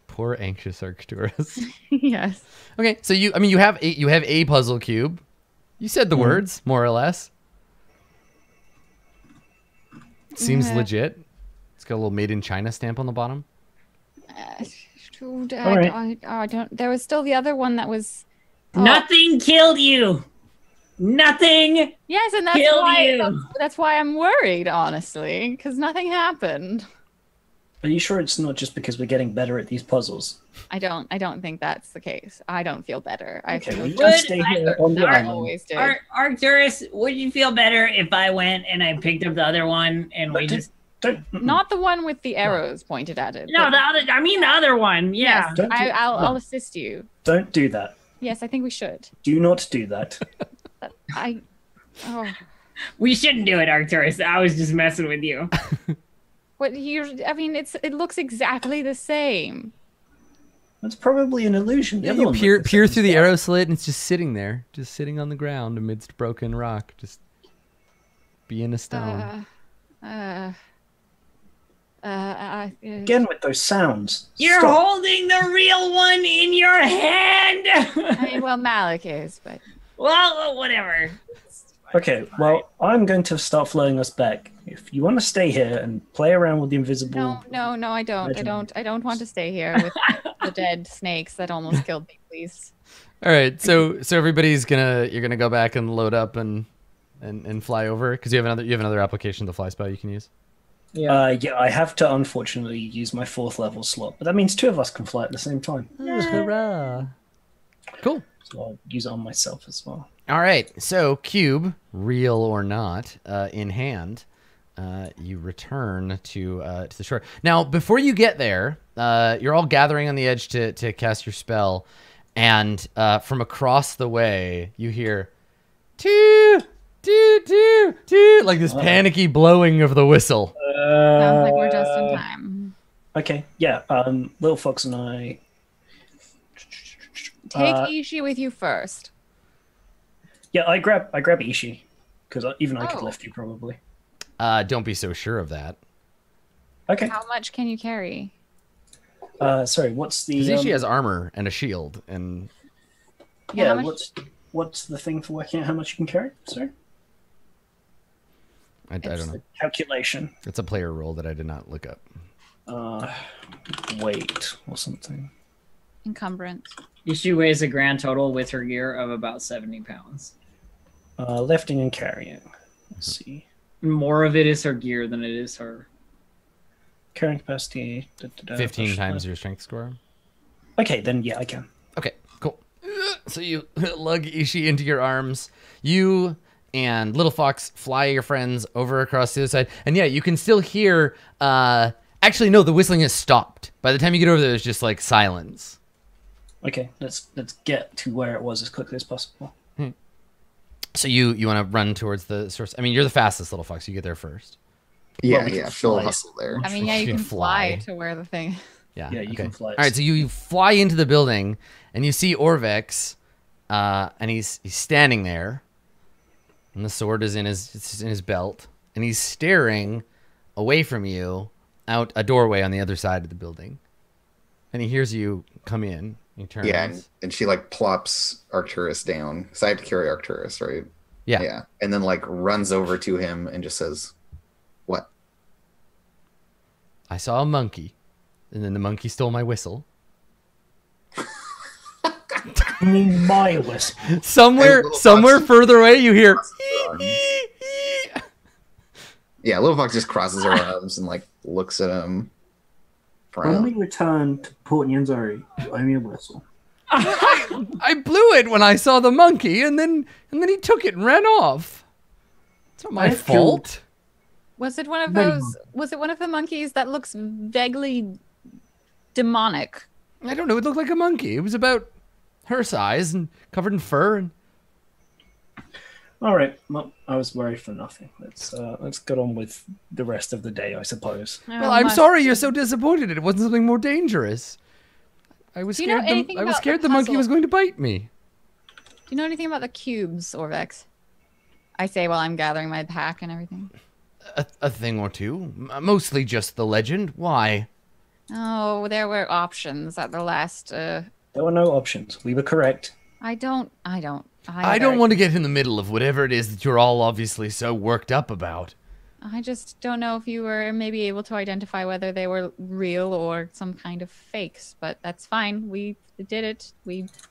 Poor anxious Arcturus. Yes. Okay, so you have a puzzle cube. You said the words more or less. Seems legit. It's got a little made in China stamp on the bottom. I don't. There was still the other one that was. Nothing killed you. Nothing. Yes, and that's why I'm worried, honestly, because nothing happened. Are you sure it's not just because we're getting better at these puzzles? I don't think that's the case. I don't feel better. I Okay, feel well, you Would just stay here on the I island. always did. Arcturus, would you feel better if I went and I picked up the other one and we just... Don't, Not the one with the arrows pointed at it. No, but- the other. I mean the other one. Yeah. Yes, Don't do- I'll no. assist you. don't do that. Yes, I think we should. Do not do that. Oh, We shouldn't do it, Arcturus. I was just messing with you. what I mean, it looks exactly the same. That's probably an illusion. The Yeah, other you one peer looked the peer same through the as well. arrow slit, and it's just sitting there, just sitting on the ground amidst broken rock, just being a stone. Again with those sounds. You're Stop. holding the real one in your hand. I mean, well, Malik is, but Well, whatever. Okay, well, I'm going to start flowing us back. If you want to stay here and play around with the invisible... no, I don't. Legend. I don't want to stay here with the dead snakes that almost killed me. Please. All right, so everybody's you're gonna go back and load up and fly over because you have another application, the fly spell you can use. Yeah. Yeah, I have to unfortunately use my 4th level slot, but that means 2 of us can fly at the same time. Hurrah! Cool. So I'll use it on myself as well. All right, so Cube, real or not, in hand, you return to the shore. Now, before you get there, you're all gathering on the edge to cast your spell, and from across the way, you hear "too, too, too, too," like this panicky blowing of the whistle. Sounds like we're just in time. Okay, yeah, Little Fox and I... Take Ishi with you first. Yeah, I grab Ishi, because even I could Oh. lift you probably. Don't be so sure of that. Okay, How much can you carry? sorry, what's the... Because she has armor and a shield, and yeah, how much- what's the thing for working out how much you can carry? Sorry? I don't know. The calculation. It's a player rule that I did not look up. Weight or something. Encumbrance. She weighs a grand total with her gear of about 70 pounds. Lifting and carrying. Let's see. More of it is her gear than it is her. Carrying capacity. 15 times your strength score. Okay, then yeah, I can. Okay, cool. So you lug Ishi into your arms. You and Little Fox fly your friends over across the other side. And yeah, you can still hear... actually, no, the whistling has stopped. By the time you get over there, there's just like silence. Okay, let's get to where it was as quickly as possible. So you want to run towards the source. I mean, you're the fastest, Little Fox. You get there first. Yeah, we can yeah. She'll fly. hustle there. I mean, yeah, you You can can fly fly. to where the thing. Yeah, Yeah, you can fly. All right, so you fly into the building, and you see Orvex, and he's standing there, and the sword is in his belt, and he's staring away from you out a doorway on the other side of the building, and he hears you come in. He turns. Yeah, and she like plops Arcturus down. Because I have to carry Arcturus, right? Yeah. Yeah. And then like runs over to him and just says, "What?" I saw a monkey, and then the monkey stole my whistle. You mean my whistle? Somewhere Little Fox- further away, you hear. Yeah, Little Fox just crosses her arms and like looks at him. When we return to Port Nyanzari, you owe me a whistle. I blew it when I saw the monkey, and then he took it and ran off. It's not my I've fault. Was it one of Many those? Was it one of the monkeys that looks vaguely demonic? I don't know. It looked like a monkey. It was about her size and covered in fur. And All right, well, I was worried for nothing. Let's get on with the rest of the day, I suppose. well, I'm sorry you're so disappointed. It wasn't something more dangerous. I was Do you know scared. anything I was about scared the the monkey puzzle? was going to bite me. Do you know anything about the cubes, Orvex? I say while I'm gathering my pack and everything. A thing or two. Mostly just the legend. Why? Oh, there were options at the last. There were no options. We were correct. I don't I don't want to get in the middle of whatever it is that you're all obviously so worked up about. I just don't know if you were maybe able to identify whether they were real or some kind of fakes, but that's fine. We did it.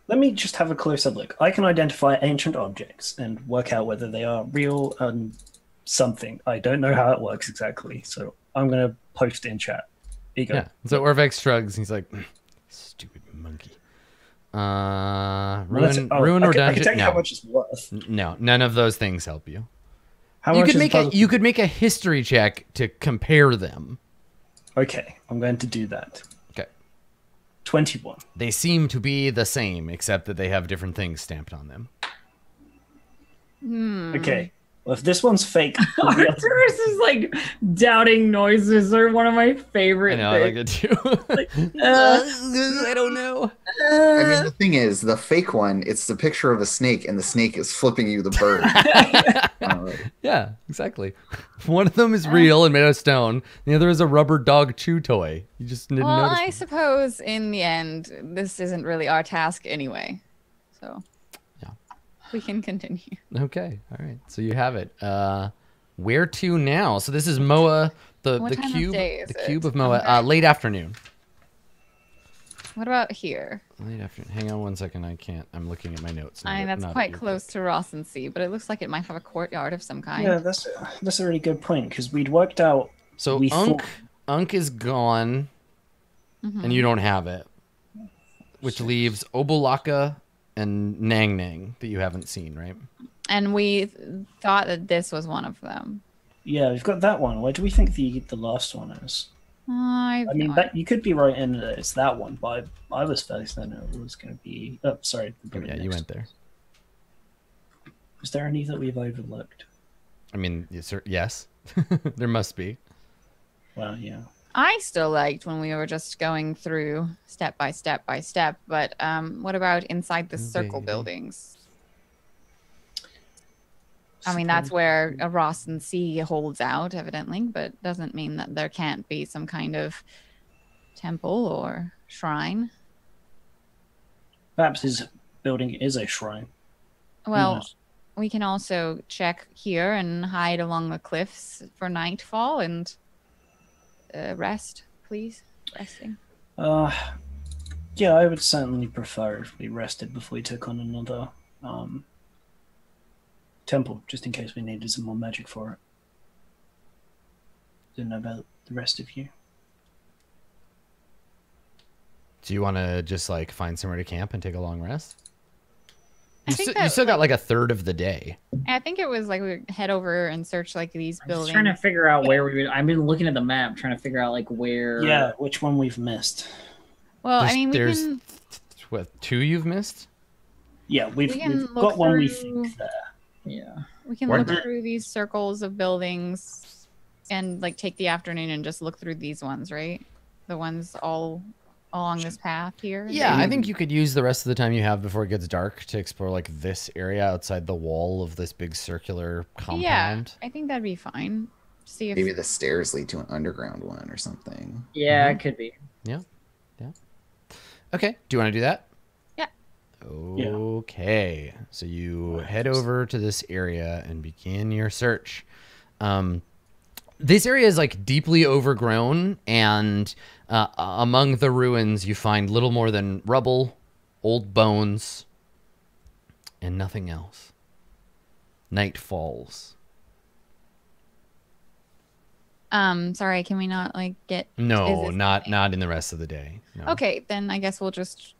Let me just have a closer look. I can identify ancient objects and work out whether they are real and something. I don't know how it works exactly, so I'm going to post in chat. you go. Yeah. So Orvex shrugs. He's like, stupid monkey. Ruin or I dungeon? can tell you No. how much it's worth. No, none of those things help you. How You much could is make puzzle? you could make a history check to compare them. Okay, I'm going to do that. Okay. 21. They seem to be the same, except that they have different things stamped on them. Okay. Well, if this one's fake, Arcturus is like doubting noises are one of my favorite I know, I like things. it too. I don't know. I mean, the thing is, the fake one, it's the picture of a snake, and the snake is flipping you the bird. Yeah, exactly. One of them is real and made out of stone. The other is a rubber dog chew toy. You just didn't Well, notice. I suppose in the end, this isn't really our task anyway. So Yeah. we can continue. Okay, all right. So you have it. Where to now? So this is Moa, the What time of cube, day is the it? cube of Moa. Okay. Late afternoon. What about here? Late afternoon. Hang on one second. I can't. I'm looking at my notes. I mean, that's not quite your close to Ross and Sea, but it looks like it might have a courtyard of some kind. yeah, that's a really good point because we'd worked out. So we Unk is gone, and you don't have it, which leaves Obolaka and Nang Nang that you haven't seen, right? And we thought that this was one of them. Yeah, we've got that one. Where do we think the last one is? I I mean, that you could be right in that it's that one, but I was fairly certain it was going to be. Oh, sorry. the building Yeah, you next. went there. Is there any that we've overlooked? I mean, yes, there must be. Well, yeah. I still liked when we were just going through step by step by step, but what about inside the circle Baby. buildings? I mean, that's where a Ross and Sea holds out, evidently, but doesn't mean that there can't be some kind of temple or shrine. Perhaps his building is a shrine. Who Well, knows? we can also check here and hide along the cliffs for nightfall and rest, please. Resting. Yeah, I would certainly prefer if we rested before we took on another temple, just in case we needed some more magic for it. Didn't know about the rest of you. Do you want to just like find somewhere to camp and take a long rest? I You, think you that, still got like a third of the day. I think it was like we would head over and search like these I'm buildings. just trying to figure out where we would. I've been looking at the map, trying to figure out like where. Yeah, which one we've missed. Well, I There's- mean, we there's can what, 2 you've missed? Yeah, we've can got look one we through- think there. Yeah. look through these circles of buildings and like take the afternoon and just look through these ones, right? The ones all along this path here. Yeah, I think you could use the rest of the time you have before it gets dark to explore like this area outside the wall of this big circular compound. Yeah, I think that'd be fine. See if Maybe the stairs lead to an underground one or something. Yeah, it could be. Okay, do you want to do that? Yeah. Okay, so you head over to this area and begin your search. This area is like deeply overgrown, and among the ruins you find little more than rubble, old bones, and nothing else. Night falls. sorry, can we not like get No, is this- not in the rest of the day. No. Okay, then I guess we'll just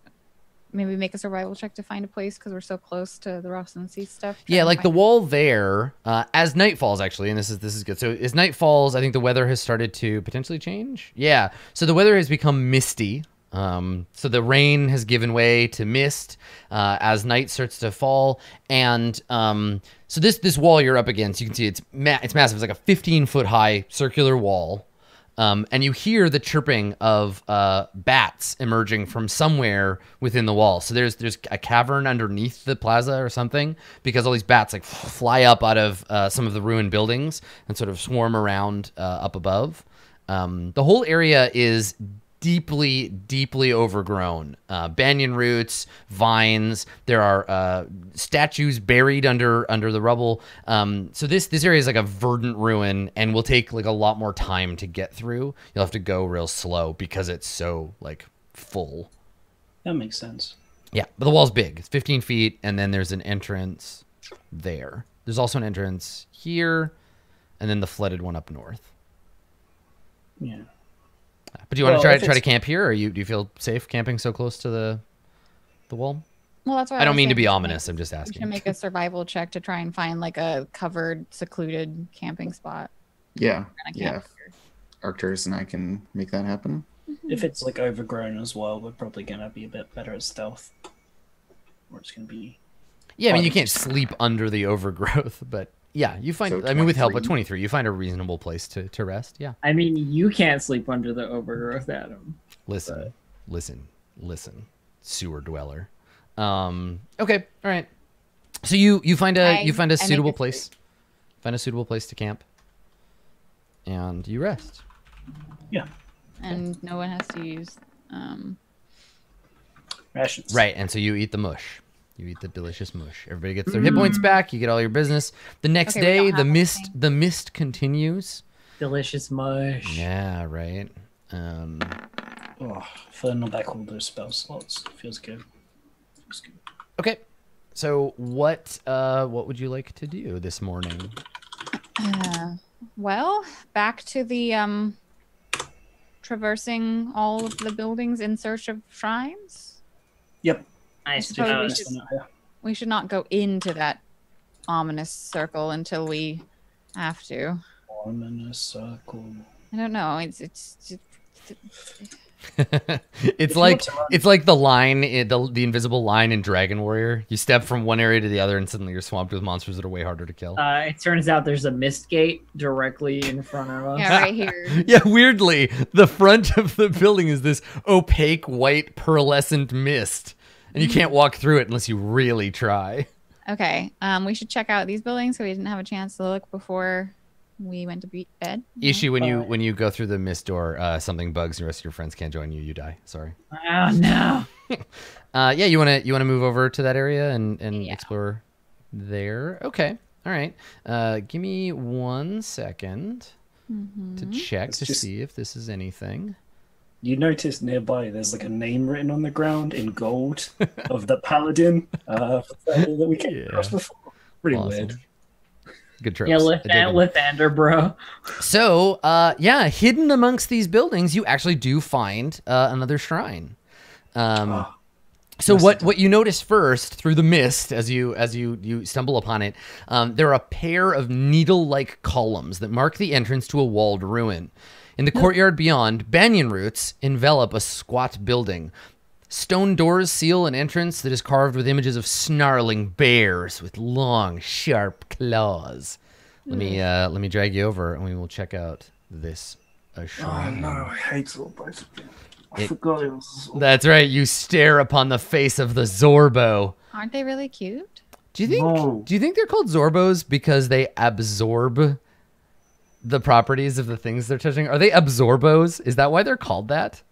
maybe make a survival check to find a place because we're so close to the Ross and Sea stuff. Try Yeah, and like the find- wall there, as night falls actually, and this is good. So as night falls, I think the weather has started to potentially change. Yeah, so the weather has become misty. So the rain has given way to mist as night starts to fall, and so this wall you're up against, you can see it's massive. It's like a 15-foot high circular wall. And you hear the chirping of bats emerging from somewhere within the wall. So there's a cavern underneath the plaza or something, because all these bats like fly up out of some of the ruined buildings and sort of swarm around up above. The whole area is deeply overgrown. Banyan roots, vines. There are statues buried under the rubble. So this area is like a verdant ruin, and will take like a lot more time to get through. You'll have to go real slow because it's so like full. That makes sense. Yeah, but the wall's big. It's 15 feet, and then there's an entrance there. There's also an entrance here, and then the flooded one up north. Yeah. But But do you want to try to camp here, or do you feel safe camping so close to the wall? Well, that's why I don't mean to be ominous. I'm just We asking. should make a survival check to try and find like a covered, secluded camping spot. Yeah, Kinda yeah. camp here. Arcturus and I can make that happen. If it's like overgrown as well, we're probably gonna be a bit better at stealth. Or it's gonna be. Yeah, I mean, you can't sleep under the overgrowth, but yeah, you find. So I mean, with help, 23? at 23, you find a reasonable place to rest. Yeah. I mean, you can't sleep under the overgrowth, Adam. Listen. Sewer dweller. Okay. All right. So you find a suitable place. Find a suitable place to camp. And you rest. Yeah. And no one has to use Rations. Right, and so you eat the mush. You eat the delicious mush. Everybody gets their hit points back. You get all your business. The next Okay, we day, don't have the mist continues. Delicious mush. Yeah, right. Oh, filling back all those spell slots. Feels good. Feels good. Okay. So what would you like to do this morning? well, back to the traversing all of the buildings in search of shrines. Yep. Nice. suppose we should not go into that ominous circle until we have to. Ominous circle. I don't know. It's It's like the line, the invisible line in Dragon Warrior. You step from one area to the other, and suddenly you're swamped with monsters that are way harder to kill. It turns out there's a mist gate directly in front of us. yeah, right here. Yeah, weirdly, the front of the building is this opaque white pearlescent mist, and you can't walk through it unless you really try. Okay. We should check out these buildings so we didn't have a chance to look before we went to bed. Ishi, when you go through the mist door, something bugs, and the rest of your friends can't join you. You die. Sorry. Oh no. Yeah, you wanna move over to that area and Yeah. explore there. Okay. All right. Give me 1 second to check It's to just- see if this is anything. You notice nearby there's like a name written on the ground in gold of the paladin that we came across before. Pretty Awesome. weird. Good tropes. Yeah, I dig 'em. Lathander, bro. So, yeah, hidden amongst these buildings, you actually do find another shrine. So what you notice first through the mist as you stumble upon it, there are a pair of needle-like columns that mark the entrance to a walled ruin. In the courtyard beyond, banyan roots envelop a squat building. Stone doors seal an entrance that is carved with images of snarling bears with long, sharp claws. Let me drag you over, and we will check out this shrine. Oh no, I hate all both of them. I forgot it was. That's right. You stare upon the face of the Zorbo. Aren't they really cute? Do you think? No. Do you think they're called Zorbos because they absorb the properties of the things they're touching? Are they absorbos? Is that why they're called that?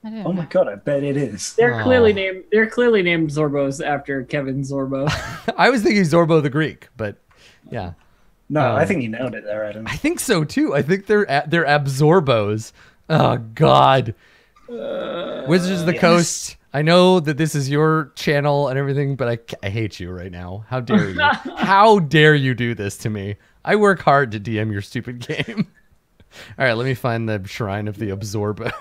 I don't Oh know. my god, I bet it is. They're clearly named Zorbos after Kevin Zorbo. I was thinking Zorbo the Greek, but yeah, No, I think you nailed it there, Adam. I think so too. I think they're absorbos. Oh God, Wizards of the Coast. I know that this is your channel and everything, but I hate you right now. How dare you? How dare you do this to me? I work hard to DM your stupid game. All right, let me find the Shrine of the Absorbos.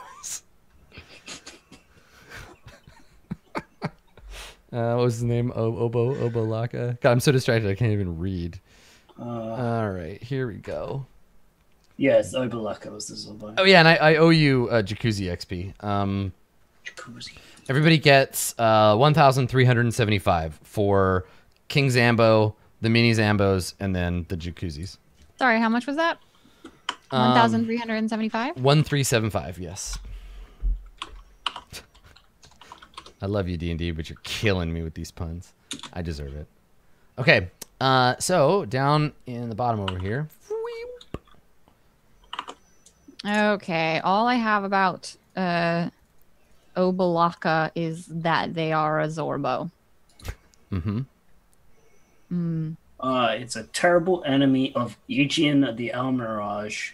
What was his name? Obolaka? God, I'm so distracted I can't even read. All right, here we go. Yes, Obalaka was the Zorbo. Oh yeah, and I owe you Jacuzzi XP. Jacuzzi. Everybody gets 1,375 for King Zambo, the mini Zambos, and then the Jacuzzis. Sorry, how much was that? 1,375? 1,375, yes. I love you, D&D, but you're killing me with these puns. I deserve it. Okay, so down in the bottom over here. Okay, all I have about Obalaka is that they are a Zorbo. Mm-hmm. It's a terrible enemy of Aegean the Almirage.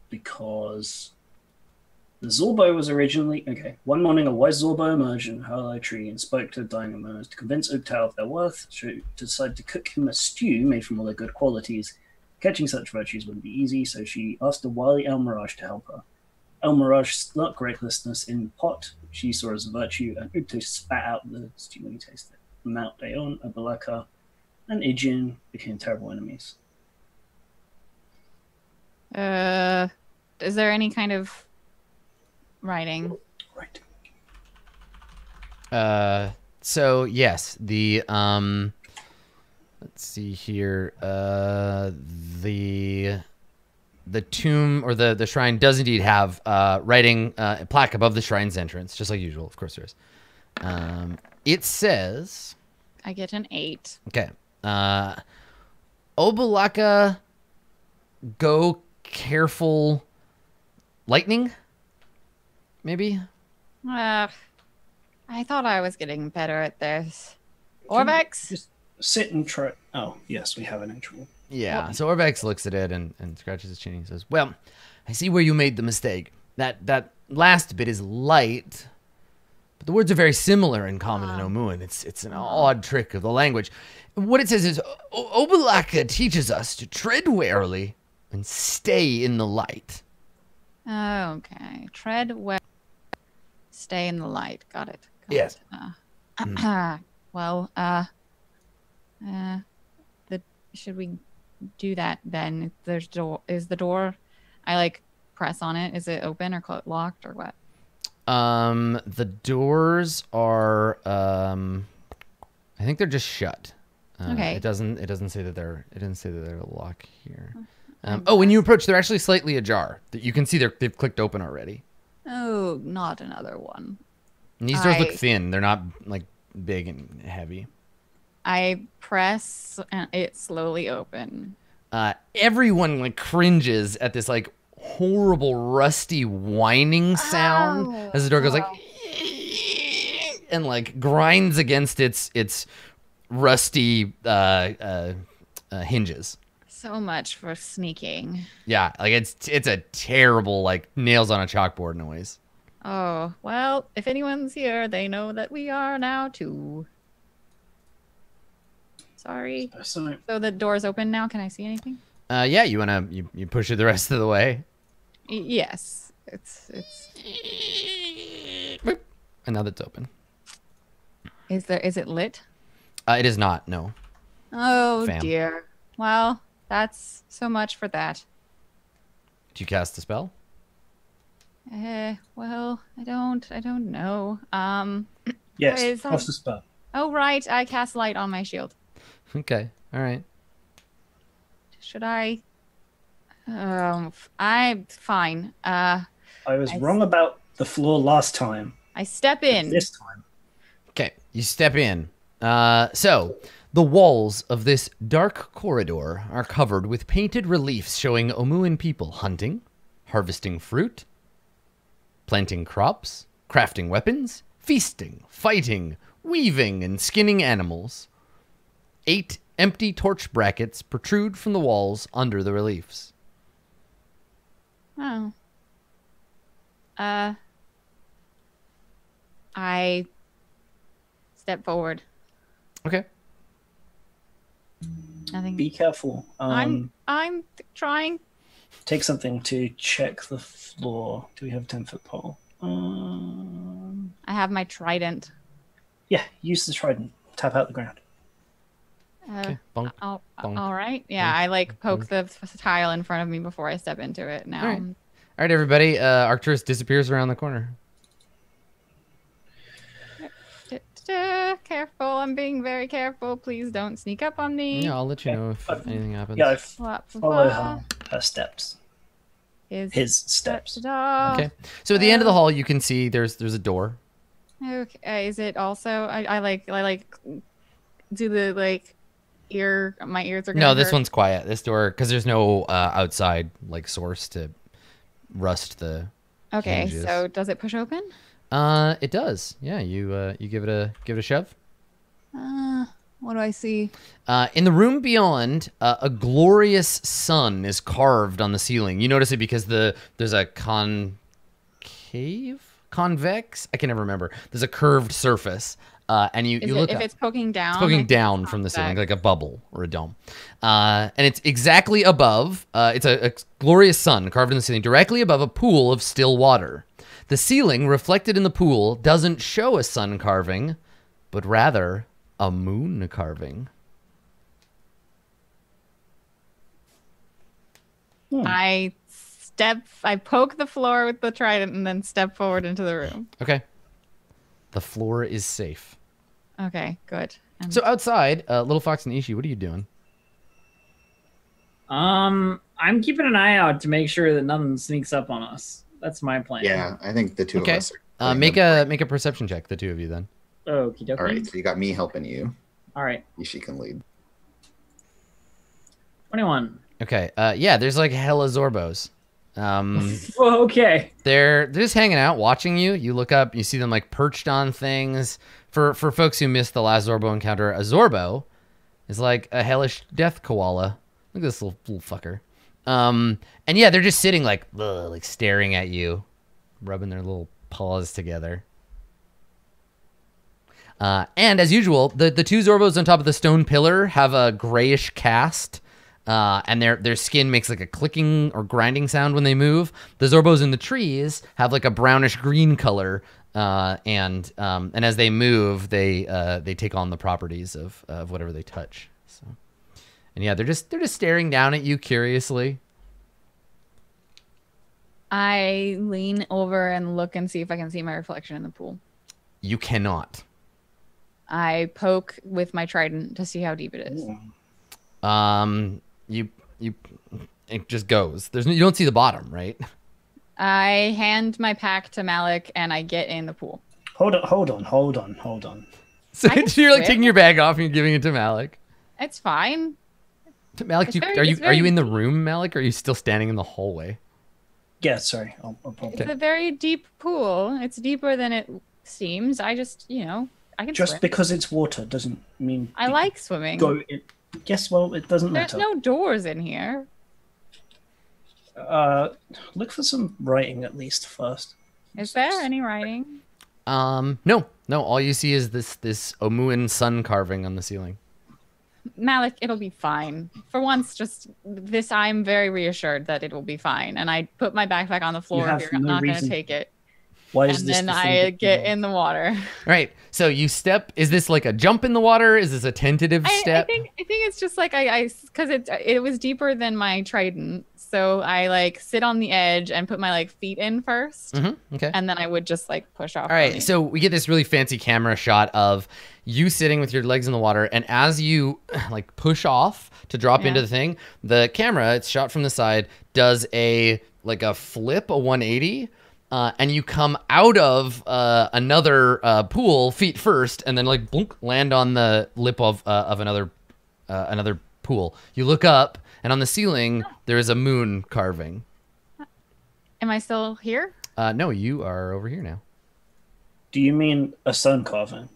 Because the Zorbo was originally... Okay, one morning a wise Zorbo emerged in a hollow tree and spoke to the dying owners. To convince Oaktow of their worth, she decided to cook him a stew made from all their good qualities. Catching such virtues wouldn't be easy, so she asked a wily El Mirage to help her. El Mirage stuck recklessness in the pot she saw as a virtue, and Ukto spat out the stew when he tasted it. Mount Daon, Abalaka, and Ijin became terrible enemies. Is there any kind of writing? Right. So yes, the let's see here. The tomb or the shrine does indeed have writing, a plaque above the shrine's entrance, just like usual. Of course there is. It says, I get an 8. okay, Obalaka, go careful, lightning, maybe. I thought I was getting better at this. Orbex? Just sit and try. Oh, yes, we have an actual. Yeah, so Orbex looks at it and scratches his chin. He says, well, I see where you made the mistake. That last bit is light, but the words are very similar in Common and Omuan. It's an odd trick of the language. What it says is, Obalaka teaches us to tread warily and stay in the light. Okay. Tread well. Stay in the light. Got it. Yes. Well, should we do that then? There's door. Is the door? I like press on it. Is it open or locked or what? The doors are. I think they're just shut. Okay. It doesn't say that they're. It doesn't say that they're locked here. When you approach, they're actually slightly ajar. That you can see they've clicked open already. Oh, not another one. And these doors look thin. They're not like big and heavy. I press and it slowly open. Everyone like cringes at this like horrible rusty whining sound as the door goes like and like grinds against its rusty hinges. So much for sneaking. Yeah, like it's a terrible like nails on a chalkboard noise. Oh, well, if anyone's here, they know that we are now too. Sorry. So the door's open now. Can I see anything? Yeah, you push it the rest of the way. Yes. It's And now that's open. Is it lit? It is not, no. Oh Fam. dear. Well, that's so much for that. Do you cast the spell? Well, I don't know. Yes, cast the spell. Oh right, I cast light on my shield. Okay, all right. Should I? I'm fine. I was wrong about the floor last time. I step in. This time. Okay, you step in. So, the walls of this dark corridor are covered with painted reliefs showing Omuan people hunting, harvesting fruit, planting crops, crafting weapons, feasting, fighting, weaving, and skinning animals. 8 empty torch brackets protrude from the walls under the reliefs. Oh. I step forward. Okay. Nothing. Be careful. I'm trying. Take something to check the floor. Do we have a 10-foot pole? I have my trident. Yeah, use the trident. Tap out the ground. Okay. Bonk. All Bonk. right. Yeah, I like poke the tile in front of me before I step into it. Now. All right, everybody. Arcturus disappears around the corner. Careful. I'm being very careful. Please don't sneak up on me. Yeah, I'll let you know if anything happens. Yeah, Flop, follow flop. her steps. His steps. Okay. So at the end of the hall, you can see there's a door. Okay. Is it also? I like do the like ear. My ears are. No, this one's quiet. This door, because there's no outside like source to rust the. Okay. hinges. So does it push open? It does. Yeah, you give it a shove. What do I see? In the room beyond, a glorious sun is carved on the ceiling. You notice it because there's a convex. I can never remember. There's a curved surface And you look if up. it's poking down. It's poking I think down it's from the not ceiling, back. like a bubble or a dome. And it's exactly above, it's a glorious sun carved in the ceiling, directly above a pool of still water. The ceiling, reflected in the pool, doesn't show a sun carving, but rather a moon carving. I poke the floor with the trident and then step forward into the room. Okay. The floor is safe. Okay, good. So outside, Little Fox and Ishi, what are you doing? I'm keeping an eye out to make sure that nothing sneaks up on us. That's my plan. Yeah, I think the two Okay. of us are. Make a perception check, the two of you then. Okie dokie. All right, so you got me helping you. All right. Ishi can lead. 21. Okay. Yeah, there's like hella Zorbos. Well, okay. They're just hanging out, watching you. You look up, you see them like perched on things. For folks who missed the last Zorbo encounter, a Zorbo is like a hellish death koala. Look at this little fucker. And yeah, they're just sitting like staring at you, rubbing their little paws together. And as usual, the two Zorbos on top of the stone pillar have a grayish cast. And their skin makes like a clicking or grinding sound when they move. The Zorbos in the trees have like a brownish green color, and as they move, they take on the properties of whatever they touch. So, and yeah, they're just staring down at you curiously. I lean over and look and see if I can see my reflection in the pool. You cannot. I poke with my trident to see how deep it is. It just goes. You don't see the bottom, right? I hand my pack to Malik and I get in the pool. Hold on. So I can you're like swim. taking your bag off and you're giving it to Malik. It's fine. Malik, It's are very you in the deep. room, Malik, or are you still standing in the hallway? Yeah, sorry. I'll pop It's a very deep pool. It's deeper than it seems. I just, I can Just swim. because it's water doesn't mean I like swimming. go in. Yes, well, it doesn't There's matter. no doors in here. Look for some writing at least first. Is there any writing? No. All you see is this Omuan sun carving on the ceiling. Malik, it'll be fine. For once, just this, I'm very reassured that it will be fine. And I put my backpack on the floor have if you're no not going to reason- take it. Why is And this? then the thing I that you get want? in the water. All right. So you step. Is this like a jump in the water? Is this a tentative I step? think it's just like because it was deeper than my trident, so I like sit on the edge and put my like feet in first, Okay. and then I would just like push off. All from right. the- So we get this really fancy camera shot of you sitting with your legs in the water, and as you like push off to drop Yeah. into the thing, the camera, it's shot from the side, does a flip, a 180. And you come out of another pool feet first, and then like blunk, land on the lip of another pool. You look up, and on the ceiling there is a moon carving. Am I still here? No, you are over here now. Do you mean a sun carving?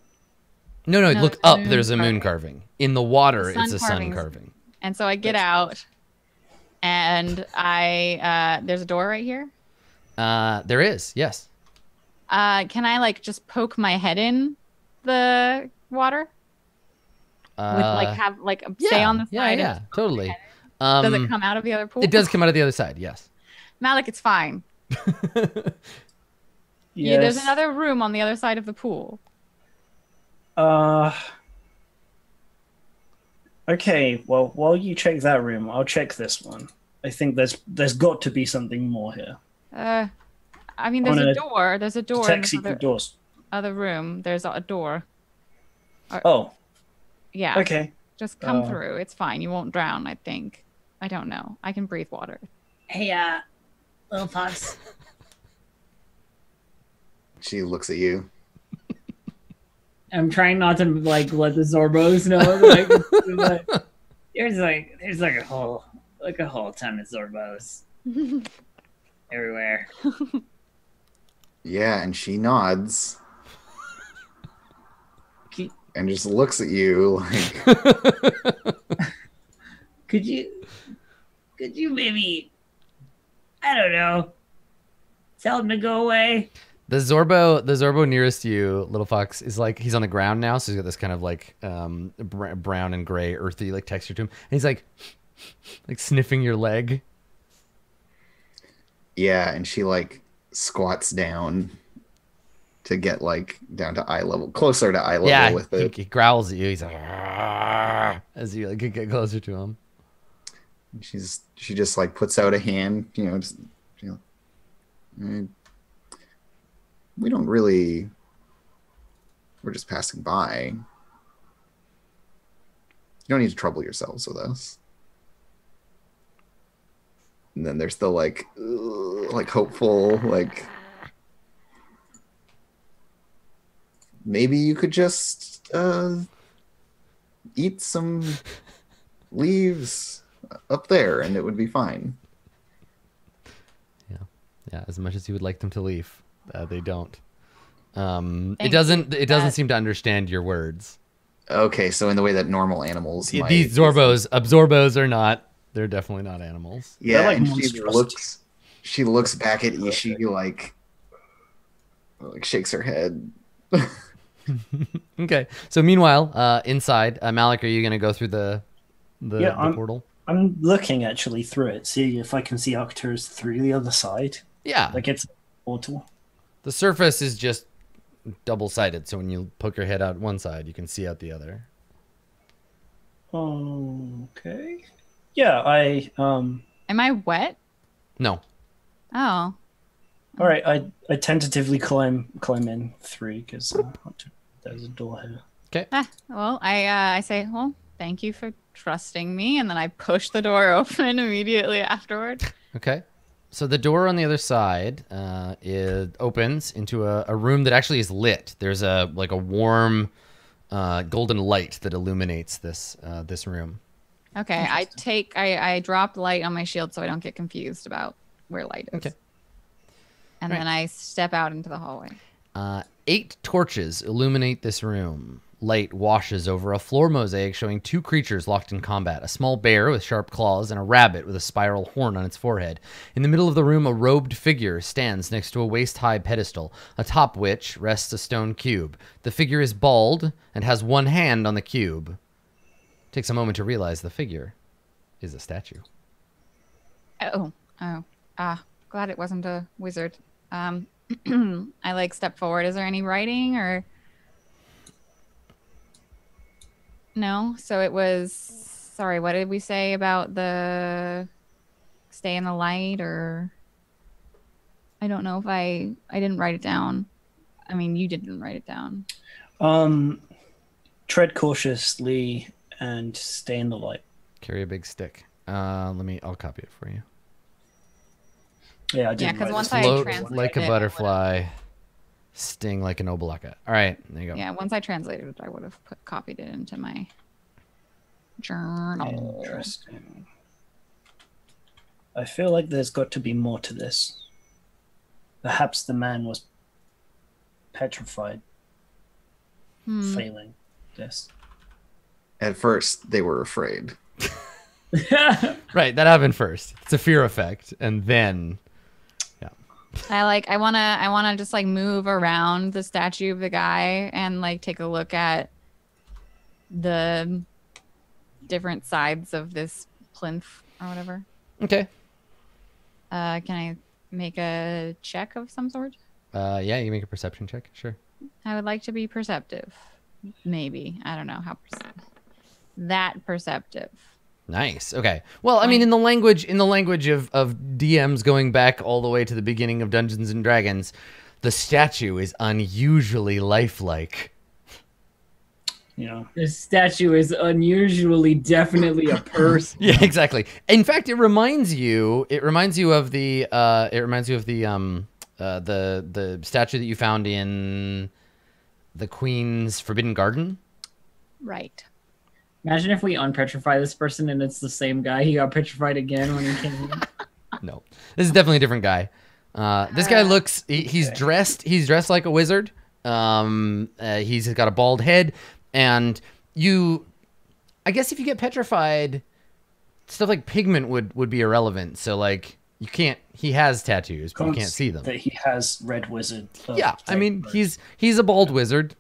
No, No, look it's a up. moon There's a moon carving. carving in the water. The sun It's a sun carvings. carving. And so I get out, and I there's a door right here. There is, yes. Can I like just poke my head in the water? With like have like stay on the side? Yeah, totally. Does it come out of the other pool? It does come out of the other side. Yes. Malik, it's fine. Yeah, there's another room on the other side of the pool. Okay, well, while you check that room, I'll check this one. I think there's got to be something more here. I mean, there's a door. There's a door in Detect secret the doors. other room. There's a door. Oh, Yeah. okay. Just come through. It's fine. You won't drown, I think. I don't know. I can breathe water. Hey, Little Fox. She looks at you. I'm trying not to like let the Zorbos know. Like, there's like a whole ton of Zorbos everywhere. Yeah, and she nods Could, and just looks at you like, could you maybe, I don't know, tell them to go away? The Zorbo nearest you, Little Fox, is like he's on the ground now, so he's got this kind of like brown and gray, earthy like texture to him, and he's like sniffing your leg. Yeah, and she like squats down to get like down to eye level, closer to eye level with it. He growls at you. He's like, "Argh," as you like get closer to him. She just like puts out a hand, just, we don't really. We're just passing by. You don't need to trouble yourselves with us. And then there's the like hopeful, like maybe you could just eat some leaves up there and it would be fine. Yeah. As much as you would like them to leave, they don't. It doesn't seem to understand your words. Okay, so in the way that normal animals might. These Absorbos are not. They're definitely not animals. Yeah, like and she looks back at Ishii like shakes her head. Okay. So meanwhile, inside, Malik, are you going to go through the portal? I'm looking actually through it, see if I can see Arcturus through the other side. Yeah. Like it's a portal. The surface is just double-sided, so when you poke your head out one side, you can see out the other. Okay. Yeah, Am I wet? No. Oh. All right, I tentatively climb in through because there's a door here. Okay. Well, I say, well, thank you for trusting me, and then I push the door open immediately afterward. Okay. So the door on the other side it opens into a room that actually is lit. There's a warm golden light that illuminates this room. Okay, I drop light on my shield so I don't get confused about where light is. Okay. And then I step out into the hallway. 8 torches illuminate this room. Light washes over a floor mosaic showing 2 creatures locked in combat, a small bear with sharp claws and a rabbit with a spiral horn on its forehead. In the middle of the room, a robed figure stands next to a waist-high pedestal, atop which rests a stone cube. The figure is bald and has one hand on the cube. Takes a moment to realize the figure is a statue. Glad it wasn't a wizard. I step forward. Is there any writing or? No. So it was. Sorry, what did we say about the stay in the light? Or I don't know if I didn't write it down. I mean, you didn't write it down. Tread cautiously and stay in the light. Carry a big stick. I'll copy it for you. Yeah, I did. Yeah, because once Float I translated like a it, butterfly, sting like an obolaka. All right, there you go. Yeah, once I translated it, I would have copied it into my journal. Interesting. I feel like there's got to be more to this. Perhaps the man was petrified, failing this. At first, they were afraid. Right, that happened first. It's a fear effect, and then, I wanna just like move around the statue of the guy and like take a look at the different sides of this plinth or whatever. Okay. Can I make a check of some sort? Yeah, you can make a perception check. Sure. I would like to be perceptive. Maybe. I don't know how that perceptive. Nice. Okay. Well, I mean, in the language of DMs going back all the way to the beginning of Dungeons and Dragons, the statue is unusually lifelike. Yeah. This statue is unusually definitely a person. Yeah, exactly. In fact, it reminds you of the statue that you found in the Queen's Forbidden Garden. Right. Imagine if we unpetrify this person and it's the same guy. He got petrified again when he came in. No, this is definitely a different guy. This guy looks, he's dressed like a wizard. He's got a bald head, and I guess if you get petrified, stuff like pigment would be irrelevant. So like you can't. He has tattoos, but you can't see them. That he has red wizard. Yeah, I mean, he's a bald wizard.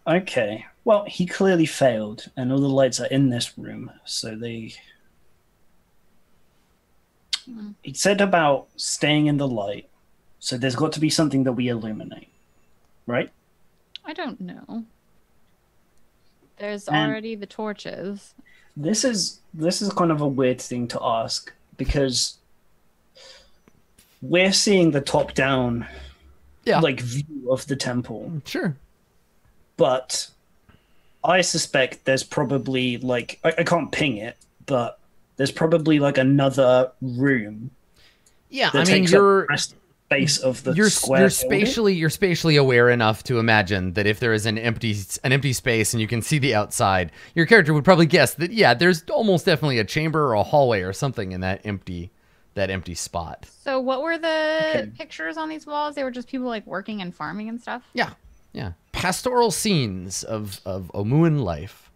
Okay. Well, he clearly failed, and all the lights are in this room, so they. He said about staying in the light, so there's got to be something that we illuminate, right? I don't know. There's already the torches. This is kind of a weird thing to ask because we're seeing the top-down, like view of the temple. Sure, but I suspect there's probably like I can't ping it, but there's probably like another room. Yeah, I mean you're base of the square. You're spatially aware enough to imagine that if there is an empty space and you can see the outside, your character would probably guess that there's almost definitely a chamber or a hallway or something in that empty spot. So what were the pictures on these walls? They were just people like working and farming and stuff? Yeah. Pastoral scenes of Omuan life.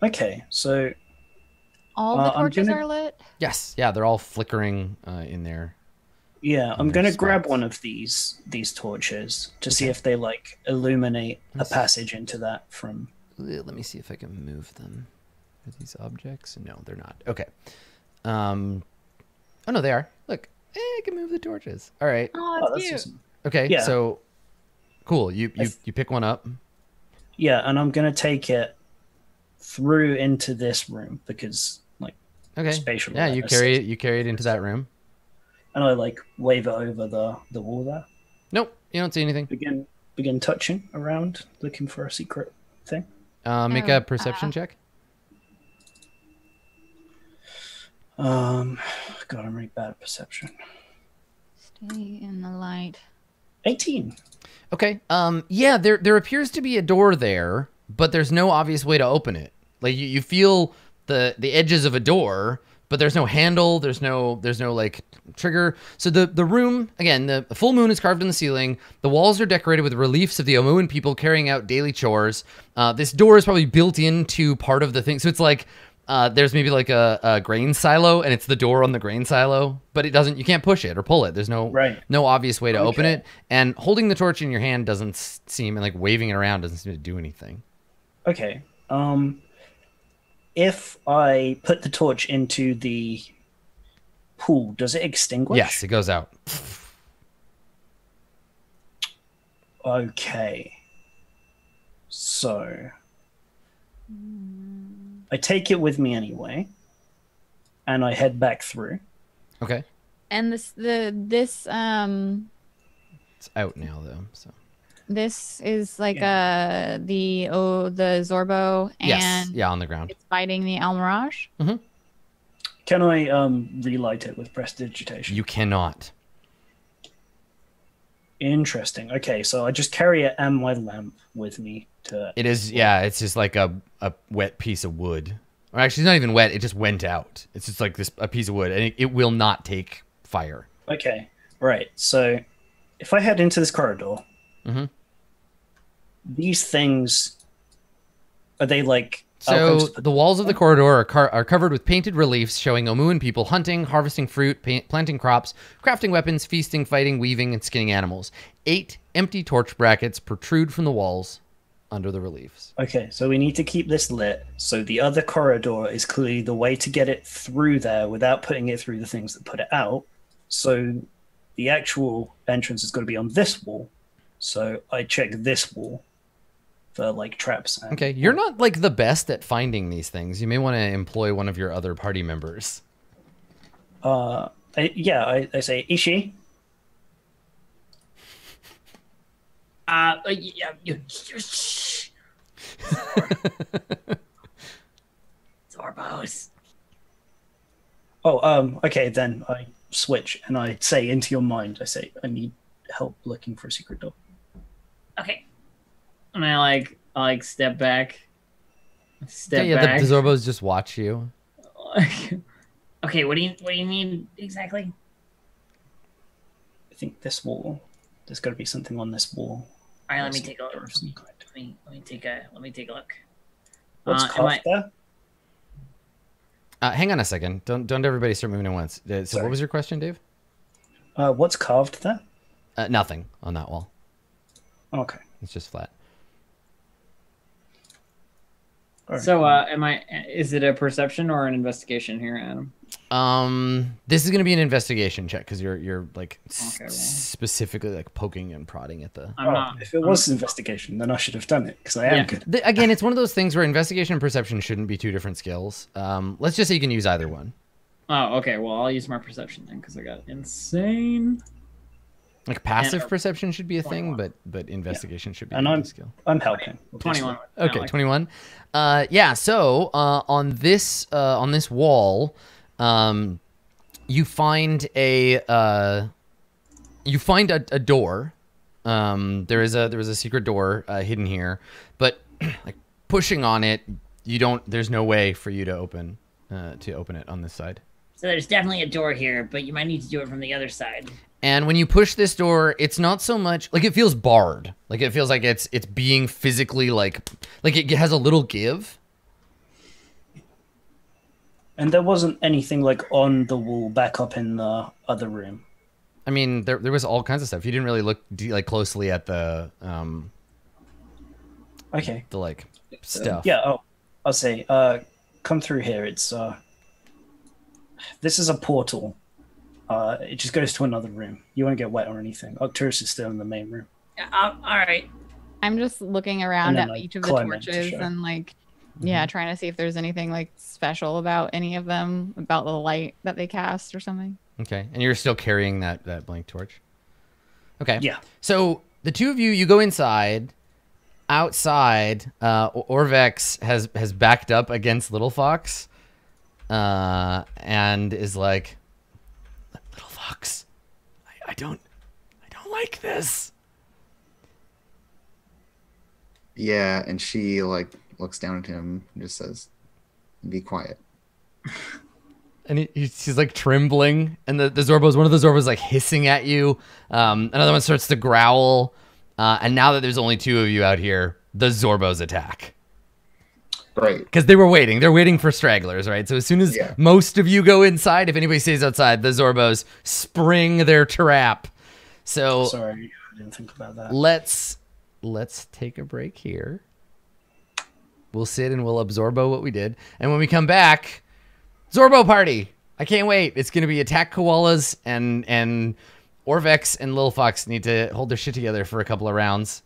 Okay, so all the torches are lit? Yes, yeah, they're all flickering in there. Yeah, I'm gonna grab one of these torches to see if they like illuminate a passage into that from. Let me see if I can move them. Are these objects? No, they're not. Okay. Oh no, they are. Look, I can move the torches. All right. Oh, that's cute. Awesome. Okay, so cool. You pick one up. Yeah, and I'm gonna take it through into this room because like spatial. Yeah, you carry it into that room. And I like wave it over the wall there. Nope, you don't see anything. Begin touching around, looking for a secret thing. Make a perception check. God, I'm really bad at perception. Stay in the light. 18. Okay. Yeah, there appears to be a door there, but there's no obvious way to open it. Like you feel the edges of a door, but there's no handle, there's no like trigger. So the room, again, the full moon is carved in the ceiling. The walls are decorated with reliefs of the Omuan people carrying out daily chores. This door is probably built into part of the thing. So it's like there's maybe like a grain silo, and it's the door on the grain silo, but you can't push it or pull it. There's no obvious way to open it. And holding the torch in your hand doesn't seem, and like waving it around doesn't seem to do anything. Okay. If I put the torch into the pool, does it extinguish? Yes, it goes out. Okay. So I take it with me anyway, and I head back through. Okay. And this it's out now though, so. This is like the Zorbo, and on the ground. It's fighting the El Mirage. Mm-hmm. Can I relight it with prestidigitation? You cannot. Interesting. Okay, so I just carry it and my lamp with me to. It is, it's just like a wet piece of wood. Or actually, it's not even wet. It just went out. It's just like a piece of wood, and it will not take fire. Okay, right. So if I head into this corridor. Mm-hmm. These things, are they like... So the walls of the corridor are covered with painted reliefs showing Omuan people hunting, harvesting fruit, planting crops, crafting weapons, feasting, fighting, weaving, and skinning animals. 8 empty torch brackets protrude from the walls under the reliefs. Okay, so we need to keep this lit. So the other corridor is clearly the way to get it through there without putting it through the things that put it out. So the actual entrance is going to be on this wall. So I check this wall for like traps. Okay, you're not like the best at finding these things. You may want to employ one of your other party members. I say Ishi. Zorbos. Okay, then I switch and I say into your mind, I say, I need help looking for a secret door. Okay. And I like step back. Step back. The Zorbos just watch you. Okay, what do you need exactly? I think this wall. There's got to be something on this wall. All right, let me take a look. Let me take a look. What's carved there? Hang on a second. Don't everybody start moving at once. So Sorry. what was your question, Dave? What's carved there? Nothing on that wall. Okay. It's just flat. All right. So, is it a perception or an investigation here, Adam? This is gonna be an investigation check because you're like Okay, well. specifically like poking and prodding at the. I'm not. If it was investigation, then I should have done it because I am Yeah. good. Again, it's one of those things where investigation and perception shouldn't be two different skills. Let's just say you can use either one. Oh, okay. Well, I'll use my perception then because I got insane. Like passive And- perception should be a thing, 21. but investigation should be And a skill. I'm helping. 21. Okay, No, 21. Yeah. So on this wall, you find a door. There was a secret door hidden here, but like pushing on it, there's no way for you to open it on this side. So there's definitely a door here, but you might need to do it from the other side. And when you push this door, it's not so much like it feels barred. Like it feels like it's being physically like it has a little give. And there wasn't anything like on the wall back up in the other room. I mean, there was all kinds of stuff. You didn't really look like closely at the Okay. the like stuff. Yeah. Oh, I'll say. Come through here. It's This is a portal. It just goes to another room. You won't get wet or anything. Arcturus is still in the main room. All right. I'm just looking around And then, at like, each of the climb in to torches show. and like, yeah, trying to see if there's anything like special about any of them, about the light that they cast or something. Okay, and you're still carrying that blank torch. Okay. Yeah. So the two of you go inside. Outside, Orvex has backed up against Little Fox, and is like, Little Fox, I don't like this. Yeah, and she like looks down at him and just says, "Be quiet." And he's like trembling, and one of the Zorbos like hissing at you. Another one starts to growl, and now that there's only two of you out here, the Zorbos attack. Right. Because they were waiting. They're waiting for stragglers, right? So as soon as most of you go inside, if anybody stays outside, the Zorbos spring their trap. So Sorry, I didn't think about that. let's take a break here. We'll sit and we'll absorbo what we did. And when we come back, Zorbo party. I can't wait. It's going to be attack koalas, and Orvex and Lil Fox need to hold their shit together for a couple of rounds.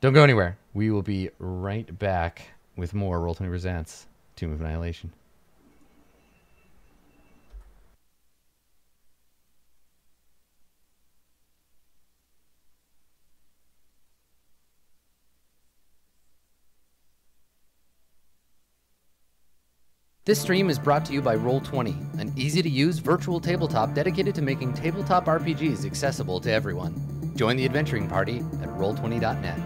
Don't go anywhere. We will be right back with more Roll20 Presents Tomb of Annihilation. This stream is brought to you by Roll20, an easy-to-use virtual tabletop dedicated to making tabletop RPGs accessible to everyone. Join the adventuring party at roll20.net.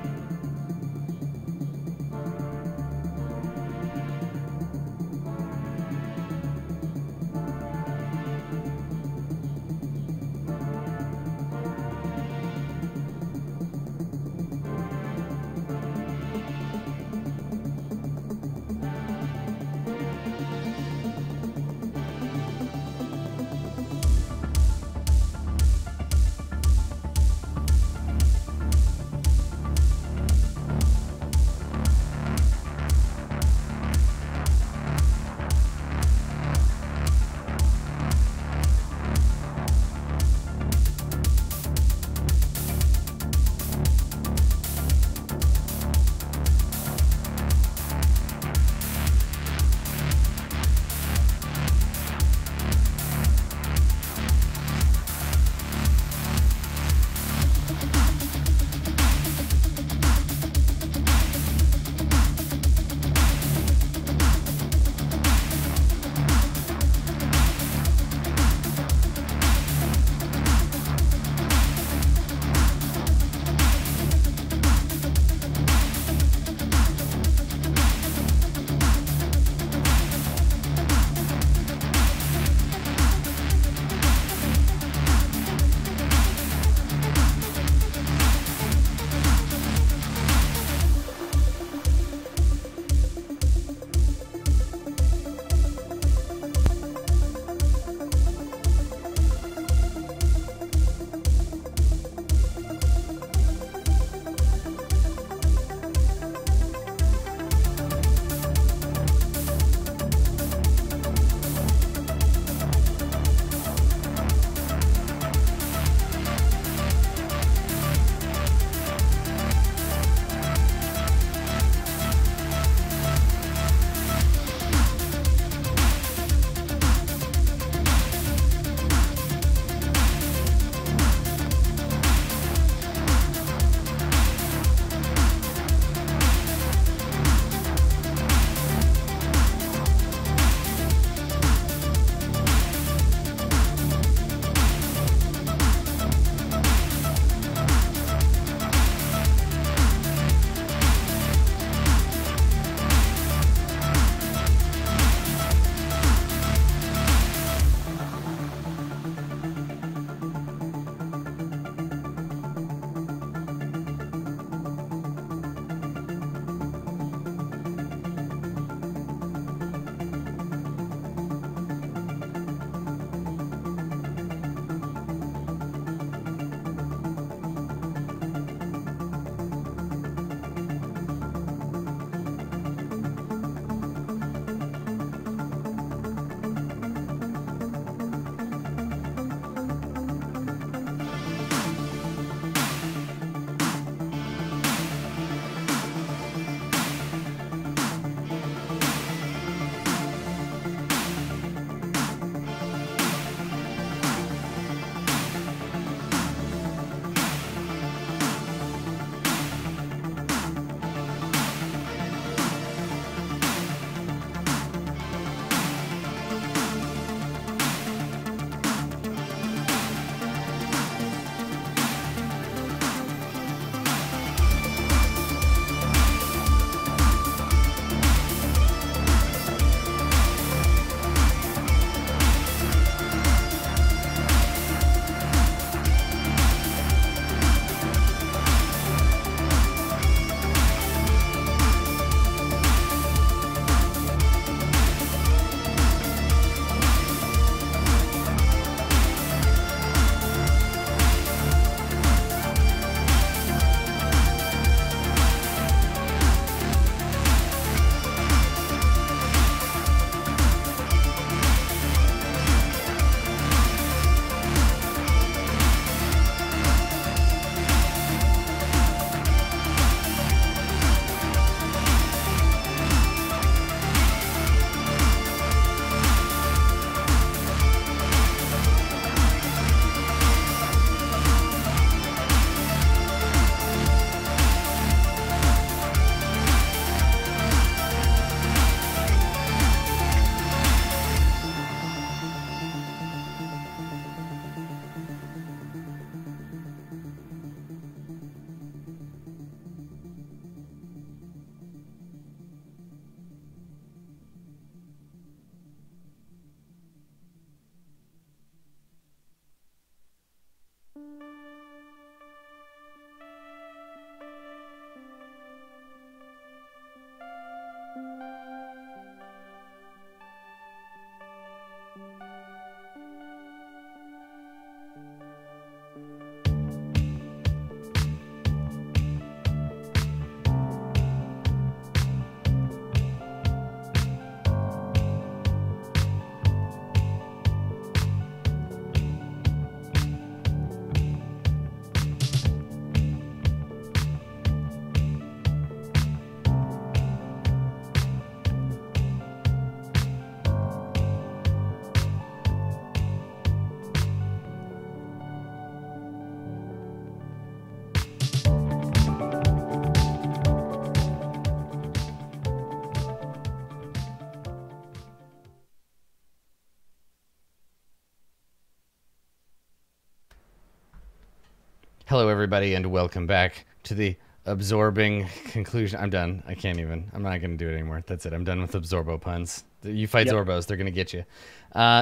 Hello, everybody, and welcome back to the absorbing conclusion. I'm done. I can't even. I'm not going to do it anymore. That's it. I'm done with Absorbo puns. You fight Zorbos, they're going to get you.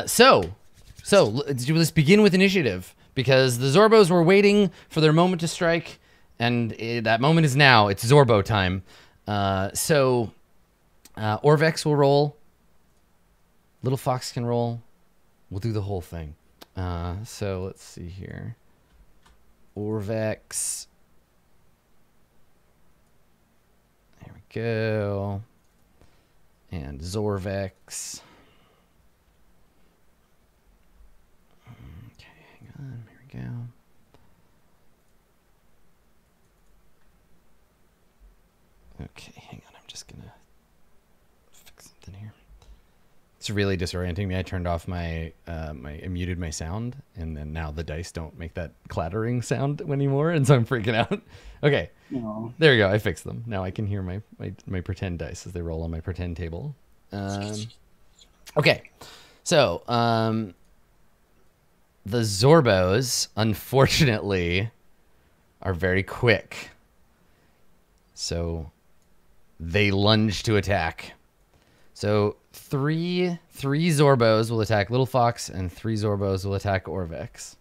So let's begin with initiative, because the Zorbos were waiting for their moment to strike, and that moment is now. It's Zorbo time. Orvex will roll. Little Fox can roll. We'll do the whole thing. So let's see here. Orvex. There we go. And Zorvex. Okay, hang on. Here we go. Okay, hang on. I'm just gonna fix something here. It's really disorienting me. I turned off I muted my sound, and then now the dice don't make that clattering sound anymore, and so I'm freaking out. Okay, there we go. I fixed them. Now I can hear my pretend dice as they roll on my pretend table. Okay, so the Zorbos, unfortunately, are very quick. So they lunge to attack. So three Zorbos will attack Little Fox, and 3 Zorbos will attack Orvex.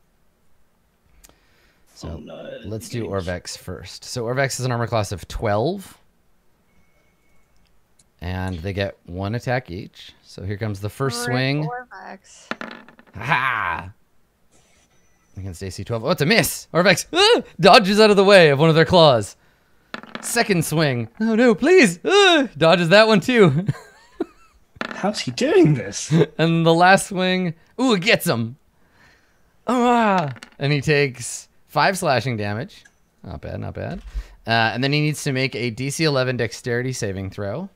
So let's do Orvex first. So Orvex is an armor class of 12. And they get 1 attack each. So here comes the first swing. Orvex. Ha! Against AC 12. Oh, it's a miss! Orvex dodges out of the way of one of their claws. Second swing. Oh no, please! Dodges that one too. How's he doing this? And the last swing, ooh, it gets him. And he takes 5 slashing damage. Not bad, not bad. And then he needs to make a DC 11 dexterity saving throw.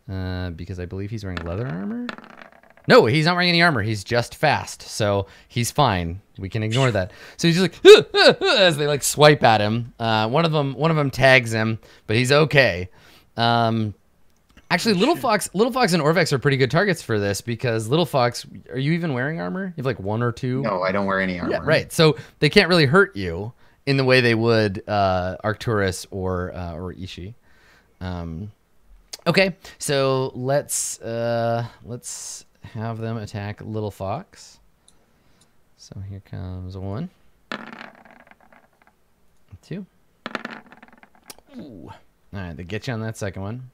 Because I believe he's wearing leather armor. No, he's not wearing any armor. He's just fast, so he's fine. We can ignore that. So he's just like as they like swipe at him. One of them tags him, but he's okay. Actually, Little Fox and Orvex are pretty good targets for this, because Little Fox, are you even wearing armor? You have like 1 or 2? No, I don't wear any armor. Yeah, right. So they can't really hurt you in the way they would Arcturus or Ishii. Okay, so let's have them attack Little Fox. So here comes 1, 2. Ooh. All right, they get you on that second one.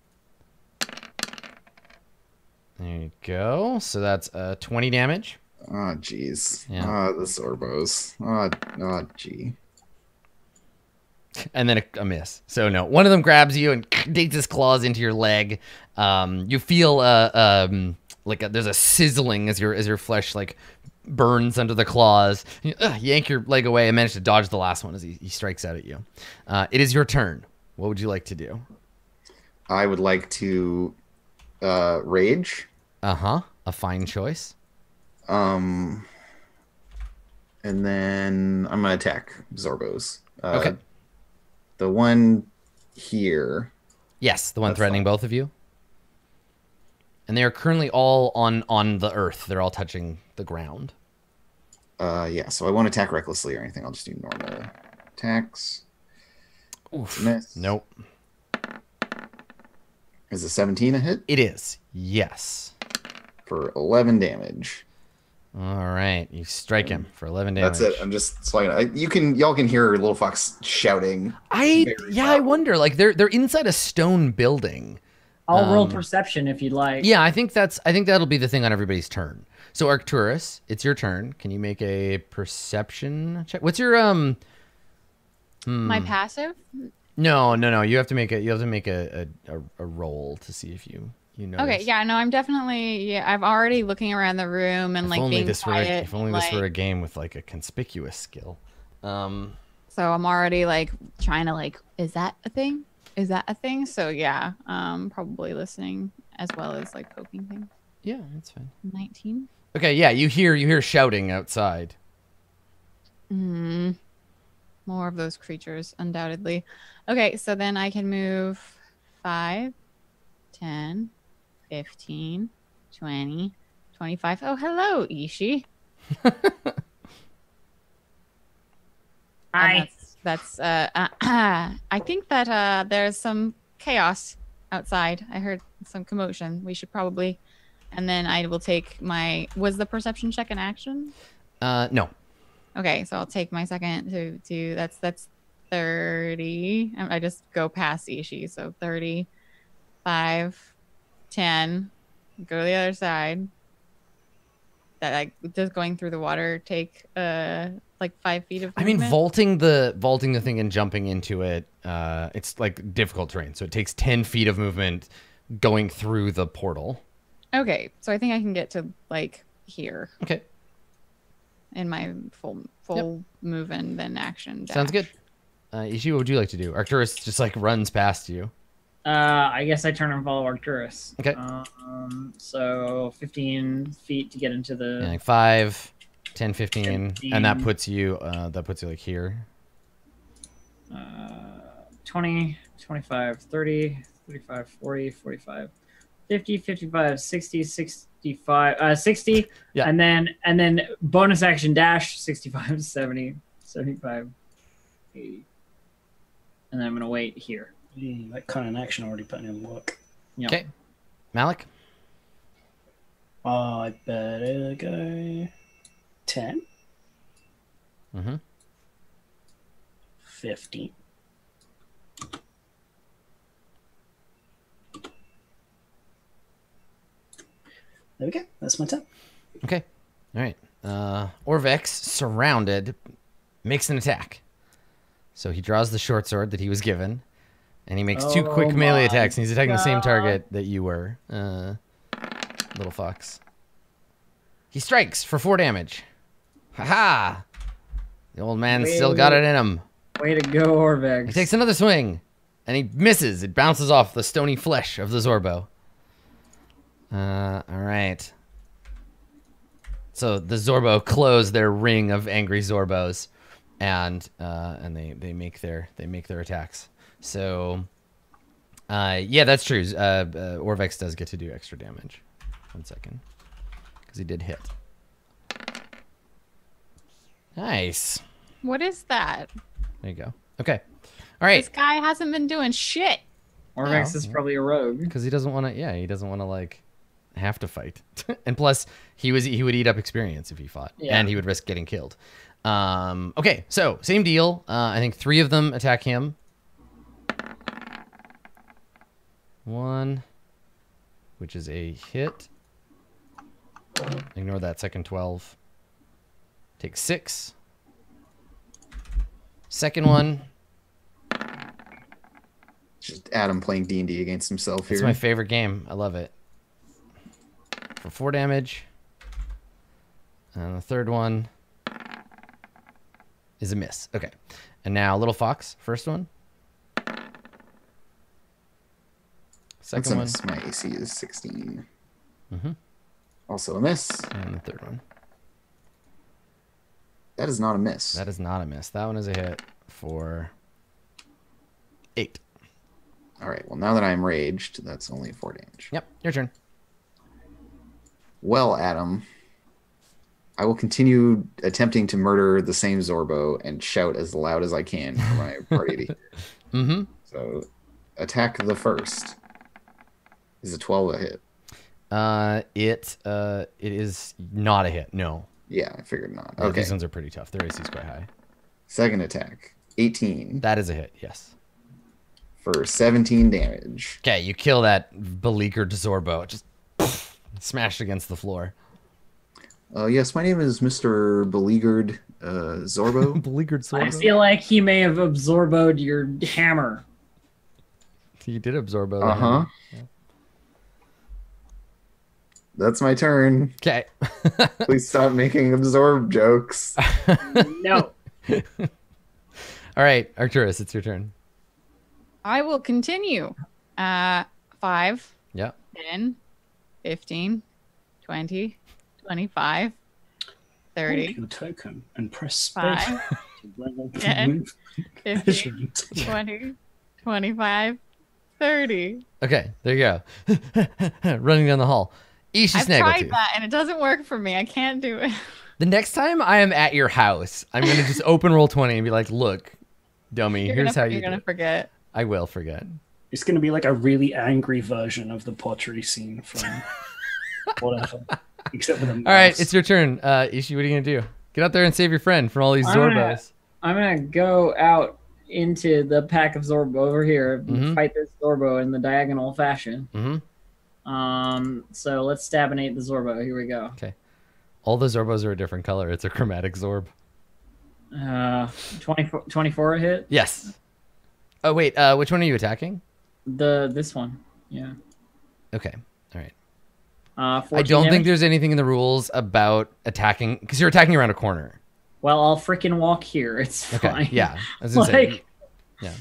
There you go. So that's 20 damage. Oh, jeez. Yeah. The Zorbos. Oh, gee. And then a miss. So no, one of them grabs you and digs his claws into your leg. You feel there's a sizzling as your flesh like burns under the claws. You yank your leg away and manage to dodge the last one as he strikes out at you. It is your turn. What would you like to do? I would like to rage. A fine choice. And then I'm gonna attack Zorbos. Okay. The one here. Yes, the one threatening both of you. And they are currently all on the earth. They're all touching the ground. Yeah, so I won't attack recklessly or anything. I'll just do normal attacks. Oof. Miss. Nope. Is a 17 a hit? It is. Yes. For 11 damage. All right, you strike him for 11 damage. That's it. I'm just swinging. Y'all can hear Little Fox shouting. I wonder. Like they're inside a stone building. I'll roll perception if you'd like. Yeah, I think that'll be the thing on everybody's turn. So Arcturus, it's your turn. Can you make a perception check? What's your My passive? No. You have to make a roll to see if you know. Okay, yeah, no, I'm definitely I'm already looking around the room and being quiet. If only this were a game with like a conspicuous skill. So I'm already trying to is that a thing? Is that a thing? So yeah, probably listening as well as poking things. Yeah, that's fine. 19. Okay, yeah, you hear shouting outside. More of those creatures, undoubtedly. Okay, so then I can move 5, 10, 15, 20, 25. Oh, hello, Ishii. Hi. That's I think that there's some chaos outside. I heard some commotion. We should probably, and then I will take my, was the perception check an action? No. Okay, so I'll take my second to that's 30. I just go past Ishi, so 30, 5, 10, go to the other side. That like just going through the water take like 5 feet of movement? I mean, vaulting the thing and jumping into it, it's like difficult terrain. So it takes 10 feet of movement going through the portal. Okay, so I think I can get to like here. Okay. In my full move and then action dash. Sounds good. Ishi, what would you like to do? Arcturus just like runs past you. I guess I turn and follow Arcturus. Okay. So 15 feet to get into the... Yeah, like 5, 10, 15, and that puts you like here. 20, 25, 30, 35, 40, 45, 50, 55, 60, 65, 60. Yeah. And then bonus action dash 65, 70, 75, 80. And then I'm going to wait here. That kind of action already putting in work. Yep. Okay. Malik? I better go 10. 15. There we go. That's my turn. Okay. All right. Orvex, surrounded, makes an attack. So he draws the short sword that he was given, and he makes 2 quick melee attacks, and he's attacking the same target that you were, little fox. He strikes for 4 damage. Ha-ha! The old man still got it in him. Way to go, Orvex. He takes another swing, and he misses. It bounces off the stony flesh of the Zorbo. All right. So the Zorbo close their ring of angry Zorbos, and they make their attacks. So, yeah, that's true. Orvex does get to do extra damage. 1 second, because he did hit. Nice. What is that? There you go. Okay. All right. This guy hasn't been doing shit. Orvex is probably a rogue. Because he doesn't want to. Yeah, he doesn't want to like have to fight. And plus, he would eat up experience if he fought, and he would risk getting killed. Okay, so same deal. I think 3 of them attack him. 1, which is a hit. Ignore that second 12. Take 6. Second one. Just Adam playing D&D against himself here. It's my favorite game. I love it. For 4 damage. And the third one is a miss. Okay. And now Little Fox, first one. Second one. Miss. My AC is 16. Mm-hmm. Also a miss. And the third one. That is not a miss. That is not a miss. That one is a hit for 8. All right. Well, now that I'm raged, that's only 4 damage. Yep. Your turn. Well, Adam, I will continue attempting to murder the same Zorbo and shout as loud as I can for my party to hear. Mm-hmm. So, attack the first. Is a 12 a hit? It is not a hit. No. Yeah, I figured not. Yeah, Okay. these ones are pretty tough. Their AC is quite high. Second attack, 18 That is a hit. Yes. for 17 damage. Okay, you kill that beleaguered Zorbo. Just smashed against the floor. Yes, my name is Mr. Beleaguered Zorbo. Beleaguered Zorbo. I feel like he may have absorbed your hammer. He did absorb it. Uh-huh. Yeah. That's my turn. Okay. Please stop making absorb jokes. No. All right, Arcturus, it's your turn. I will continue. 5, Yeah. 10, 15, 20, 25, 30, Your token and press space 5, to 10, remove 15, measurement. 20, 25, 30. Okay, there you go. Running down the hall. Ishi I've tried Snaggletooth. that and it doesn't work for me. I can't do it. The next time I am at your house, I'm gonna just open Roll20 and be like, "Look, dummy, here's how you." You're gonna forget. I will forget. It's going to be like a really angry version of the pottery scene from whatever, except with a mouse. All right, it's your turn. Ishi, what are you gonna do? Get out there and save your friend from all these Zorbos. I'm gonna go out into the pack of Zorbo over here, and fight this Zorbo in the diagonal fashion. So let's stabinate the Zorbo. Here we go. Okay. All the Zorbos are a different color. It's a chromatic Zorb. 24 a hit. Yes. Oh wait, which one are you attacking? This one. Yeah. Okay. All right. I 14 don't think damage. there's anything in the rules about attacking because you're attacking around a corner. Well, I'll freaking walk here. It's Okay. fine. Yeah. I was gonna say. Yeah.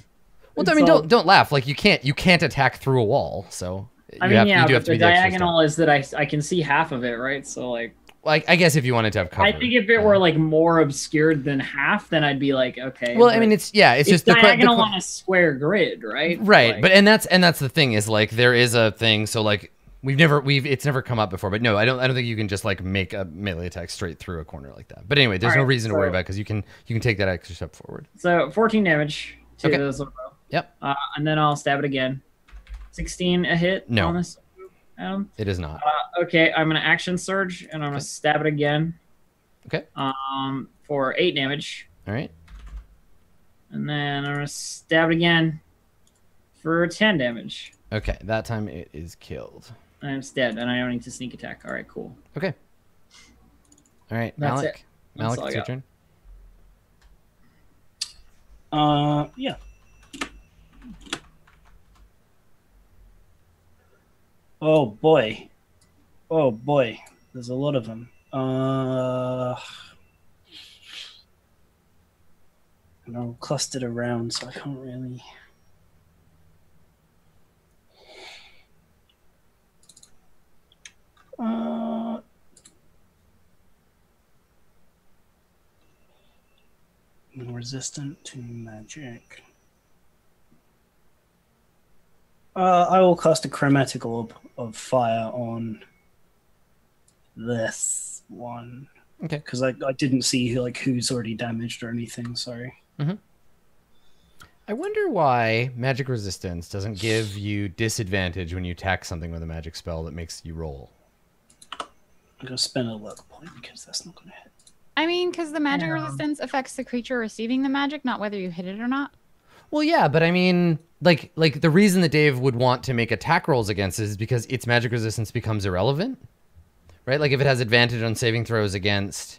Well, I mean, don't laugh. Like you can't attack through a wall. So I mean, you do have but to be the the extra diagonal is that I can see half of it, right? So like. Like I guess if you wanted to have cover. I think if it were like more obscured than half, then I'd be like, okay. Well, I mean, it's just diagonal on a square grid, right? Right, like, but and that's the thing is like there is a thing. So like it's never come up before, but no, I don't think you can just like make a melee attack straight through a corner like that. But anyway, there's no reason to worry about because you can take that extra step forward. So 14 damage to Okay. the Zorbo. Yep. And then I'll stab it again. 16 a hit. No. On this. It is not. Okay, I'm gonna action surge and I'm gonna stab it again. Okay. For 8 damage. All right. And then I'm gonna stab it again for 10 damage. Okay, that time it is killed. And it's dead, and I don't need to sneak attack. All right, cool. Okay. All right, That's Malik. it. That's Malik, all I it's your got. turn. Yeah. Oh boy. There's a lot of them. And they're all clustered around, so I can't really. Resistant to magic. I will cast a chromatic orb of fire on this one. Okay. Because I didn't see like who's already damaged or anything. Sorry. I wonder why magic resistance doesn't give you disadvantage when you attack something with a magic spell that makes you roll. I'm gonna spend a luck point because that's not gonna hit. I mean, because the magic resistance affects the creature receiving the magic, not whether you hit it or not. Well, yeah, but I mean, like the reason that Dave would want to make attack rolls against it is because its magic resistance becomes irrelevant, right? Like if it has advantage on saving throws against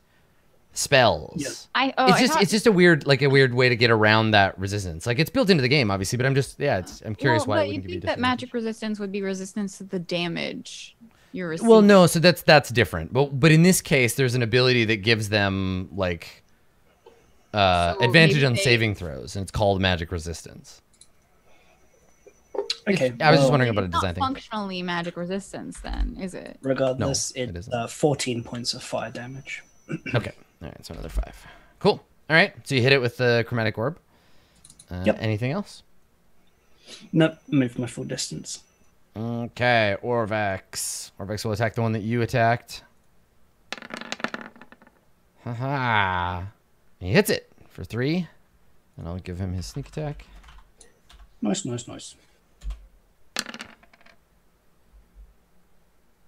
spells. Yeah. It's just a weird way to get around that resistance. Like it's built into the game, obviously, but I'm curious why it wouldn't give you think that magic resistance would be resistance to the damage you're receiving. Well, no, so that's different. But in this case, there's an ability that gives them like advantage on saving throws, and it's called magic resistance. Okay. I was just wondering about a design not thing. Functionally magic resistance, then, is it? Regardless, No, it isn't. 14 points of fire damage. Okay. All right, so another 5. Cool. All right, so you hit it with the chromatic orb. Yep. Anything else? Nope, moved my full distance. Okay, Orvex. Orvex will attack the one that you attacked. Haha. He hits it for 3. And I'll give him his sneak attack. Nice. All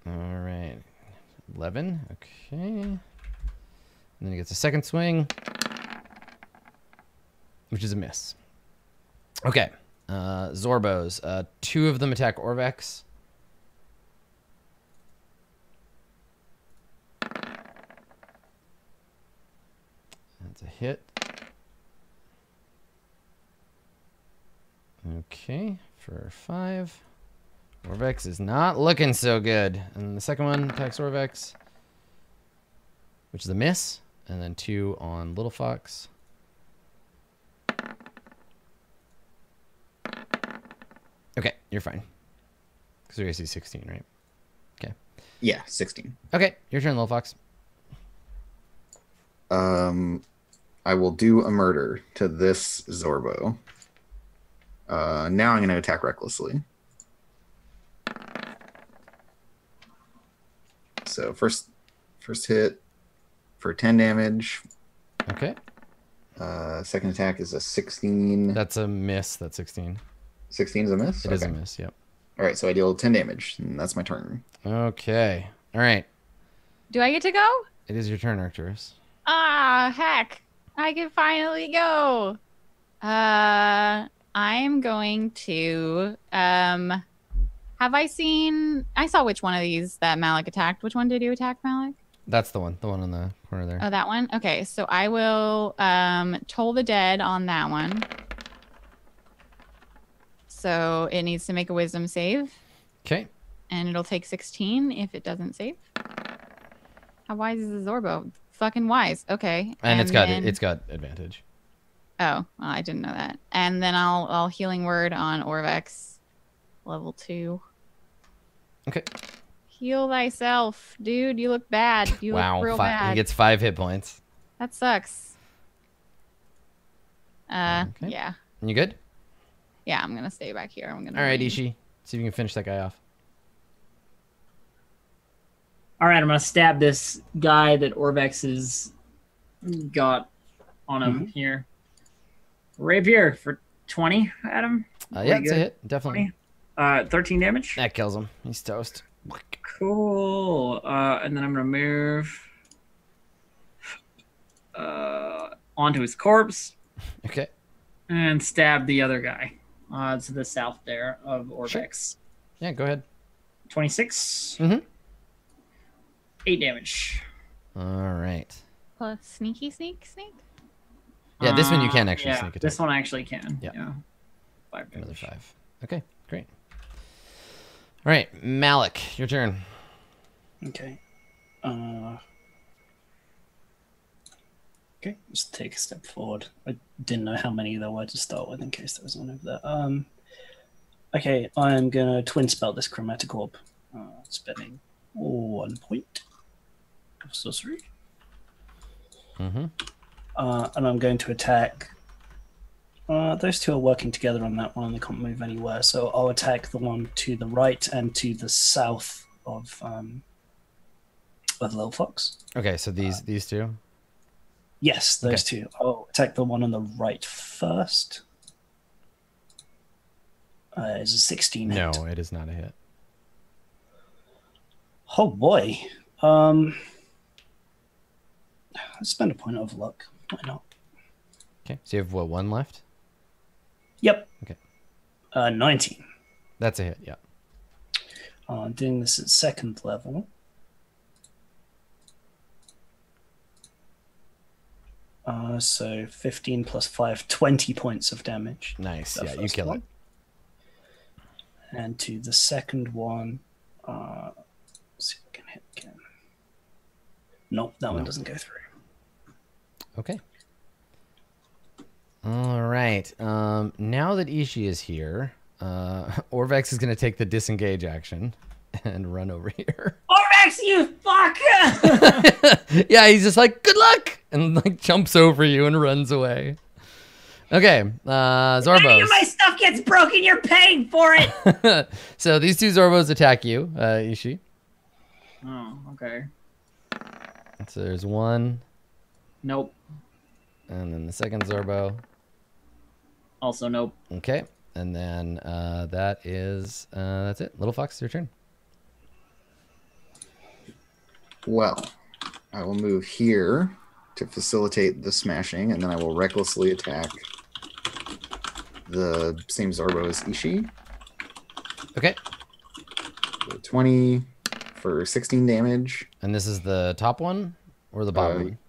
right. 11. Okay. And then he gets a second swing, which is a miss. Okay. Zorbos. 2 of them attack Orvex. That's a hit. Okay, for 5. Orvex is not looking so good. And the second one attacks Orvex, which is a miss. And then 2 on Little Fox. Okay, you're fine. Because your AC is 16, right? Okay. Yeah, 16. Okay, your turn, Little Fox. I will do a murder to this Zorbo. Now I'm going to attack recklessly. So first hit for 10 damage. Okay. Second attack is a 16. That's a miss. That's 16. 16 is a miss? It is a miss, yep. All right, so I deal 10 damage, and that's my turn. Okay. All right. Do I get to go? It is your turn, Arcturus. Ah, heck. I can finally go. I'm going to have I saw which one of these that Malik attacked. Which one did you attack, Malik? That's the one in the corner there. Oh, that one? Okay, so I will Toll the Dead on that one. So it needs to make a wisdom save. Okay. And it'll take 16 if it doesn't save. How wise is the Zorbo? Fucking wise. Okay. And it's got advantage. Oh, well, I didn't know that. And then I'll healing word on Orvex, level 2. Okay. Heal thyself, dude. You look bad. You look real bad. He gets 5 hit points. That sucks. Okay. Yeah. You good? Yeah, I'm gonna stay back here. All right, Ishi. See if you can finish that guy off. All right, I'm gonna stab this guy that Orvex has got on him here. Rapier for 20, Adam. Yeah, it's a hit, definitely. 13 damage. That kills him. He's toast. Cool. And then I'm gonna move onto his corpse. Okay. And stab the other guy to the south there of Orvex. Sure. Yeah, go ahead. 26. 8 damage. All right. Plus sneak. Yeah, this one you can actually sneak attack. This one I actually can. Yeah. 5 damage. Another 5. Okay, great. All right, Malik, your turn. Okay. Okay, let's take a step forward. I didn't know how many there were to start with in case there was one over there. Okay, I'm going to twin spell this chromatic orb. Spending 1 point of sorcery. Mm-hmm. And I'm going to attack. Those two are working together on that one. They can't move anywhere, so I'll attack the one to the right and to the south of Little Fox. Okay, so these two. Yes, those two. I'll attack the one on the right first. Is a 16 hit. No, it is not a hit. Oh boy. Let's spend a point of luck. Why not? Okay, so you have what, 1 left? Yep. Okay. 19. That's a hit, yeah. I'm doing this at 2nd level. So 15 plus 5, 20 points of damage. Nice, yeah, you kill it. And to the second one, let's see if I can hit again. Nope, that one doesn't go through. Okay. All right. Now that Ishi is here, Orvex is going to take the disengage action and run over here. Orvex, you fuck! Yeah, he's just like, good luck! And like jumps over you and runs away. Okay, Zorbos. If any of my stuff gets broken, you're paying for it. So these two Zorbos attack you, Ishi. Oh, okay. So there's one. Nope. And then the second Zorbo. Also nope. Okay. And then that's it. Little Fox, your turn. Well, I will move here to facilitate the smashing, and then I will recklessly attack the same Zorbo as Ishi. Okay. 20 for 16 damage. And this is the top one or the bottom one?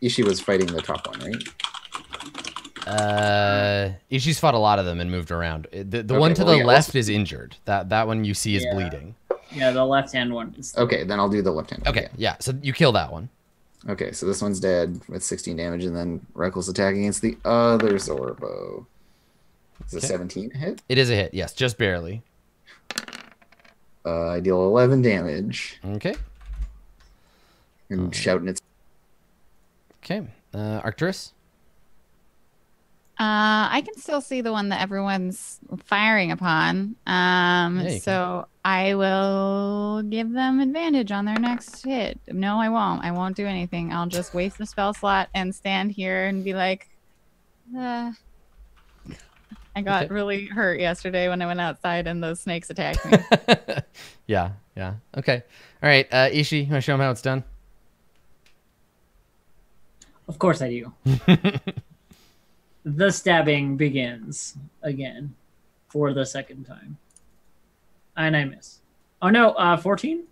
Ishi was fighting the top one, right? Ishi's fought a lot of them and moved around. The one to the left is injured. That one you see is bleeding. Yeah, the left-hand one. Okay, then I'll do the left-hand. Okay, yeah. So you kill that one. Okay, so this one's dead with 16 damage, and then reckless attack against the other Zorbo. Is a 17 hit? It is a hit, yes, just barely. I deal 11 damage. Okay. And shouting its. Okay, Arcturus? I can still see the one that everyone's firing upon. So I will give them advantage on their next hit. No, I won't. I won't do anything. I'll just waste the spell slot and stand here and be like, I got really hurt yesterday when I went outside and those snakes attacked me. Yeah. Okay. All right, Ishi, you want to show them how it's done? Of course I do. The stabbing begins again for the second time. And I miss. Oh no, 14?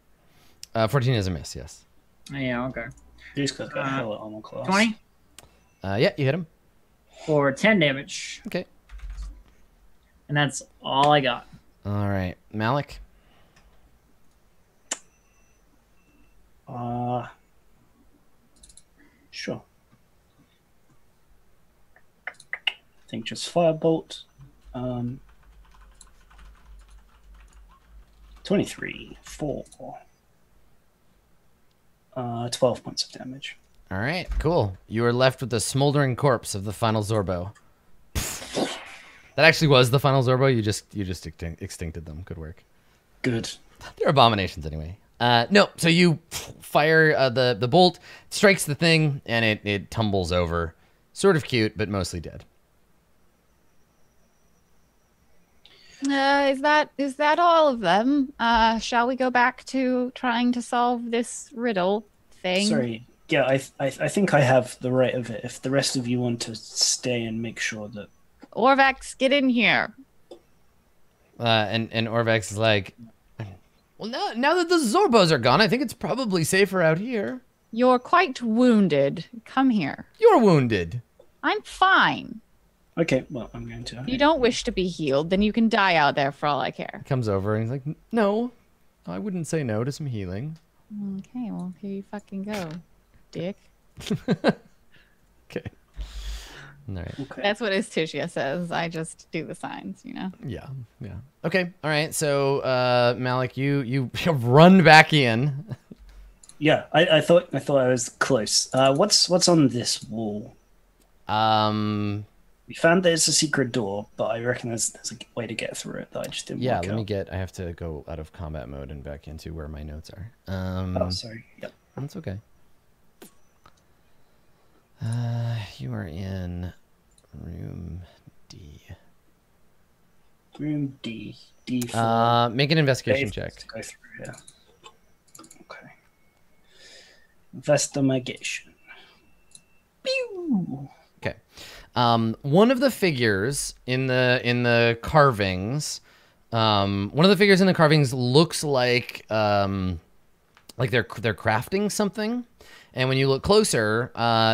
14 is a miss, yes. Yeah, okay. These guys got hella armor class. 20? Yeah, you hit him. For 10 damage. Okay. And that's all I got. All right, Malik. Sure. I think just firebolt. 23, 4. 12 points of damage. All right, cool. You are left with the smoldering corpse of the final Zorbo. That actually was the final Zorbo. You just extincted them. Good work. Good. They're abominations anyway. No, so you fire the bolt, strikes the thing, and it tumbles over. Sort of cute, but mostly dead. Is that all of them? Shall we go back to trying to solve this riddle thing? Sorry. Yeah, I think I have the right of it. If the rest of you want to stay and make sure that... Orvex, get in here. And Orvex is like, well, now that the Zorbos are gone, I think it's probably safer out here. You're quite wounded. Come here. You're wounded. I'm fine. Okay, well, I'm going to... If you don't wish to be healed, then you can die out there for all I care. Comes over and he's like, no, I wouldn't say no to some healing. Okay, well, here you fucking go, dick. Okay. All right. Okay. That's what Istishia says. I just do the signs, you know? Yeah. Okay, all right, so Malik, you run back in. Yeah, I thought I was close. What's on this wall? We found there's a secret door, but I reckon there's a way to get through it that I just didn't work out. I have to go out of combat mode and back into where my notes are. Oh, sorry. Yep. That's okay. You are in room D. Room D. D4. Make an investigation check. Let's go through here. Okay. Investigation. Pew! Okay. One of the figures in the carvings, looks like they're crafting something, and when you look closer,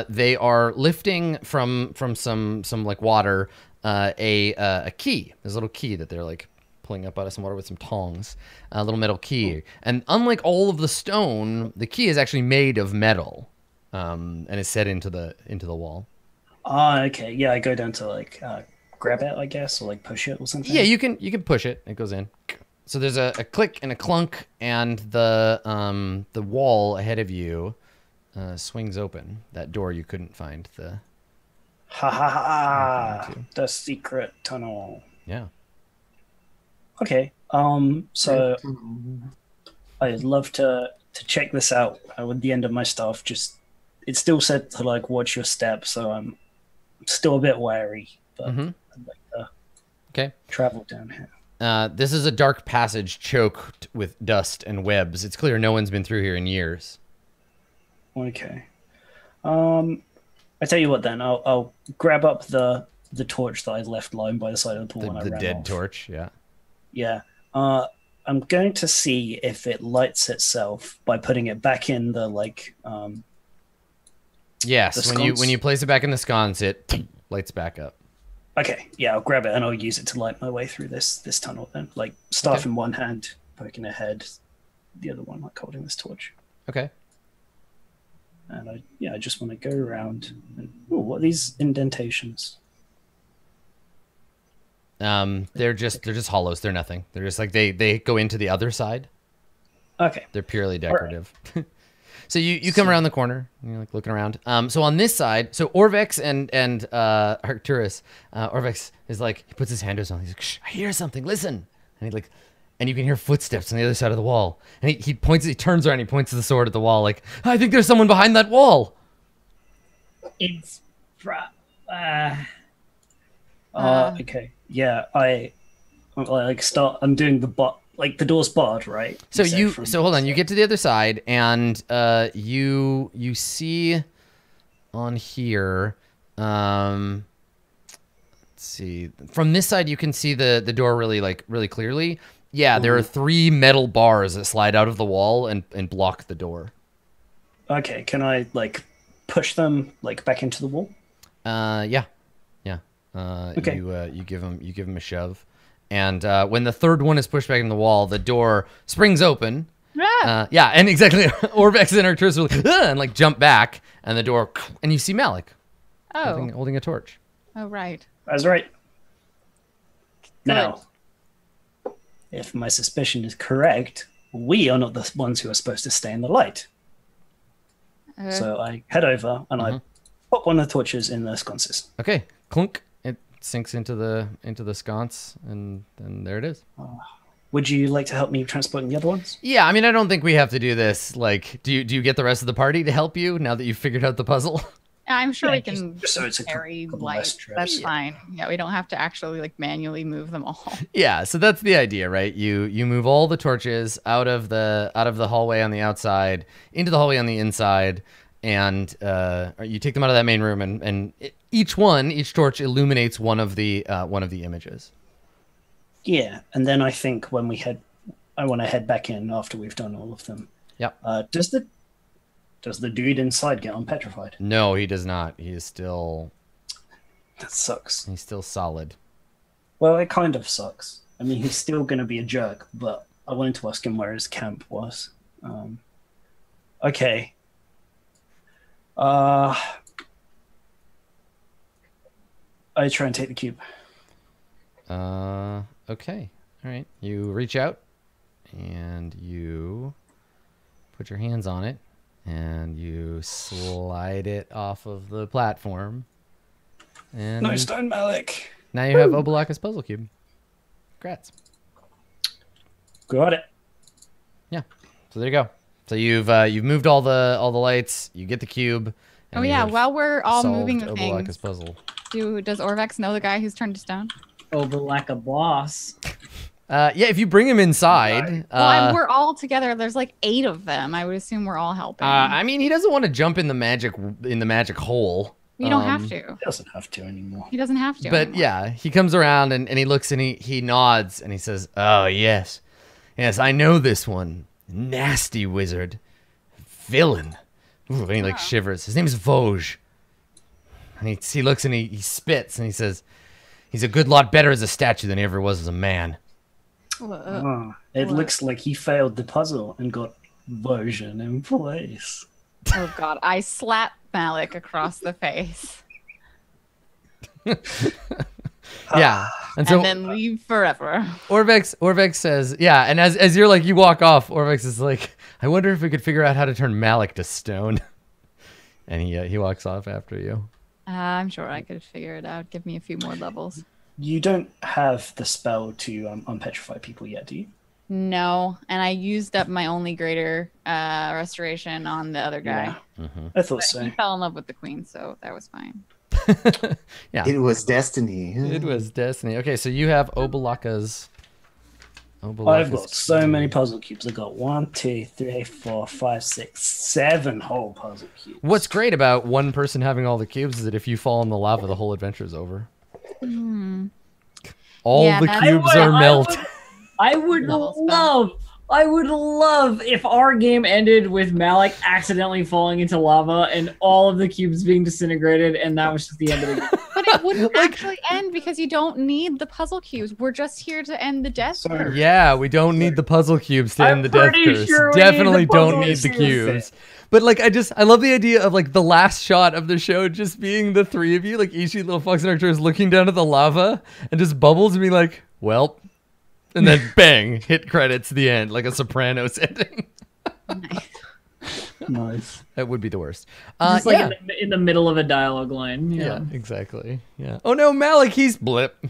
they are lifting from some like water a key. There's a little key that they're like pulling up out of some water with some tongs, a little metal key. And unlike all of the stone, the key is actually made of metal, and is set into the wall. Okay. Yeah, I go down to like grab it, I guess, or like push it or something. Yeah, you can push it. It goes in. So there's a click and a clunk, and the wall ahead of you swings open. That door you couldn't find the. Ha ha ha! The secret tunnel. Yeah. Okay. So I'd love to check this out with the end of my staff. Just it's still said to like watch your step, so I'm still a bit wary, but I'd like to travel down here. This is a dark passage choked with dust and webs. It's clear no one's been through here in years. Okay. I tell you what then, I'll grab up the torch that I left lying by the side of the pool when I ran off. The dead torch, yeah. Yeah. I'm going to see if it lights itself by putting it back in the like yes, when you place it back in the sconce, it lights back up. Okay, yeah, I'll grab it and I'll use it to light my way through this tunnel then. Like staff in one hand, poking ahead, the other one like holding this torch. Okay. And I just want to go around and what are these indentations? They're just hollows. They're nothing. They're just like they go into the other side. Okay. They're purely decorative. Right. So you come around the corner and you're like looking around. So on this side, so Orvex and Arcturus, Orvex is like he puts his hand on. He's like, shh, I hear something. Listen. And he like and you can hear footsteps on the other side of the wall. And he turns around, he points the sword at the wall, like, I think there's someone behind that wall. It's okay. Yeah, I'm doing the door's barred, right? So said hold on, you get to the other side, and you see on here, let's see, from this side you can see the door really clearly. Yeah, there are 3 metal bars that slide out of the wall and block the door. Okay, can I push them back into the wall? Yeah. Okay. You give him a shove, and when the third one is pushed back in the wall, the door springs open. Yeah, and exactly, Orvex and Arcturus are like, and jump back, and the door, and you see Malik holding a torch. Oh, right. That's right. Now, if my suspicion is correct, we are not the ones who are supposed to stay in the light. So I head over and I pop one of the torches in the sconces. Okay, clunk. It sinks into the sconce, and there it is. Would you like to help me transporting the other ones? Yeah, I mean, I don't think we have to do this. Do you get the rest of the party to help you now that you've figured out the puzzle? I'm sure we can just so it's carry couple light. less trips. That's fine. Yeah, we don't have to actually manually move them all. Yeah, so that's the idea, right? You move all the torches out of the hallway on the outside into the hallway on the inside, and you take them out of that main room, and each torch illuminates one of the images. Yeah, and then I think when I want to head back in after we've done all of them. Yep. Does the dude inside get unpetrified? No, he does not. He is still. That sucks. He's still solid. Well, it kind of sucks. I mean, he's still going to be a jerk, but I wanted to ask him where his camp was. Okay. I try and take the cube. Okay. All right. You reach out and you put your hands on it and you slide it off of the platform. And Nice done, Malik. now you have Obelaka's puzzle cube. Congrats. Got it. Yeah. So there you go. So you've moved all the lights. You get the cube. Oh and yeah, you've while we're all moving the solved things, Obelaka's puzzle. does Orvex know the guy who's turned to stone? Obelaka boss. Yeah, if you bring him inside. Well, we're all together. There's 8 of them. I would assume we're all helping. I mean, he doesn't want to jump in the magic hole. We don't have to. He doesn't have to anymore. He doesn't have to. But anymore. yeah, he comes around and he looks and he nods and he says, "Oh yes, I know this one. Nasty wizard, villain." Ooh, and he shivers. His name is Vosge. And he looks and he spits and he says, "He's a good lot better as a statue than he ever was as a man." It looks like he failed the puzzle and got version in place. Oh god, I slap Malik across the face. Yeah. And so then leave forever. Orvex says, yeah, and as you're you walk off, Orvex is like, "I wonder if we could figure out how to turn Malik to stone." And he walks off after you. I'm sure I could figure it out. Give me a few more levels. You don't have the spell to unpetrify people yet, do you? No, and I used up my only greater restoration on the other guy. Yeah. I thought so. He fell in love with the queen, so that was fine. Yeah. It was destiny. It was destiny. Okay, so you have Obelaka's I've got so many puzzle cubes. I've got 1, 2, 3, 4, 5, 6, 7 whole puzzle cubes. What's great about one person having all the cubes is that if you fall in the lava, the whole adventure's over. All the cubes are melted. I would love if our game ended with Malik accidentally falling into lava and all of the cubes being disintegrated, and that was just the end of the game. But it wouldn't actually end because you don't need the puzzle cubes. We're just here to end the death curse. Yeah, we don't need the puzzle cubes to end the death curse. Sure Definitely don't need the cubes. But I love the idea of the last shot of the show just being the 3 of you, Ishi, Little Fox, and Arcturus looking down at the lava and just Bubbles and being like, "Well," and then bang, hit credits, the end, like a Sopranos ending. Nice. That would be the worst. Just in the middle of a dialogue line. Yeah, exactly. Yeah. Oh no, Malik, he's blip.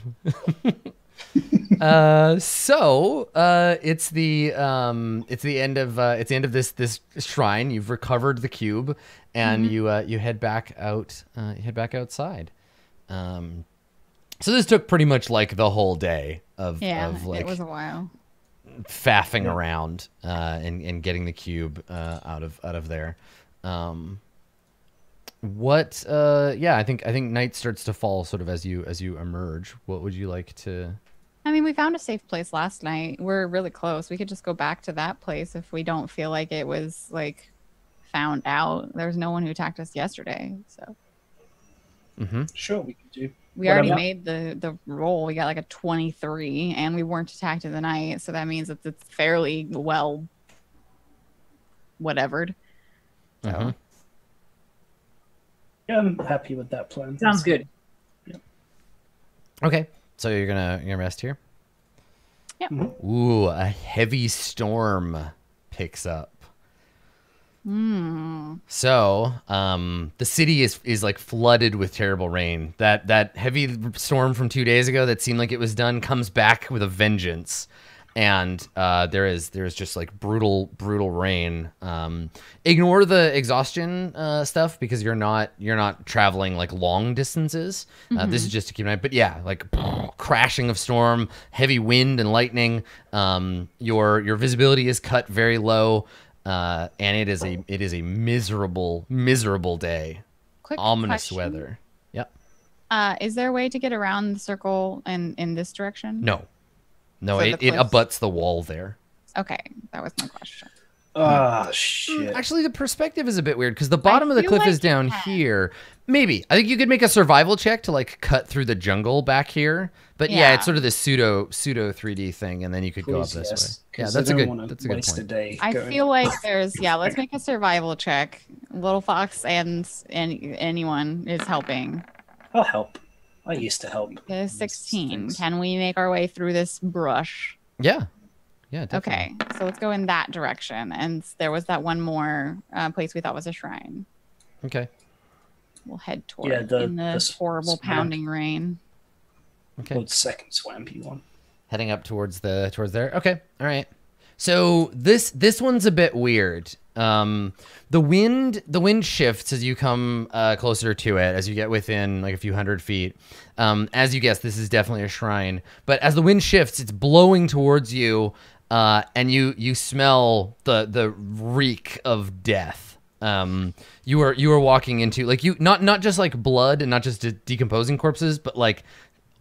It's the end of this shrine. You've recovered the cube, and you head back out. You head back outside. So this took pretty much like the whole day of like it was a while faffing around and getting the cube out of there. I think night starts to fall sort of as you emerge. What would you like to? I mean, we found a safe place last night. We're really close. We could just go back to that place if we don't feel like it was like found out. There's no one who attacked us yesterday, so Sure, we could do. we already made the roll. We got like a 23, and we weren't attacked in the night, so that means that it's fairly well whatevered. So. Yeah, I'm happy with that plan. Sounds good. Okay, so you're gonna rest here. Yep. Ooh, a heavy storm picks up. So, the city is like flooded with terrible rain. That heavy storm from 2 days ago that seemed like it was done comes back with a vengeance, and there is just like brutal rain. Ignore the exhaustion stuff because you're not traveling like long distances. This is just to keep an eye. But yeah, like crashing of storm, heavy wind and lightning. Your visibility is cut very low. And it is a miserable day. Quick Ominous question. weather. Yep. Is there a way to get around the circle in this direction? No, So it the cliffs- abuts the wall there. Okay, that was my question. Ah, shit. Actually, the perspective is a bit weird because the bottom of the feel cliff like is down you can. here. Maybe I think you could make a survival check to like cut through the jungle back here. But yeah, it's sort of this pseudo 3D thing, and then you could go up Please, this yes, way. Yeah, 'cause that's I a don't good wanna point. waste a day I going- feel like there's let's make a survival check. Little Fox and anyone is helping. I'll help. I used to help. There's 16. Things. Can we make our way through this brush? Yeah, definitely. Okay, so let's go in that direction. And there was that one more place we thought was a shrine. Okay. We'll head toward Yeah, the in this horrible swamp. pounding rain. Okay. Well, the second swampy one. Heading up towards there. Okay. All right. So this one's a bit weird. The wind shifts as you come closer to it, as you get within like a few hundred feet. As you guess, this is definitely a shrine. But as the wind shifts, it's blowing towards you, and you smell the reek of death. You are walking into like not just like blood and not just decomposing corpses, but like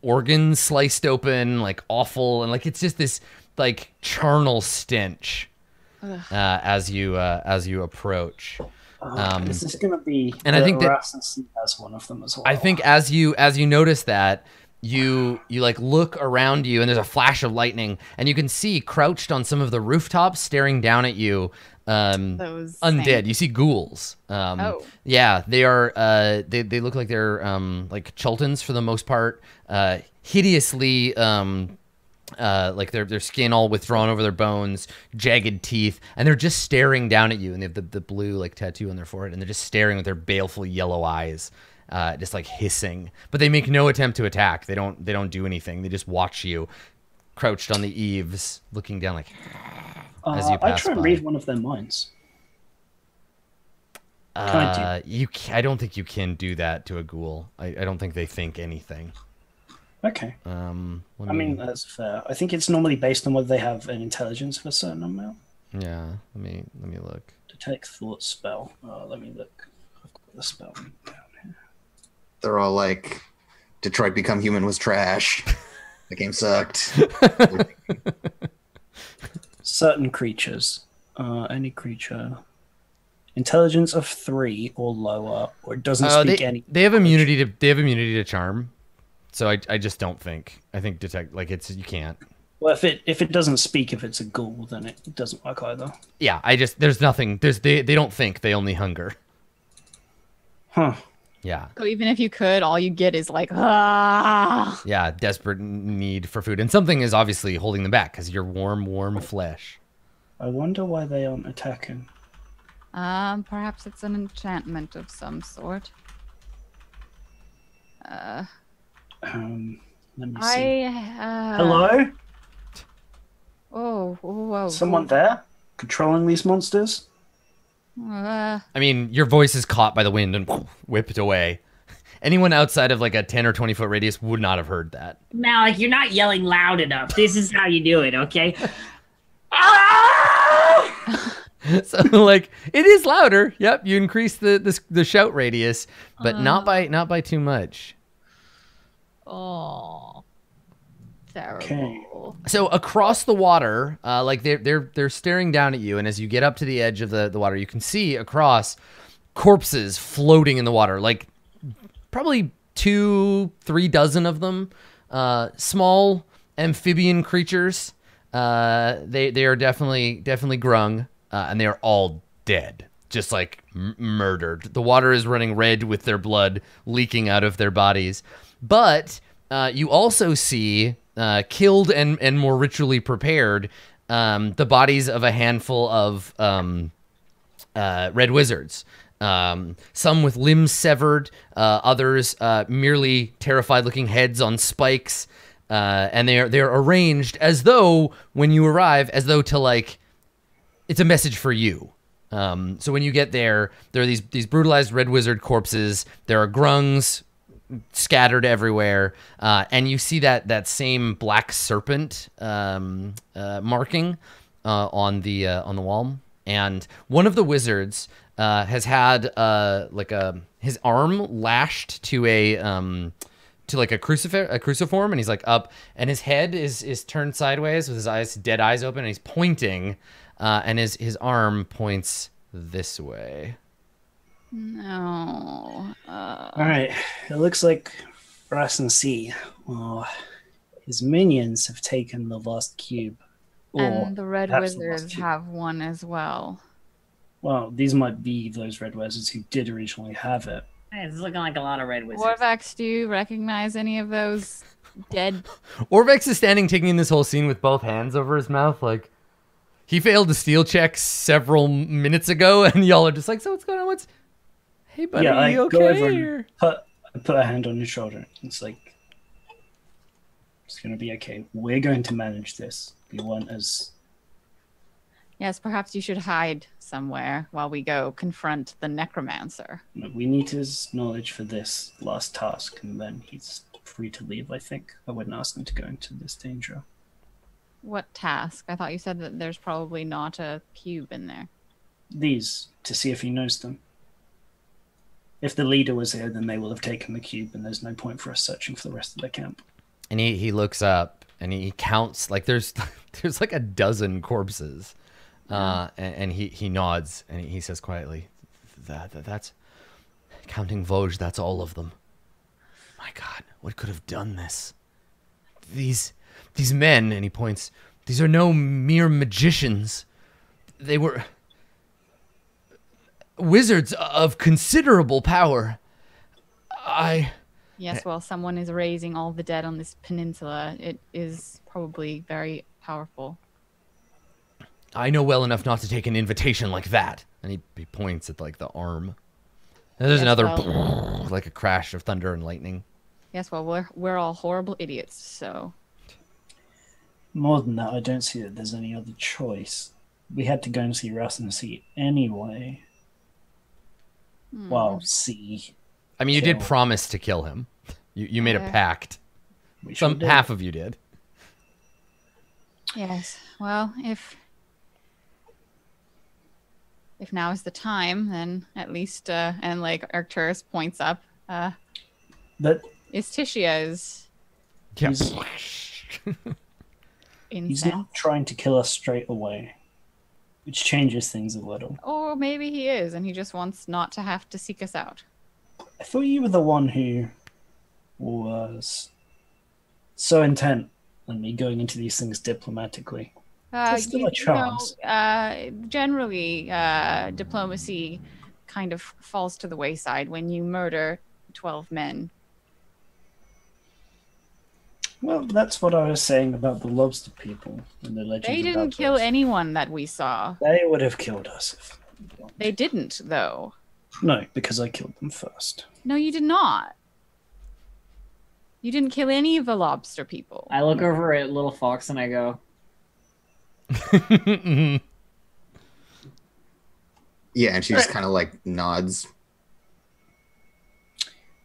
organs sliced open, like awful, and like it's just this like charnel stench as you approach. This is going to be. And I think that- Rasmussen has one of them as well. I think as you notice that, you like look around you and there's a flash of lightning and you can see crouched on some of the rooftops staring down at you Those undead. things. You see ghouls. Yeah, they are they look like they're like Chultans for the most part, hideously like their skin all withdrawn over their bones, jagged teeth, and they're just staring down at you, and they have the blue like tattoo on their forehead, and they're just staring with their baleful yellow eyes, just like hissing. But they make no attempt to attack. They don't do anything. They just watch you, crouched on the eaves, looking down like as you I pass try and by. read one of their minds. I I don't think you can do that to a ghoul. I don't think they think anything. Okay. Let I mean, that's fair. I think it's normally based on whether they have an intelligence of a certain amount. yeah. Let me look. Detect thought spell. Let me look. I've got the spell down here. They're all like, Detroit Become Human was trash. The game sucked. Certain creatures. Any creature. Intelligence of 3 or lower, or it doesn't speak any. They have immunity to charm. So I just don't think. I think detect like you can't. Well, if it doesn't speak, if it's a ghoul, then it doesn't work either. Yeah, there's nothing. They don't think. They only hunger. Huh. Yeah. So even if you could, all you get is like, ah. Yeah, desperate need for food, and something is obviously holding them back because you're warm flesh. I wonder why they aren't attacking. Perhaps it's an enchantment of some sort. Let me see. I Hello? Oh, whoa. Someone there? Controlling these monsters? Uh, I mean, your voice is caught by the wind and whipped away. Anyone outside of like a 10 or 20 foot radius would not have heard that. Malik, you're not yelling loud enough. This is how you do it, okay? So like it is louder. Yep, you increase the shout radius, but not by too much. oh, terrible. Okay. So across the water, like they're staring down at you, and as you get up to the edge of the water, you can see across corpses floating in the water, like probably 2-3 dozen of them, small amphibian creatures. They are definitely grung, and they are all dead, just like murdered. The water is running red with their blood leaking out of their bodies. But you also see killed and more ritually prepared the bodies of a handful of red wizards. Some with limbs severed, others merely terrified-looking heads on spikes. And they're arranged as though when you arrive, as though to like, it's a message for you. So when you get there are these brutalized red wizard corpses. There are grungs scattered everywhere, and you see that same black serpent marking on the wall. And one of the wizards has had his arm lashed to a cruciform, and he's like up, and his head is turned sideways with his dead eyes open, and he's pointing, and his arm points this way. No. All right. It looks like Brass C. His minions have taken the lost cube. And the red perhaps the wizards lost cube. have one as well. Well, these might be those red wizards who did originally have it. It's looking like a lot of red wizards. Warvax, do you recognize any of those dead? Orvex is standing taking in this whole scene with both hands over his mouth, like he failed a steel check several minutes ago, and y'all are just like, so what's going on? Hey buddy, Yeah, I you go over okay? and put a hand on his shoulder. It's like, it's gonna be okay. We're going to manage this. We want as Yes, perhaps you should hide somewhere while we go confront the necromancer. we need his knowledge for this last task, and then he's free to leave. I think I wouldn't ask him to go into this danger. What task? I thought you said that there's probably not a cube in there. These to see if he knows them. If the leader was here, then they will have taken the cube, and there's no point for us searching for the rest of the camp. And he looks up and he counts, like there's like a dozen corpses. And he nods and he says quietly, that's counting Vosges, that's all of them. My God, what could have done this? These men, and he points, these are no mere magicians. They were wizards of considerable power. Yes, well, someone is raising all the dead on this peninsula. It is probably very powerful. I know well enough not to take an invitation like that. And he points at like the arm. And there's Yes, another well- like a crash of thunder and lightning. Yes, well, we're all horrible idiots, so... More than that, I don't see that there's any other choice. We had to go and see C anyway. Well, see. I mean, you did Kill. promise to kill him. You made a Yeah. pact. We sure did. Half of you did. Yes, well, if now is the time, then at least, and like Arcturus points up, But Istitia's Yeah. he's incense. not trying to kill us straight away, which changes things a little. Or maybe he is, and he just wants not to have to seek us out. I thought you were the one who was so intent on me going into these things diplomatically. There's still a chance. Generally, diplomacy kind of falls to the wayside when you murder 12 men. Well, that's what I was saying about the lobster people and the legends. They of didn't kill Valdos. anyone that we saw. They would have killed us. They didn't, though. No, because I killed them first. No, you did not. You didn't kill any of the lobster people. I look over at Little Fox and I go, Yeah, and she just kind of like nods.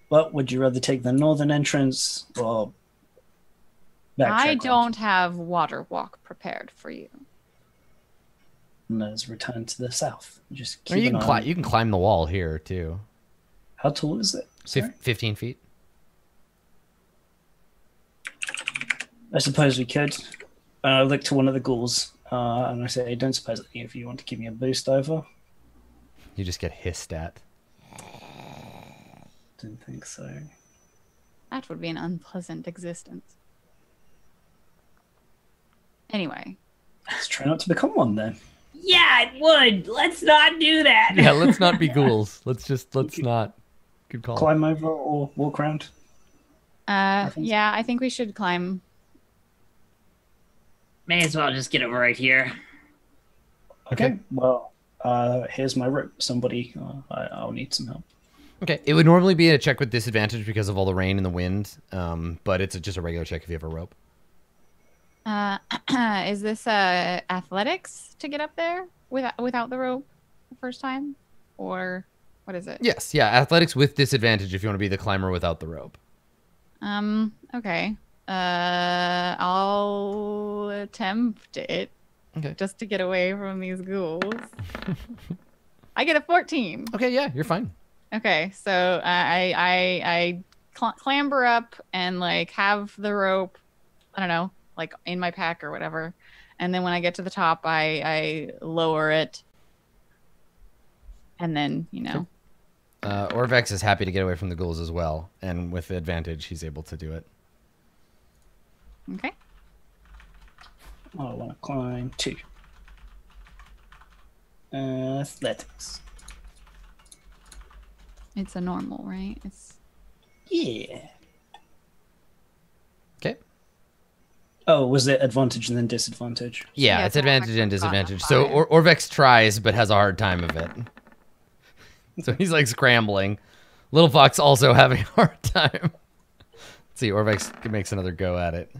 Well, would you rather take the northern entrance or I backtrack don't have water walk prepared for you. and let's return to the south? Just Or keep you an can eye climb. on- You can climb the wall here too. How tall is it? Sorry? 15 feet. I suppose we could. I look to one of the ghouls and I say, I don't suppose any of you want to give me a boost over. You just get hissed at. Didn't think so. That would be an unpleasant existence. Anyway. Let's try not to become one then. Yeah, it would. Let's not do that. Yeah, let's not be ghouls. Let's not. Good call. Climb over or walk around. Yeah, I think we should climb. May as well just get over right here. Okay. Well, here's my rope. Somebody, I'll need some help. Okay, it would normally be a check with disadvantage because of all the rain and the wind, but it's just a regular check if you have a rope. Is this athletics to get up there without the rope the first time, or what is it? Yes, yeah, athletics with disadvantage if you want to be the climber without the rope. Okay. I'll attempt it. Okay. Just to get away from these ghouls. I get a 14. Okay, yeah, you're fine. Okay, so I clamber up and like have the rope, I don't know, like in my pack or whatever, and then when I get to the top, I lower it, and then Orvex is happy to get away from the ghouls as well, and with advantage, he's able to do it. Okay. I want to climb 2. Athletics. It's a normal, right? Yeah. Okay. Oh, was it advantage and then disadvantage? Yeah, Yeah, it's so advantage Orvex and has gotten a disadvantage. So 5. Orvex tries, but has a hard time of it. So he's like scrambling. Little Fox also having a hard time. Let's see, Orvex makes another go at it.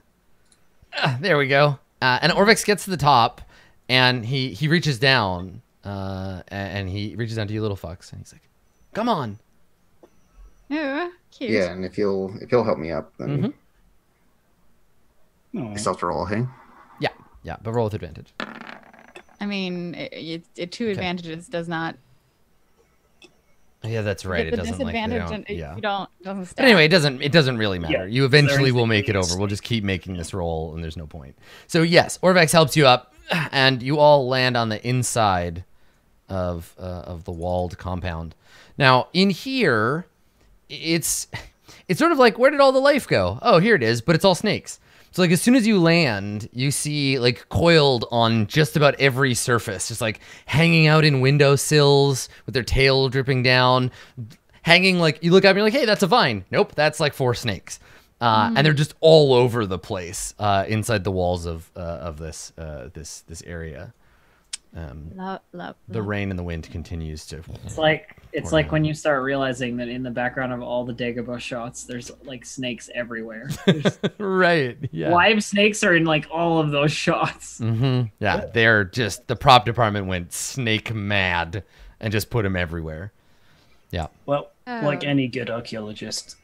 There we go. And Orvex gets to the top, and he reaches down, and he reaches down to you, Little Fox, and he's like, "Come on." Ooh, cute. Yeah, and if you'll help me up, then Oh. I still have to roll, hey? Yeah, but roll with advantage. I mean, it two advantages does not. Yeah, that's right. Get It the doesn't like they disadvantage, don't, and yeah. you doesn't stack. But anyway, it doesn't really matter. Yeah, You eventually will anything make it needs- over. We'll just keep making this roll, and there's no point. So yes, Orvex helps you up, and you all land on the inside of the walled compound. Now in here, it's sort of like, where did all the life go? Oh, here it is, but it's all snakes. So like as soon as you land, you see like coiled on just about every surface, just like hanging out in windowsills with their tail dripping down, hanging like, you look up and you're like, hey, that's a vine. Nope, that's like 4 snakes. And they're just all over the place inside the walls of this area. The rain and the wind continues to. It's like when you start realizing that in the background of all the Dagobah shots, there's like snakes everywhere. There's Right. Yeah. live snakes are in like all of those shots. Mm-hmm. Yeah. They're just, the prop department went snake mad and just put them everywhere. Yeah. Well, like Oh. any good archaeologist,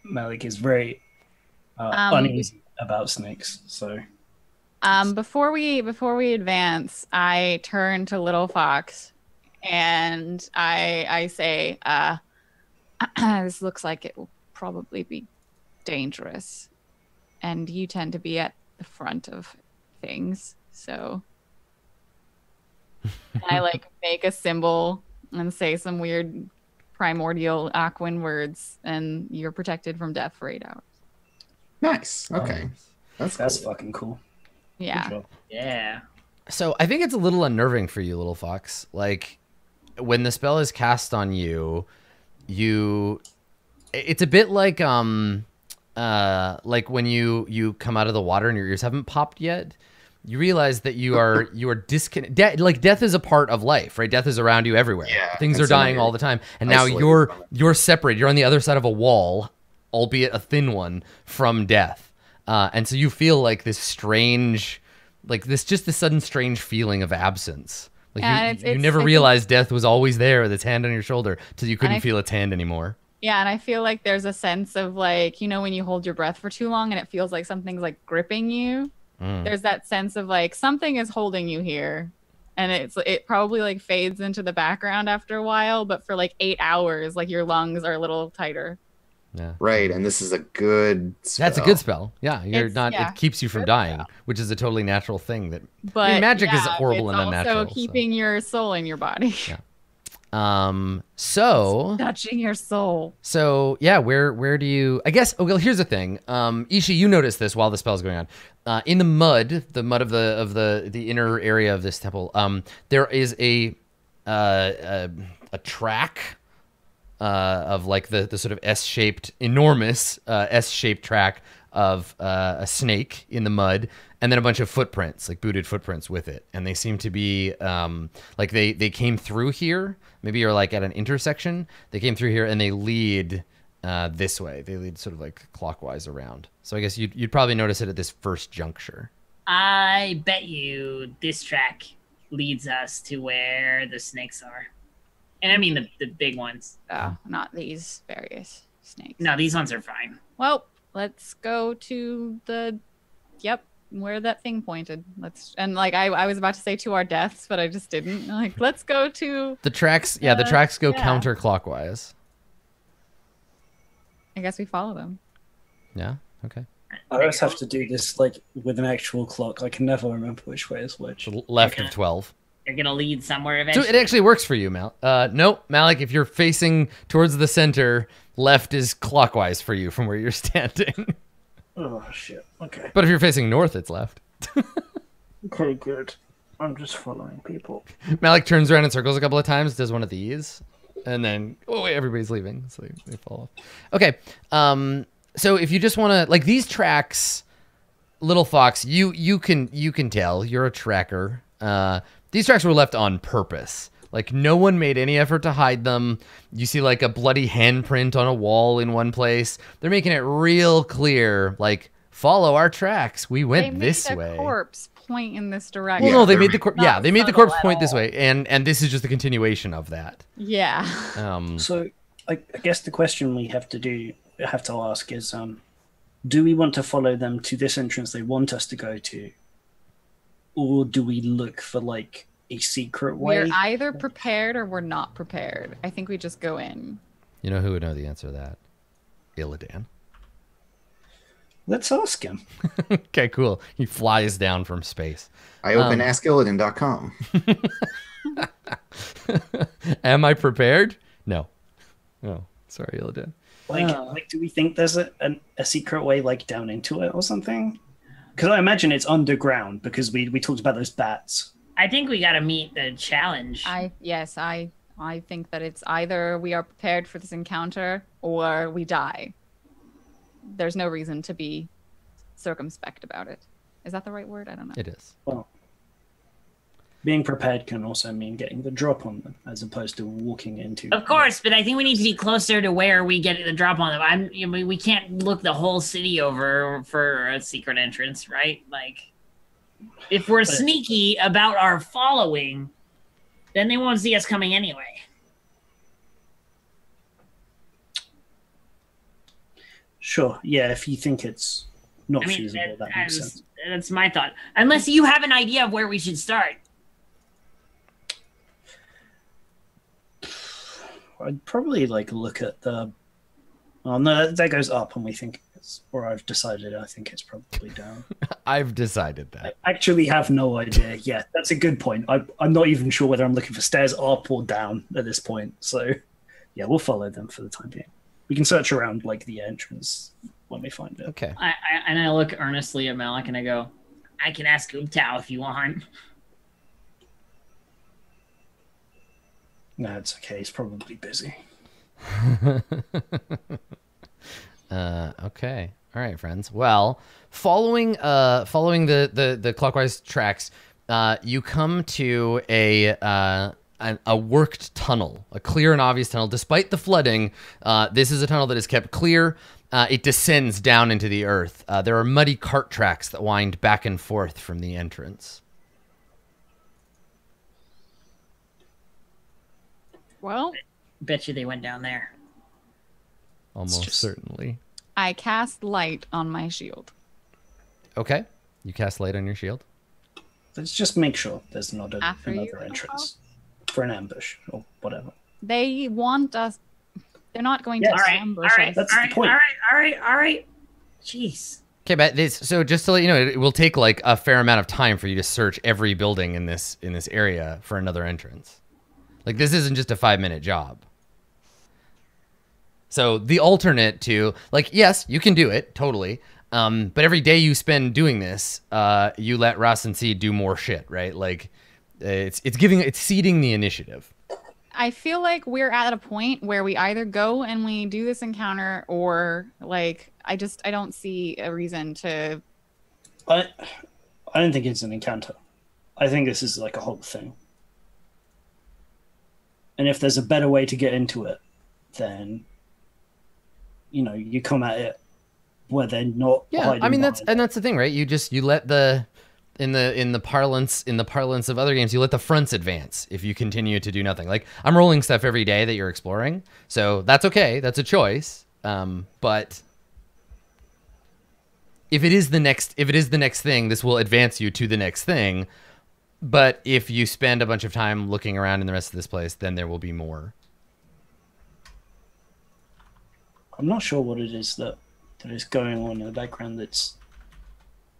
Malik is very uneasy about snakes. So Before we advance, I turn to Little Fox, and I say, "This looks like it will probably be dangerous, and you tend to be at the front of things, so." And I like make a symbol and say some weird primordial Aquan words, and you're protected from death for 8 hours. Nice. Okay. That's that's cool. fucking cool. Good Yeah. job. Yeah. So I think it's a little unnerving for you, Little Fox. Like when the spell is cast on you, it's a bit like when you come out of the water and your ears haven't popped yet. You realize that you are disconnected. Like death is a part of life, right? Death is around you everywhere. Yeah, Things and are so dying you're all the time, and now isolated from it. you're separate. You're on the other side of a wall, albeit a thin one, from death. And so you feel like this strange, this sudden strange feeling of absence. Like Yeah, you never realized death was always there with its hand on your shoulder till you couldn't feel its hand anymore. Yeah, and I feel like there's a sense of like, you know, when you hold your breath for too long and it feels like something's like gripping you. There's that sense of like something is holding you here. And it probably like fades into the background after a while, but for like 8 hours, like your lungs are a little tighter. Yeah. Right, and this is a good spell. That's a good spell. Yeah, it keeps you from good dying, spell. which is a totally natural thing. But magic is horrible and unnatural. Also keeping your soul in your body. Yeah. So touching your soul. So yeah, where do you? I guess. Oh, well, here's the thing. Ishi, you noticed this while the spell's going on. In the mud of the inner area of this temple, there is a track. Of like the sort of S-shaped, enormous S-shaped track of a snake in the mud, and then a bunch of footprints, like booted footprints with it, and they seem to be like they came through here, maybe you're like at an intersection. They came through here and they lead this way. They lead sort of like clockwise around. So I guess you'd probably notice it at this first juncture. I bet you this track leads us to where the snakes are. And I mean the big ones. Oh, not these various snakes. No, these ones are fine. Well, let's go to where that thing pointed. I was about to say to our deaths, but I just didn't. Like, let's go to the tracks. Yeah, the tracks go counterclockwise. I guess we follow them. Yeah. Okay. I always have to do this like with an actual clock. I can never remember which way is which. Left of 12. You're gonna lead somewhere So eventually. it actually works for you, Mal. No, Malik, if you're facing towards the center, left is clockwise for you from where you're standing. Oh shit. Okay. But if you're facing north, it's left. Okay, good. I'm just following people. Malik turns around in circles a couple of times, does one of these, and then everybody's leaving, so they fall off. Okay. So if you just want to like these tracks, Little Fox, you can tell you're a tracker. These tracks were left on purpose. Like no one made any effort to hide them. You see like a bloody handprint on a wall in one place. They're making it real clear, like follow our tracks. We went this way. They made the corpse point in this direction. Well, no, they made the corpse. Yeah, they made the corpse point this all. way, and this is just a continuation of that. Yeah. So I guess the question we have to ask is, do we want to follow them to this entrance they want us to go to? Or do we look for like a secret way? We're either prepared or we're not prepared. I think we just go in. You know who would know the answer to that? Illidan. Let's ask him. Okay, cool. He flies down from space. I open AskIllidan.com. Am I prepared? No. Oh, sorry, Illidan. Like, do we think there's a secret way like down into it or something? Because I imagine it's underground because we talked about those bats. I think we gotta meet the challenge. I think that it's either we are prepared for this encounter or we die. There's no reason to be circumspect about it. Is that the right word? I don't know. It is. Well, being prepared can also mean getting the drop on them as opposed to walking into. Of course, but I think we need to be closer to where we get the drop on them. We can't look the whole city over for a secret entrance, right? Like, if we're sneaky about our following, then they won't see us coming anyway. Sure. Yeah, if you think it's not feasible, that makes sense. That's my thought. Unless you have an idea of where we should start. I'd probably like look at the. Oh no, that goes up, and we think it's. Or I've decided. I think it's probably down. I've decided that. I actually have no idea. Yeah, that's a good point. I'm not even sure whether I'm looking for stairs up or down at this point. So, yeah, we'll follow them for the time being. We can search around like the entrance when we find it. Okay. I look earnestly at Malik and I go, I can ask Ubtao if you want. No, it's okay. He's probably busy. Okay. All right, friends. Well, following the clockwise tracks, you come to a worked tunnel, a clear and obvious tunnel. Despite the flooding, this is a tunnel that is kept clear. it descends down into the earth. There are muddy cart tracks that wind back and forth from the entrance. Well, Bet you they went down there. Almost certainly. I cast light on my shield. Okay. You cast light on your shield. Let's just make sure there's not After you another entrance for an ambush or whatever. They want us. They're not going Yes. to All right, ambush all right, us. That's all the right, point. all right. Jeez. Okay, but so just to let you know, it will take like a fair amount of time for you to search every building in this area for another entrance. Like this isn't just a 5-minute job. So the alternate to, like, yes, you can do it totally. But every day you spend doing this, you let Ross and C do more shit, right? Like it's seeding the initiative. I feel like we're at a point where we either go and we do this encounter, or like I don't see a reason to. I don't think it's an encounter. I think this is like a whole thing. And if there's a better way to get into it, then you come at it where they're not. Yeah, I mean that's behind. the thing, right? You let the in the parlance of other games, you let the fronts advance if you continue to do nothing. Like I'm rolling stuff every day that you're exploring, so that's okay. That's a choice. But if it is the next thing, this will advance you to the next thing. But if you spend a bunch of time looking around in the rest of this place, then there will be more. I'm not sure what it is that is going on in the background that's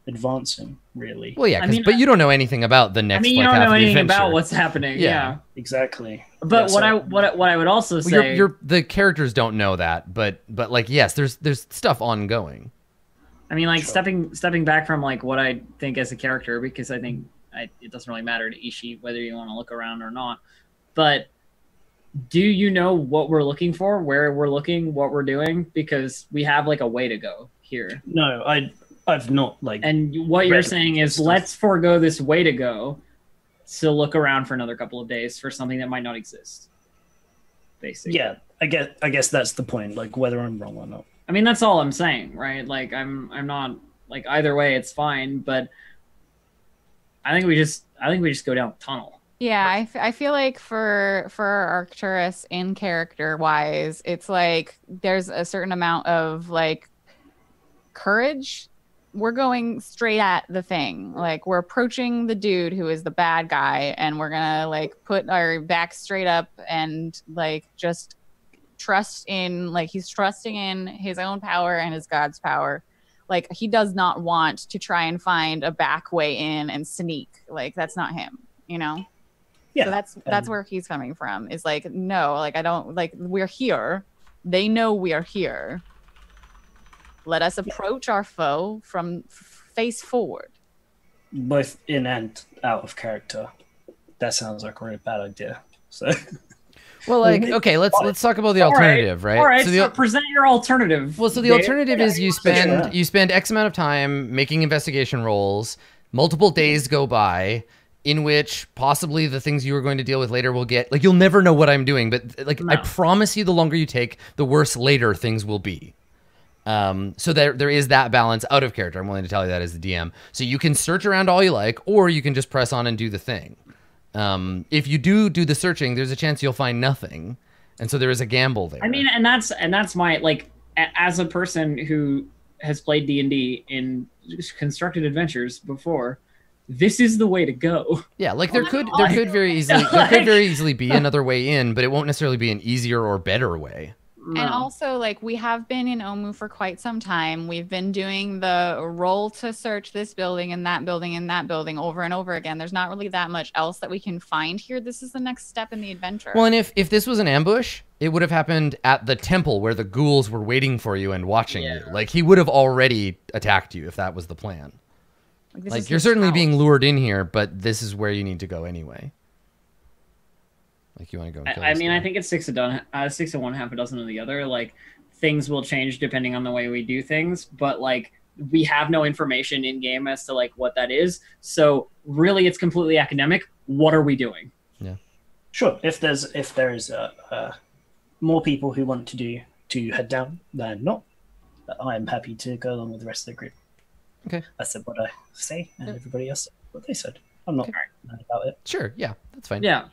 advancing, really. Well, yeah, I mean, but you don't know anything about the next. I mean, you like, don't half know of the anything adventure. about what's happening. Yeah. Exactly. But Yeah, what I would also Well, say, the characters don't know that, but like yes, there's stuff ongoing. I mean, like Sure. stepping back from like what I think as a character, because I think it doesn't really matter to Ishii whether you want to look around or not. But do you know what we're looking for, where we're looking, what we're doing? Because we have like a way to go here. No, I've not like. And what you're read saying is stuff. let's forego this way to go to look around for another couple of days for something that might not exist. Basically. Yeah, I guess that's the point. Like whether I'm wrong or not. I mean, that's all I'm saying, right? Like I'm not like either way it's fine, but I think we just go down the tunnel. Yeah, I feel like for Arcturus in character wise, it's like there's a certain amount of like courage. We're going straight at the thing. Like we're approaching the dude who is the bad guy, and we're gonna like put our back straight up and like just trust in, like he's trusting in his own power and his god's power. Like he does not want to try and find a back way in and sneak. Like that's not him, Yeah. So that's where he's coming from. Is like, no, like I don't like we're here. They know we are here. Let us approach our foe from face forward. Both in and out of character. That sounds like a really bad idea. So Well, like okay, let's talk about the alternative, right? All right, So so present your alternative. well, so the Dave. alternative is you Sure. spend X amount of time making investigation rolls. Multiple days go by, in which possibly the things you are going to deal with later will get like you'll never know what I'm doing, but like I No. promise you, the longer you take, the worse later things will be. So there is that balance out of character. I'm willing to tell you that as the DM. So you can search around all you like, or you can just press on and do the thing. If you do the searching, there's a chance you'll find nothing, and so there is a gamble there. I mean, and that's my like as a person who has played D&D in constructed adventures before, this is the way to go. yeah, like there could very easily be another way in, but it won't necessarily be an easier or better way. And also, like, we have been in Omu for quite some time. We've been doing the roll to search this building and that building and that building over and over again. There's not really that much else that we can find here. This is the next step in the adventure. Well, and if this was an ambush, it would have happened at the temple where the ghouls were waiting for you and watching you. Like, he would have already attacked you if that was the plan. this Like, is you're his certainly house. being lured in here, but this is where you need to go anyway. Like, you want to go and kill I this mean, guy. I think it's 6 of one, half a dozen of the other. Like, things will change depending on the way we do things, but like we have no information in game as to like what that is. So really, it's completely academic. What are we doing? sure, if there is more people who want to head down, then not. But I'm happy to go along with the rest of the group. Okay. I said what I say, and everybody else said what they said. I'm not mad about it. Sure. Yeah, that's fine. Yeah.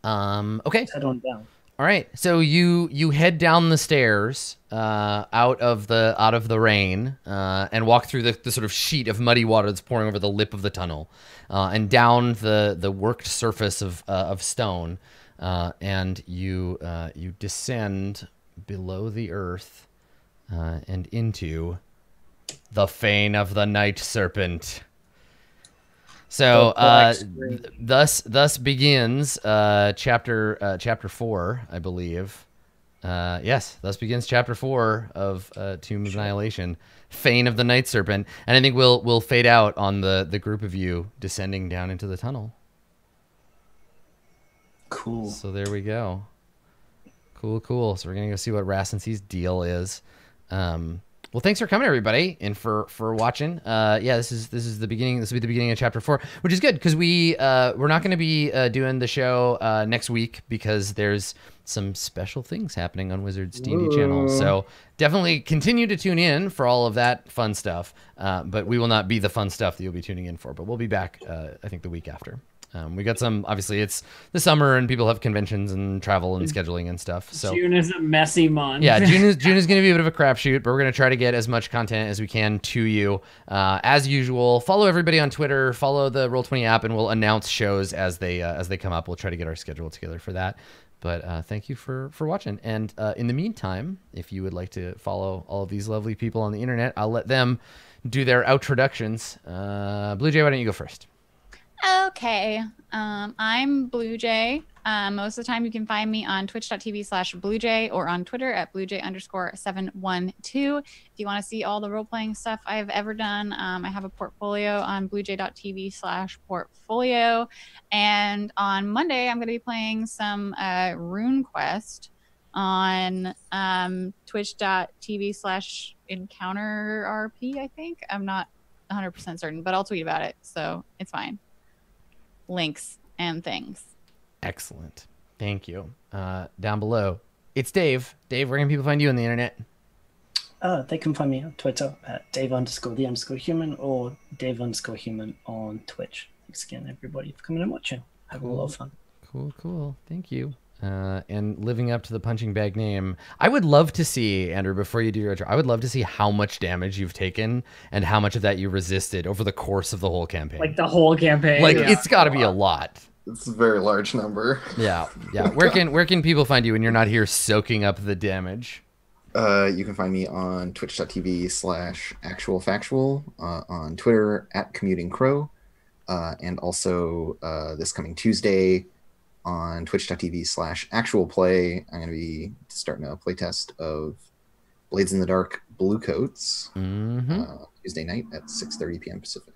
Okay. Let's head on down. All right. So you head down the stairs out of the rain and walk through the sort of sheet of muddy water that's pouring over the lip of the tunnel and down the worked surface of stone, and you descend below the earth and into the Fane of the Night Serpent. So thus begins chapter 4, I believe. Yes, thus begins chapter 4 of Tomb of Annihilation, Fane of the Night Serpent, and I think we'll fade out on the group of you descending down into the tunnel. Cool. So there we go. Cool. So we're gonna go see what Rassency's deal is. Well, thanks for coming, everybody, and for watching. Yeah, this is the beginning. This will be the beginning of chapter 4, which is good because we're not going to be doing the show next week because there's some special things happening on Wizards D&D channel. So definitely continue to tune in for all of that fun stuff. But we will not be the fun stuff that you'll be tuning in for. But we'll be back, I think, the week after. We got some, obviously it's the summer and people have conventions and travel and scheduling and stuff. So June is a messy month. Yeah, June is going to be a bit of a crapshoot, but we're going to try to get as much content as we can to you. As usual, follow everybody on Twitter, follow the Roll20 app, and we'll announce shows as they come up. We'll try to get our schedule together for that. But thank you for watching. And in the meantime, if you would like to follow all of these lovely people on the internet, I'll let them do their outroductions. Blue Jay, why don't you go first? Okay. I'm Blue Jay. Most of the time you can find me on twitch.tv/BlueJay or on Twitter at BlueJay_712. If you want to see all the role-playing stuff I've ever done, I have a portfolio on bluejay.tv/portfolio. And on Monday, I'm going to be playing some RuneQuest on twitch.tv/EncounterRP, I think. I'm not 100% certain, but I'll tweet about it, so it's fine. Links and things. Excellent. Thank you. Down below, it's Dave. Dave, where can people find you on the internet? They can find me on Twitter at Dave_the_human or Dave_human on Twitch. Thanks again, everybody, for coming and watching. Have a lot of fun. Cool. Thank you. And living up to the punching bag name, I would love to see, Andrew, before you do your intro, I would love to see how much damage you've taken and how much of that you resisted over the course of the whole campaign. Like the whole campaign. Like it's got to be a lot. It's a very large number. Yeah. Where can people find you when you're not here soaking up the damage? You can find me on twitch.tv/actualfactual, on Twitter at commutingcrow, and also this coming Tuesday on twitch.tv/actualplay. I'm going to be starting a playtest of Blades in the Dark Bluecoats Tuesday night at 6:30 p.m. Pacific.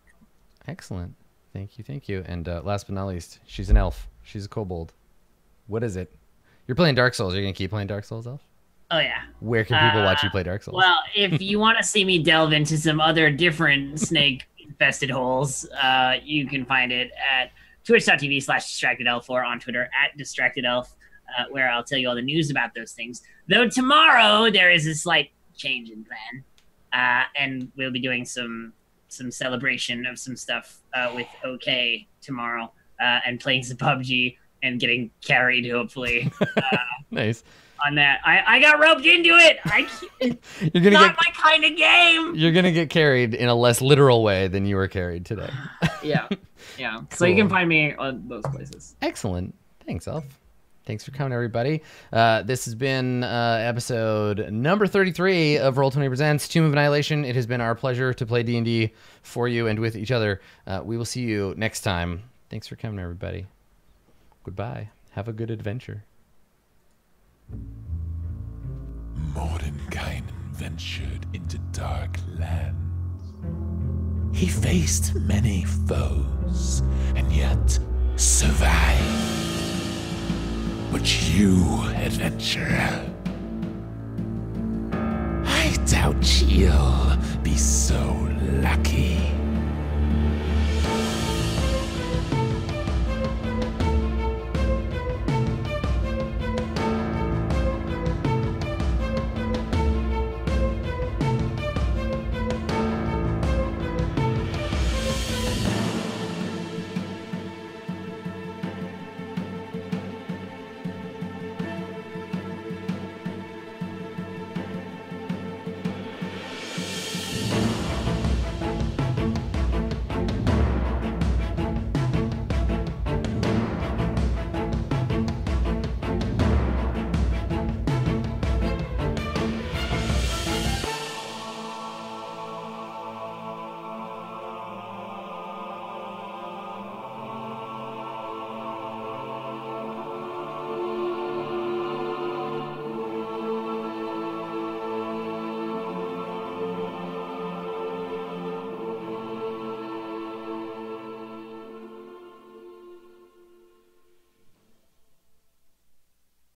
Excellent. Thank you. And last but not least, she's an elf. She's a kobold. What is it? You're playing Dark Souls. Are you going to keep playing Dark Souls, Elf? Oh, yeah. Where can people watch you play Dark Souls? Well, if you want to see me delve into some other different snake-infested holes, you can find it at twitch.tv/distractedelf or on Twitter at distractedelf, where I'll tell you all the news about those things. Though tomorrow there is a slight change in plan, and we'll be doing some celebration of some stuff with OK tomorrow, and playing some PUBG and getting carried, hopefully. Nice. On that, I got roped into it. It's not my kind of game. You're gonna get carried in a less literal way than you were carried today. Yeah. Cool. So you can find me on those places. Excellent. Thanks, Elf. Thanks for coming, everybody. This has been episode number 33 of Roll20 Presents Tomb of Annihilation. It has been our pleasure to play D&D for you and with each other. We will see you next time. Thanks for coming, everybody. Goodbye. Have a good adventure. Mordenkainen ventured into dark lands. He faced many foes and yet survived. But you, adventurer, I doubt you'll be so lucky.